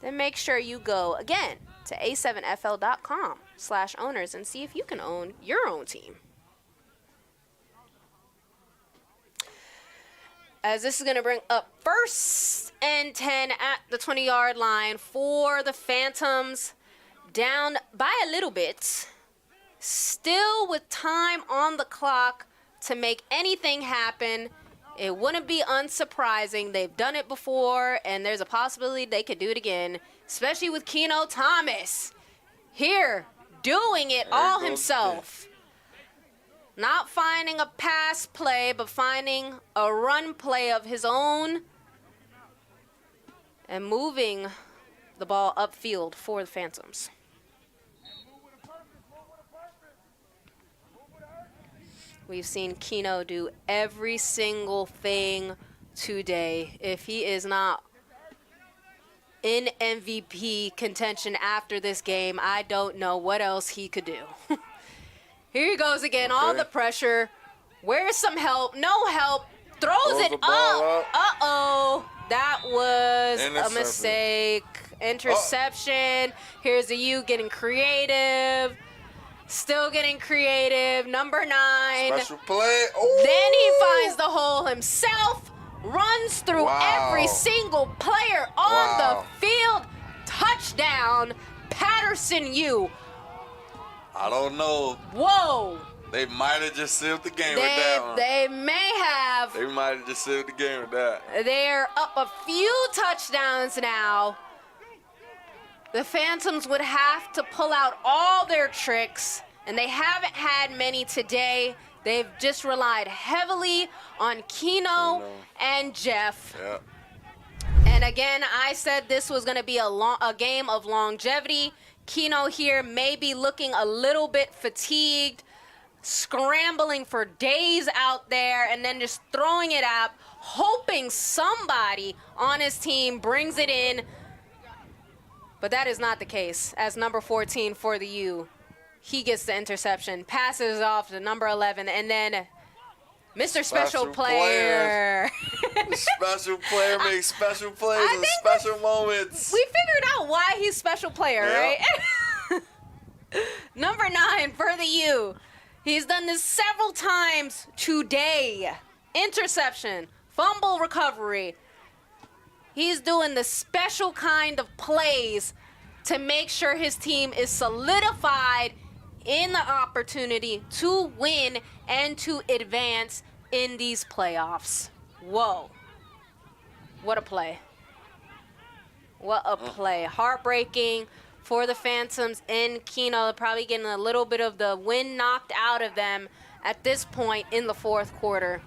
Speaker 1: Then make sure you go, again, to a7fl.com. /owners and see if you can own your own team. As this is going to bring up 1st and 10 at the 20-yard line for the Phantoms, down by a little bit. Still with time on the clock to make anything happen. It wouldn't be unsurprising. They've done it before, and there's a possibility they could do it again, especially with Keno Thomas here doing it all himself. Not finding a pass play, but finding a run play of his own and moving the ball upfield for the Phantoms. We've seen Keno do every single thing today. If he is not in MVP contention after this game, I don't know what else he could do. Here he goes again, all the pressure. Where's some help? No help. Throws it up. Uh-oh. That was a mistake. Interception. Here's the U getting creative. Still getting creative. Number 9.
Speaker 2: Special play. Ooh.
Speaker 1: Then he finds the hole himself. Runs through every single player on the field. Touchdown, Paterson U.
Speaker 2: I don't know.
Speaker 1: Whoa.
Speaker 2: They might have just sealed the game with that one.
Speaker 1: They may have.
Speaker 2: They might have just sealed the game with that.
Speaker 1: They're up a few touchdowns now. The Phantoms would have to pull out all their tricks, and they haven't had many today. They've just relied heavily on Keno and Jeff.
Speaker 2: Yep.
Speaker 1: And again, I said this was going to be a game of longevity. Keno here may be looking a little bit fatigued, scrambling for days out there, and then just throwing it out, hoping somebody on his team brings it in. But that is not the case, as number 14 for the U. He gets the interception, passes off to number 11, and then Mr. Special Player.
Speaker 2: Special player makes special plays and special moments.
Speaker 1: We figured out why he's Special Player, right? Number 9 for the U. He's done this several times today. Interception, fumble recovery. He's doing the special kind of plays to make sure his team is solidified in the opportunity to win and to advance in these playoffs. Whoa. What a play. What a play. Heartbreaking for the Phantoms in Keno. Probably getting a little bit of the wind knocked out of them at this point in the fourth quarter.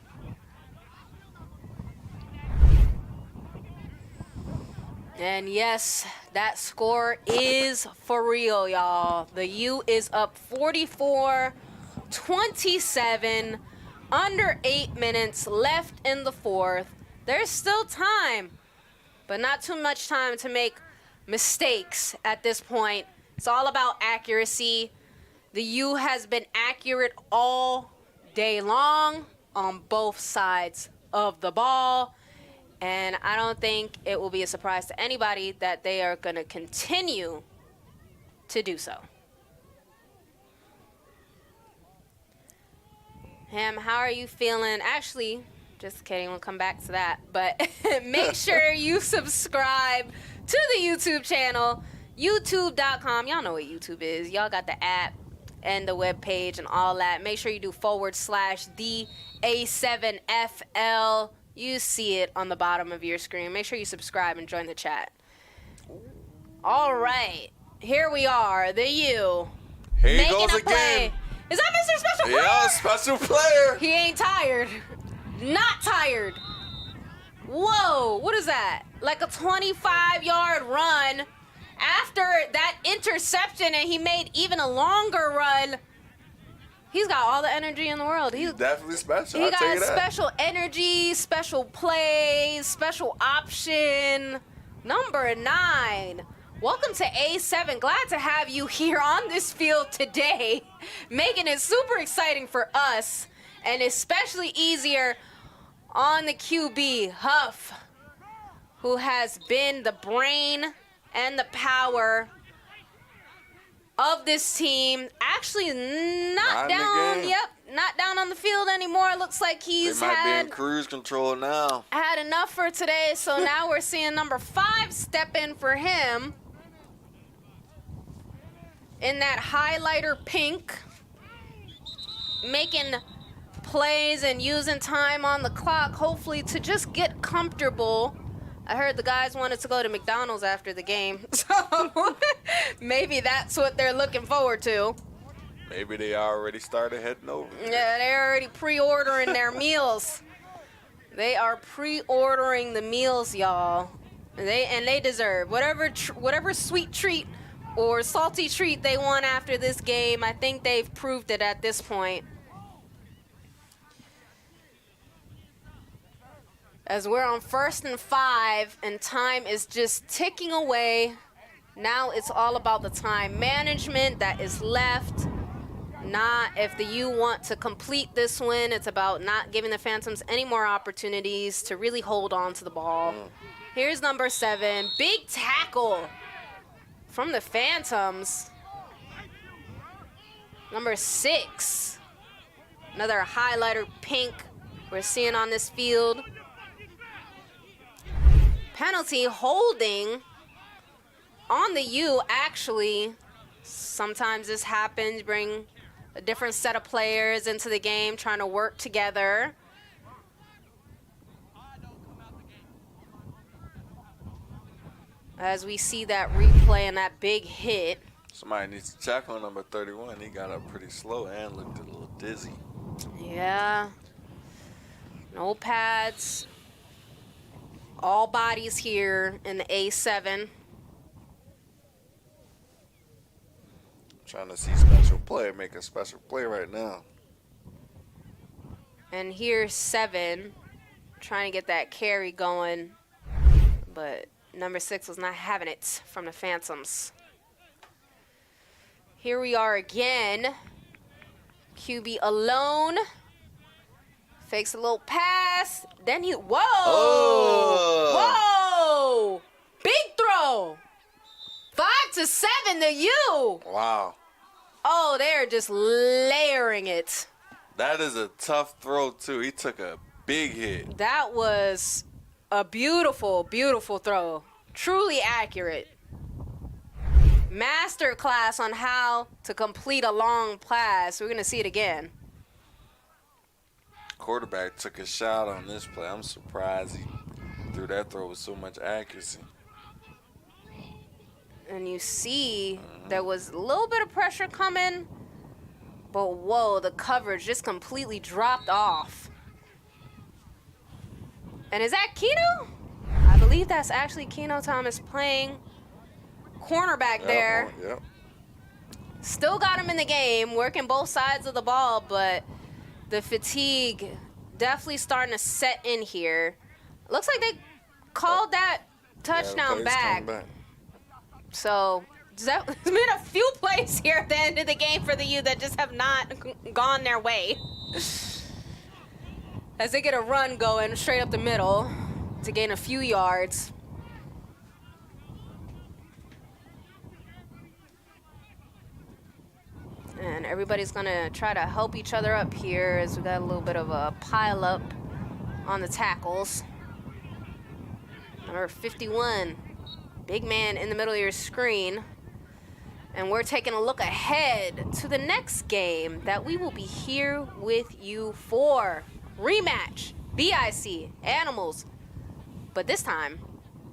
Speaker 1: And yes, that score is for real, y'all. The U is up 44-27. Under 8 minutes left in the fourth. There's still time, but not too much time to make mistakes at this point. It's all about accuracy. The U has been accurate all day long on both sides of the ball. And I don't think it will be a surprise to anybody that they are going to continue to do so. Ham, how are you feeling? Actually, just kidding, we'll come back to that. But make sure you subscribe to the YouTube channel, youtube.com. Y'all know what YouTube is. Y'all got the app and the webpage and all that. Make sure you do /the A7FL. You see it on the bottom of your screen. Make sure you subscribe and join the chat. All right. Here we are, the U.
Speaker 2: Here he
Speaker 1: making
Speaker 2: goes
Speaker 1: a play.
Speaker 2: again.
Speaker 1: Is that Mr. Special Player?
Speaker 2: Yeah, special player.
Speaker 1: He ain't tired. Not tired. Whoa, what is that? Like a 25-yard run after that interception, and he made even a longer run. He's got all the energy in the world.
Speaker 2: He's definitely special.
Speaker 1: He got special energy, special plays, special option. Number 9. Welcome to A7. Glad to have you here on this field today, making it super exciting for us, and especially easier on the QB, Huff, who has been the brain and the power of this team. Actually, not
Speaker 2: Not in the
Speaker 1: down.
Speaker 2: game.
Speaker 1: Yep, not down on the field anymore. Looks like he's
Speaker 2: They might be in
Speaker 1: had
Speaker 2: cruise control now.
Speaker 1: enough for today. So now we're seeing number 5 step in for him in that highlighter pink, making plays and using time on the clock, hopefully to just get comfortable. I heard the guys wanted to go to McDonald's after the game, so maybe that's what they're looking forward to.
Speaker 2: Maybe they already started heading over.
Speaker 1: Yeah, they're already pre-ordering their meals. They are pre-ordering the meals, y'all. They deserve whatever sweet treat or salty treat they want after this game. I think they've proved it at this point. As we're on 1st and 5, and time is just ticking away. Now it's all about the time management that is left. Not if the U want to complete this win. It's about not giving the Phantoms any more opportunities to really hold on to the ball. Here's number 7. Big tackle from the Phantoms. Number 6. Another highlighter pink we're seeing on this field. Penalty holding on the U. Actually, sometimes this happens. Bring a different set of players into the game, trying to work together. As we see that replay and that big hit.
Speaker 2: Somebody needs to check on number 31. He got up pretty slow and looked a little dizzy.
Speaker 1: Yeah. No pads. All bodies here in the A7.
Speaker 2: Trying to see special play, make a special play right now.
Speaker 1: And here's 7, trying to get that carry going. But number 6 was not having it from the Phantoms. Here we are again. QB alone. Fakes a little pass. Then he, whoa!
Speaker 2: Oh.
Speaker 1: Whoa! Big throw! 5-7 to you.
Speaker 2: Wow.
Speaker 1: Oh, they're just layering it.
Speaker 2: That is a tough throw, too. He took a big hit.
Speaker 1: That was a beautiful, beautiful throw. Truly accurate. Master class on how to complete a long pass. We're going to see it again.
Speaker 2: Quarterback took a shot on this play. I'm surprised he threw that throw with so much accuracy.
Speaker 1: And you see there was a little bit of pressure coming, but whoa, the coverage just completely dropped off. And is that Keno? I believe that's actually Keno Thomas playing cornerback there.
Speaker 2: Yep.
Speaker 1: Still got him in the game, working both sides of the ball, but the fatigue definitely starting to set in here. Looks like they called that touchdown back. So there's been a few plays here at the end of the game for the U that just have not gone their way. As they get a run going straight up the middle to gain a few yards. And everybody's gonna try to help each other up here as we got a little bit of a pile up on the tackles. Number 51, big man in the middle of your screen. And we're taking a look ahead to the next game that we will be here with you for. Rematch, BIC, Animals, but this time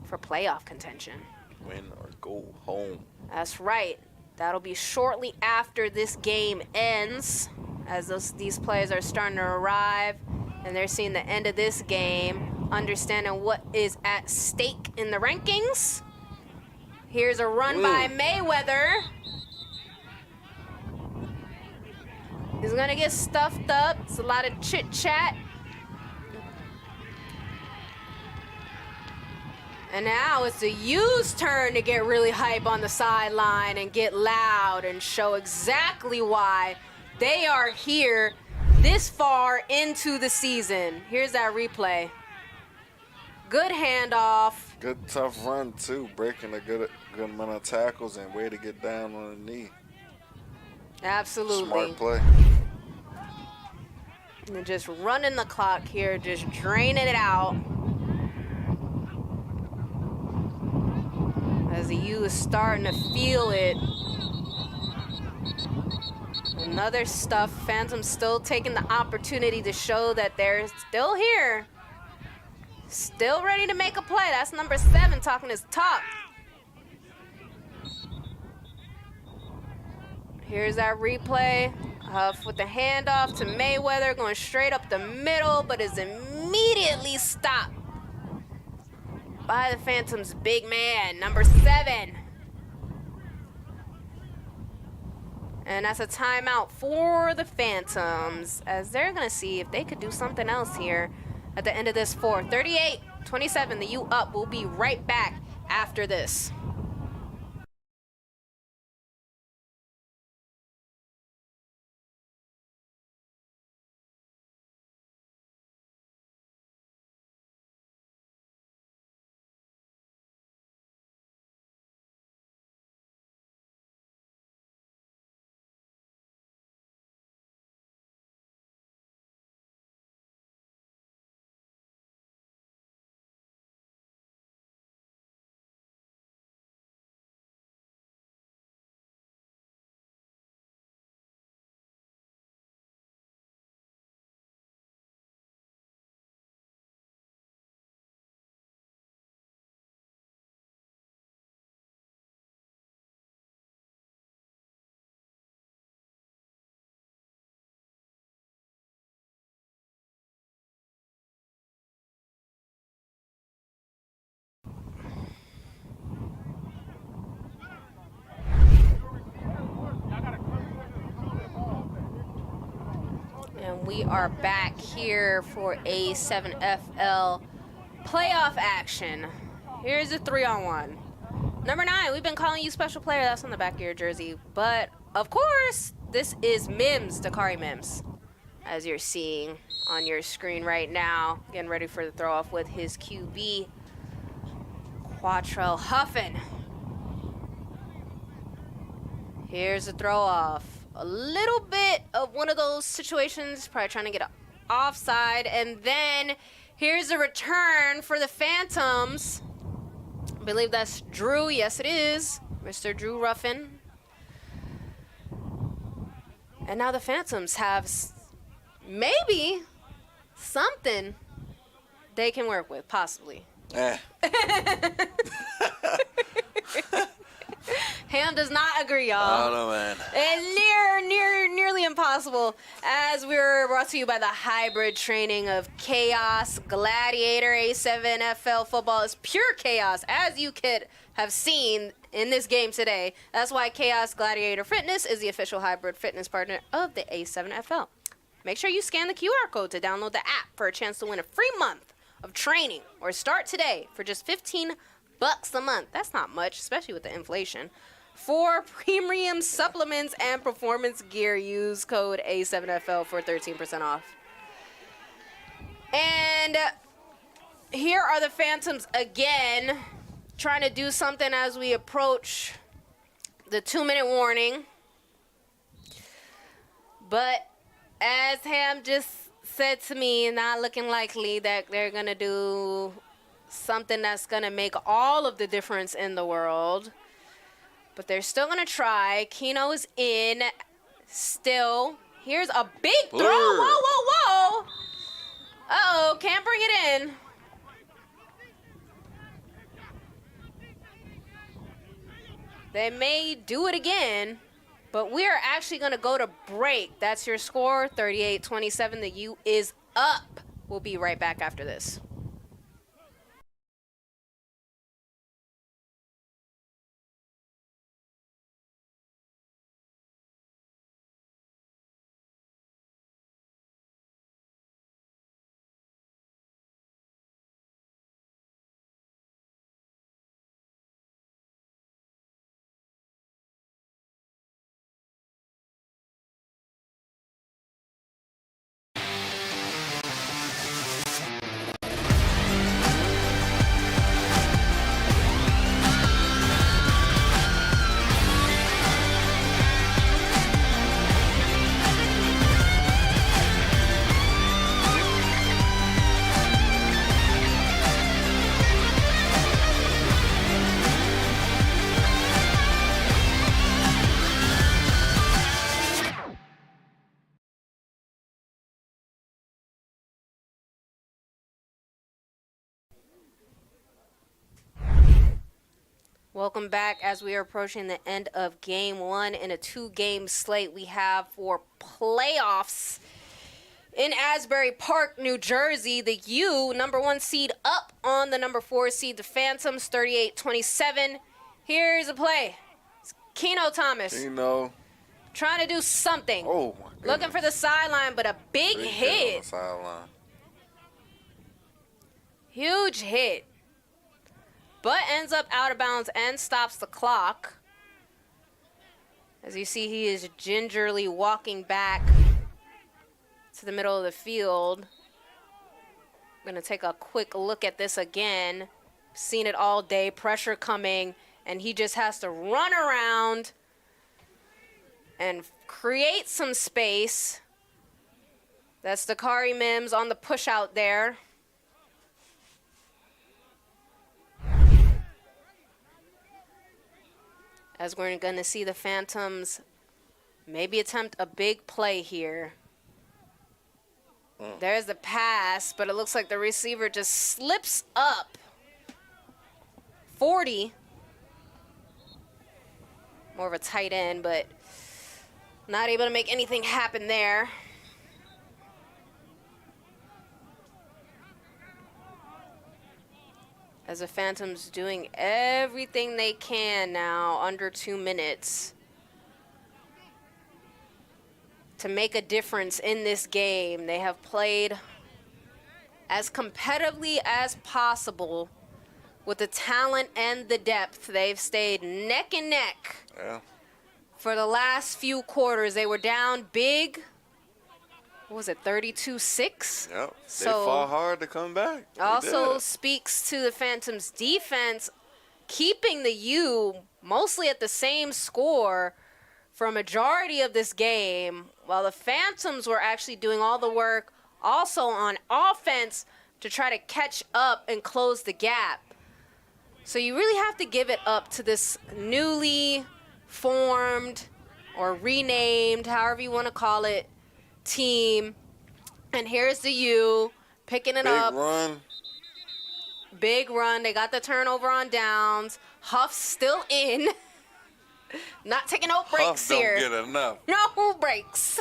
Speaker 1: for playoff contention.
Speaker 2: Win or go home.
Speaker 1: That's right. That'll be shortly after this game ends, as these players are starting to arrive and they're seeing the end of this game, understanding what is at stake in the rankings. Here's a run by Mayweather. He's gonna get stuffed up. It's a lot of chit chat. And now it's the U's turn to get really hype on the sideline and get loud and show exactly why they are here this far into the season. Here's that replay. Good handoff.
Speaker 2: Good tough run too, breaking a good amount of tackles and way to get down on the knee.
Speaker 1: Absolutely.
Speaker 2: Smart play.
Speaker 1: And just running the clock here, just draining it out. As the U is starting to feel it. Another stuff. Phantoms still taking the opportunity to show that they're still here. Still ready to make a play. That's number 7 talking his talk. Here's that replay. Huff with the handoff to Mayweather, going straight up the middle, but is immediately stopped by the Phantoms' big man, number 7. And that's a timeout for the Phantoms, as they're going to see if they could do something else here at the end of this 4th. 38-27, the U up. We'll be right back after this. And we are back here for A7FL playoff action. Here's a 3-on-1. Number 9, we've been calling you special player. That's on the back of your jersey. But, of course, this is Mims, Dakari Mims, as you're seeing on your screen right now. Getting ready for the throw-off with his QB, Quattrell Huffin. Here's the throw-off. A little bit of one of those situations, probably trying to get an offside. And then here's a return for the Phantoms. I believe that's Drew. Yes, it is. Mr. Drew Ruffin. And now the Phantoms have maybe something they can work with, possibly. Ham does not agree, y'all.
Speaker 2: I don't know, man.
Speaker 1: And nearly impossible, as we're brought to you by the hybrid training of Chaos Gladiator. A7FL football is pure chaos, as you could have seen in this game today. That's why Chaos Gladiator Fitness is the official hybrid fitness partner of the A7FL. Make sure you scan the QR code to download the app for a chance to win a free month of training, or start today for just $15 a month. That's not much, especially with the inflation. For premium supplements and performance gear, use code A7FL for 13% off. And here are the Phantoms again, trying to do something as we approach the 2-minute warning. But as Ham just said to me, not looking likely that they're going to do something that's going to make all of the difference in the world. But they're still going to try. Keno is in still. Here's a big throw. Whoa, whoa, whoa. Uh-oh, can't bring it in. They may do it again, but we are actually going to go to break. That's your score, 38-27. The U is up. We'll be right back after this. Welcome back as we are approaching the end of game 1 in a 2-game slate we have for playoffs in Asbury Park, New Jersey. The U, number 1 seed, up on the number 4 seed, the Phantoms, 38-27. Here's a play. It's Keno Thomas.
Speaker 2: Keno.
Speaker 1: Trying to do something.
Speaker 2: Oh, my goodness.
Speaker 1: Looking for the sideline, but a big hit.
Speaker 2: On the sideline.
Speaker 1: Huge hit. But ends up out of bounds and stops the clock. As you see, he is gingerly walking back to the middle of the field. I'm going to take a quick look at this again. Seen it all day, pressure coming, and he just has to run around and create some space. That's Dakari Mims on the push out there. As we're going to see the Phantoms maybe attempt a big play here. There's the pass, but it looks like the receiver just slips up. 40. More of a tight end, but not able to make anything happen there. As the Phantoms doing everything they can now, under 2 minutes, to make a difference in this game. They have played as competitively as possible with the talent and the depth. They've stayed neck and neck.
Speaker 2: Yeah.
Speaker 1: For the last few quarters. They were down big. What was it, 32-6?
Speaker 2: Yep.
Speaker 1: So
Speaker 2: they fought hard to come back. They
Speaker 1: also
Speaker 2: did.
Speaker 1: speaks to the Phantoms' defense, keeping the U mostly at the same score for a majority of this game, while the Phantoms were actually doing all the work also on offense to try to catch up and close the gap. So you really have to give it up to this newly formed or renamed, however you want to call it, team. And here's the U picking it up.
Speaker 2: Big run.
Speaker 1: Big run. They got the turnover on downs. Huff's still in. Not taking no breaks
Speaker 2: Huff
Speaker 1: here.
Speaker 2: don't get enough.
Speaker 1: No breaks.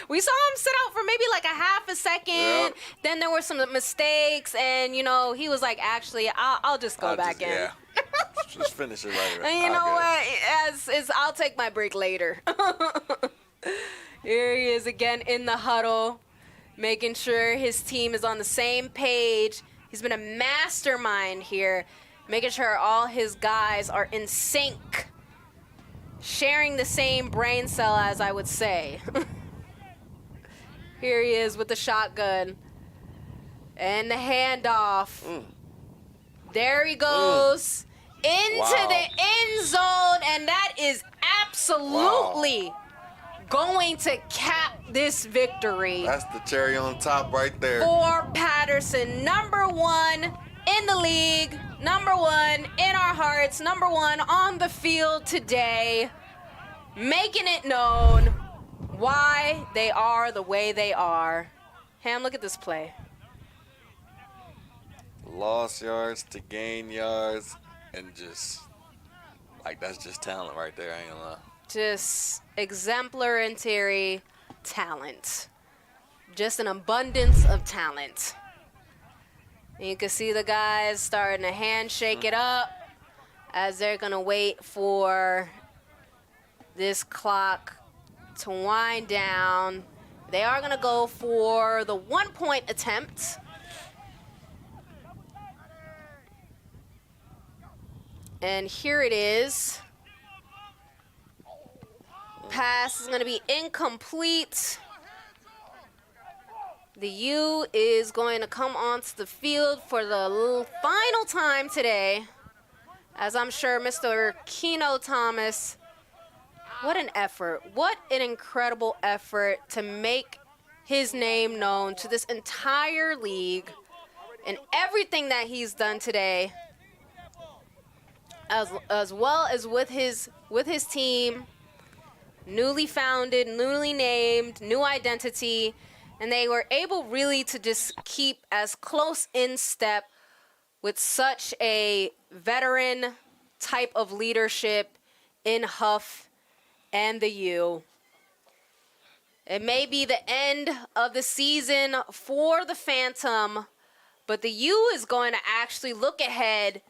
Speaker 1: We saw him sit out for maybe like a half a second.
Speaker 2: Yep.
Speaker 1: Then there were some mistakes, and, you know, he was like, actually, I'll just go back in.
Speaker 2: Yeah. Just finish it right away.
Speaker 1: And you know what? I'll take my break later. Here he is again in the huddle, making sure his team is on the same page. He's been a mastermind here, making sure all his guys are in sync, sharing the same brain cell, as I would say. Here he is with the shotgun and the handoff. There he goes into the end zone, and that is absolutely going to cap this victory.
Speaker 2: That's the cherry on top right there.
Speaker 1: For Paterson, number 1 in the league, number 1 in our hearts, number 1 on the field today, making it known why they are the way they are. Ham, look at this play.
Speaker 2: Lost yards to gain yards, and just, like, that's just talent right there, I ain't gonna lie.
Speaker 1: Just exemplary talent. Just an abundance of talent. And you can see the guys starting to handshake it up as they're going to wait for this clock to wind down. They are going to go for the 1-point attempt. And here it is. Pass is going to be incomplete. The U is going to come onto the field for the final time today, as I'm sure Mr. Keno Thomas, what an effort. What an incredible effort to make his name known to this entire league and everything that he's done today, as well as with his team. Newly founded, newly named, new identity, and they were able really to just keep as close in step with such a veteran type of leadership in Huff and the U. It may be the end of the season for the Phantom, but the U is going to actually look ahead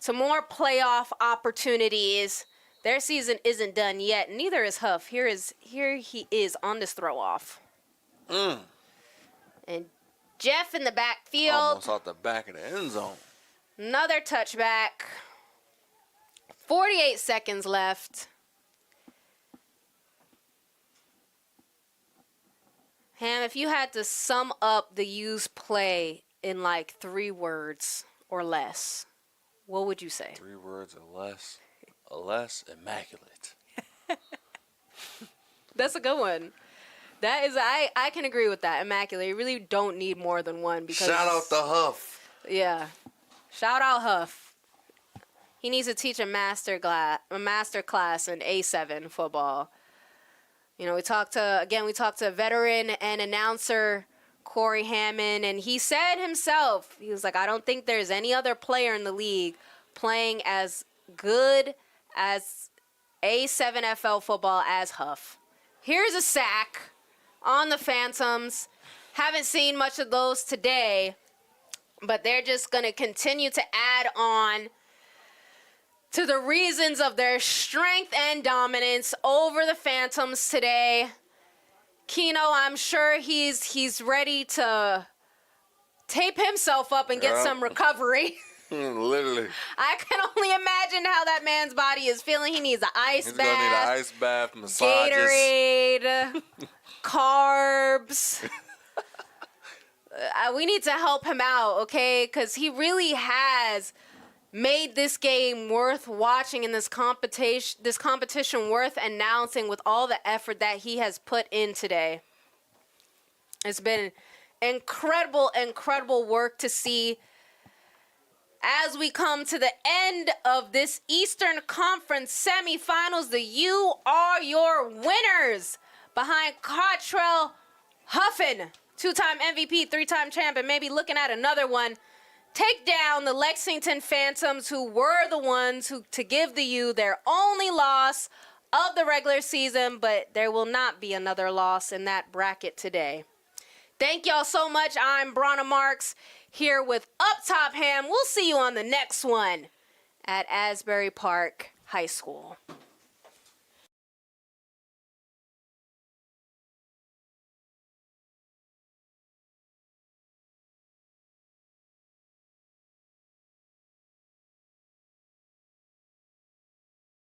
Speaker 1: to more playoff opportunities. Their season isn't done yet. Neither is Huff. Here he is on this throw off. And Jeff in the backfield.
Speaker 2: Almost out the back of the end zone.
Speaker 1: Another touchback. 48 seconds left. Ham, if you had to sum up the U's play in like 3 words or less, what would you say?
Speaker 2: 3 words or less. Less immaculate.
Speaker 1: That's a good one. That is, I can agree with that. Immaculate. You really don't need more than one because.
Speaker 2: Shout out the Huff.
Speaker 1: Yeah. Shout out Huff. He needs to teach a master class in A7 football. You know, we talked to veteran and announcer Corey Hammond, and he said himself, he was like, I don't think there's any other player in the league playing as good as A7FL football as Huff. Here's a sack on the Phantoms. Haven't seen much of those today, but they're just going to continue to add on to the reasons of their strength and dominance over the Phantoms today. Keno, I'm sure he's ready to tape himself up and get some recovery.
Speaker 2: Literally.
Speaker 1: I can only imagine how that man's body is feeling. He needs an ice bath.
Speaker 2: He's going to need an ice bath, massages.
Speaker 1: Gatorade, carbs. We need to help him out, okay? Because he really has made this game worth watching and this competition worth announcing with all the effort that he has put in today. It's been incredible work to see as we come to the end of this Eastern Conference semifinals. The U are your winners behind Cottrell Huffin, 2-time MVP, 3-time champ, and maybe looking at another one. Take down the Lexington Phantoms, who were the ones to give the U their only loss of the regular season, but there will not be another loss in that bracket today. Thank y'all so much. I'm Bronna Marks here with Up Top Ham. We'll see you on the next one at Asbury Park High School.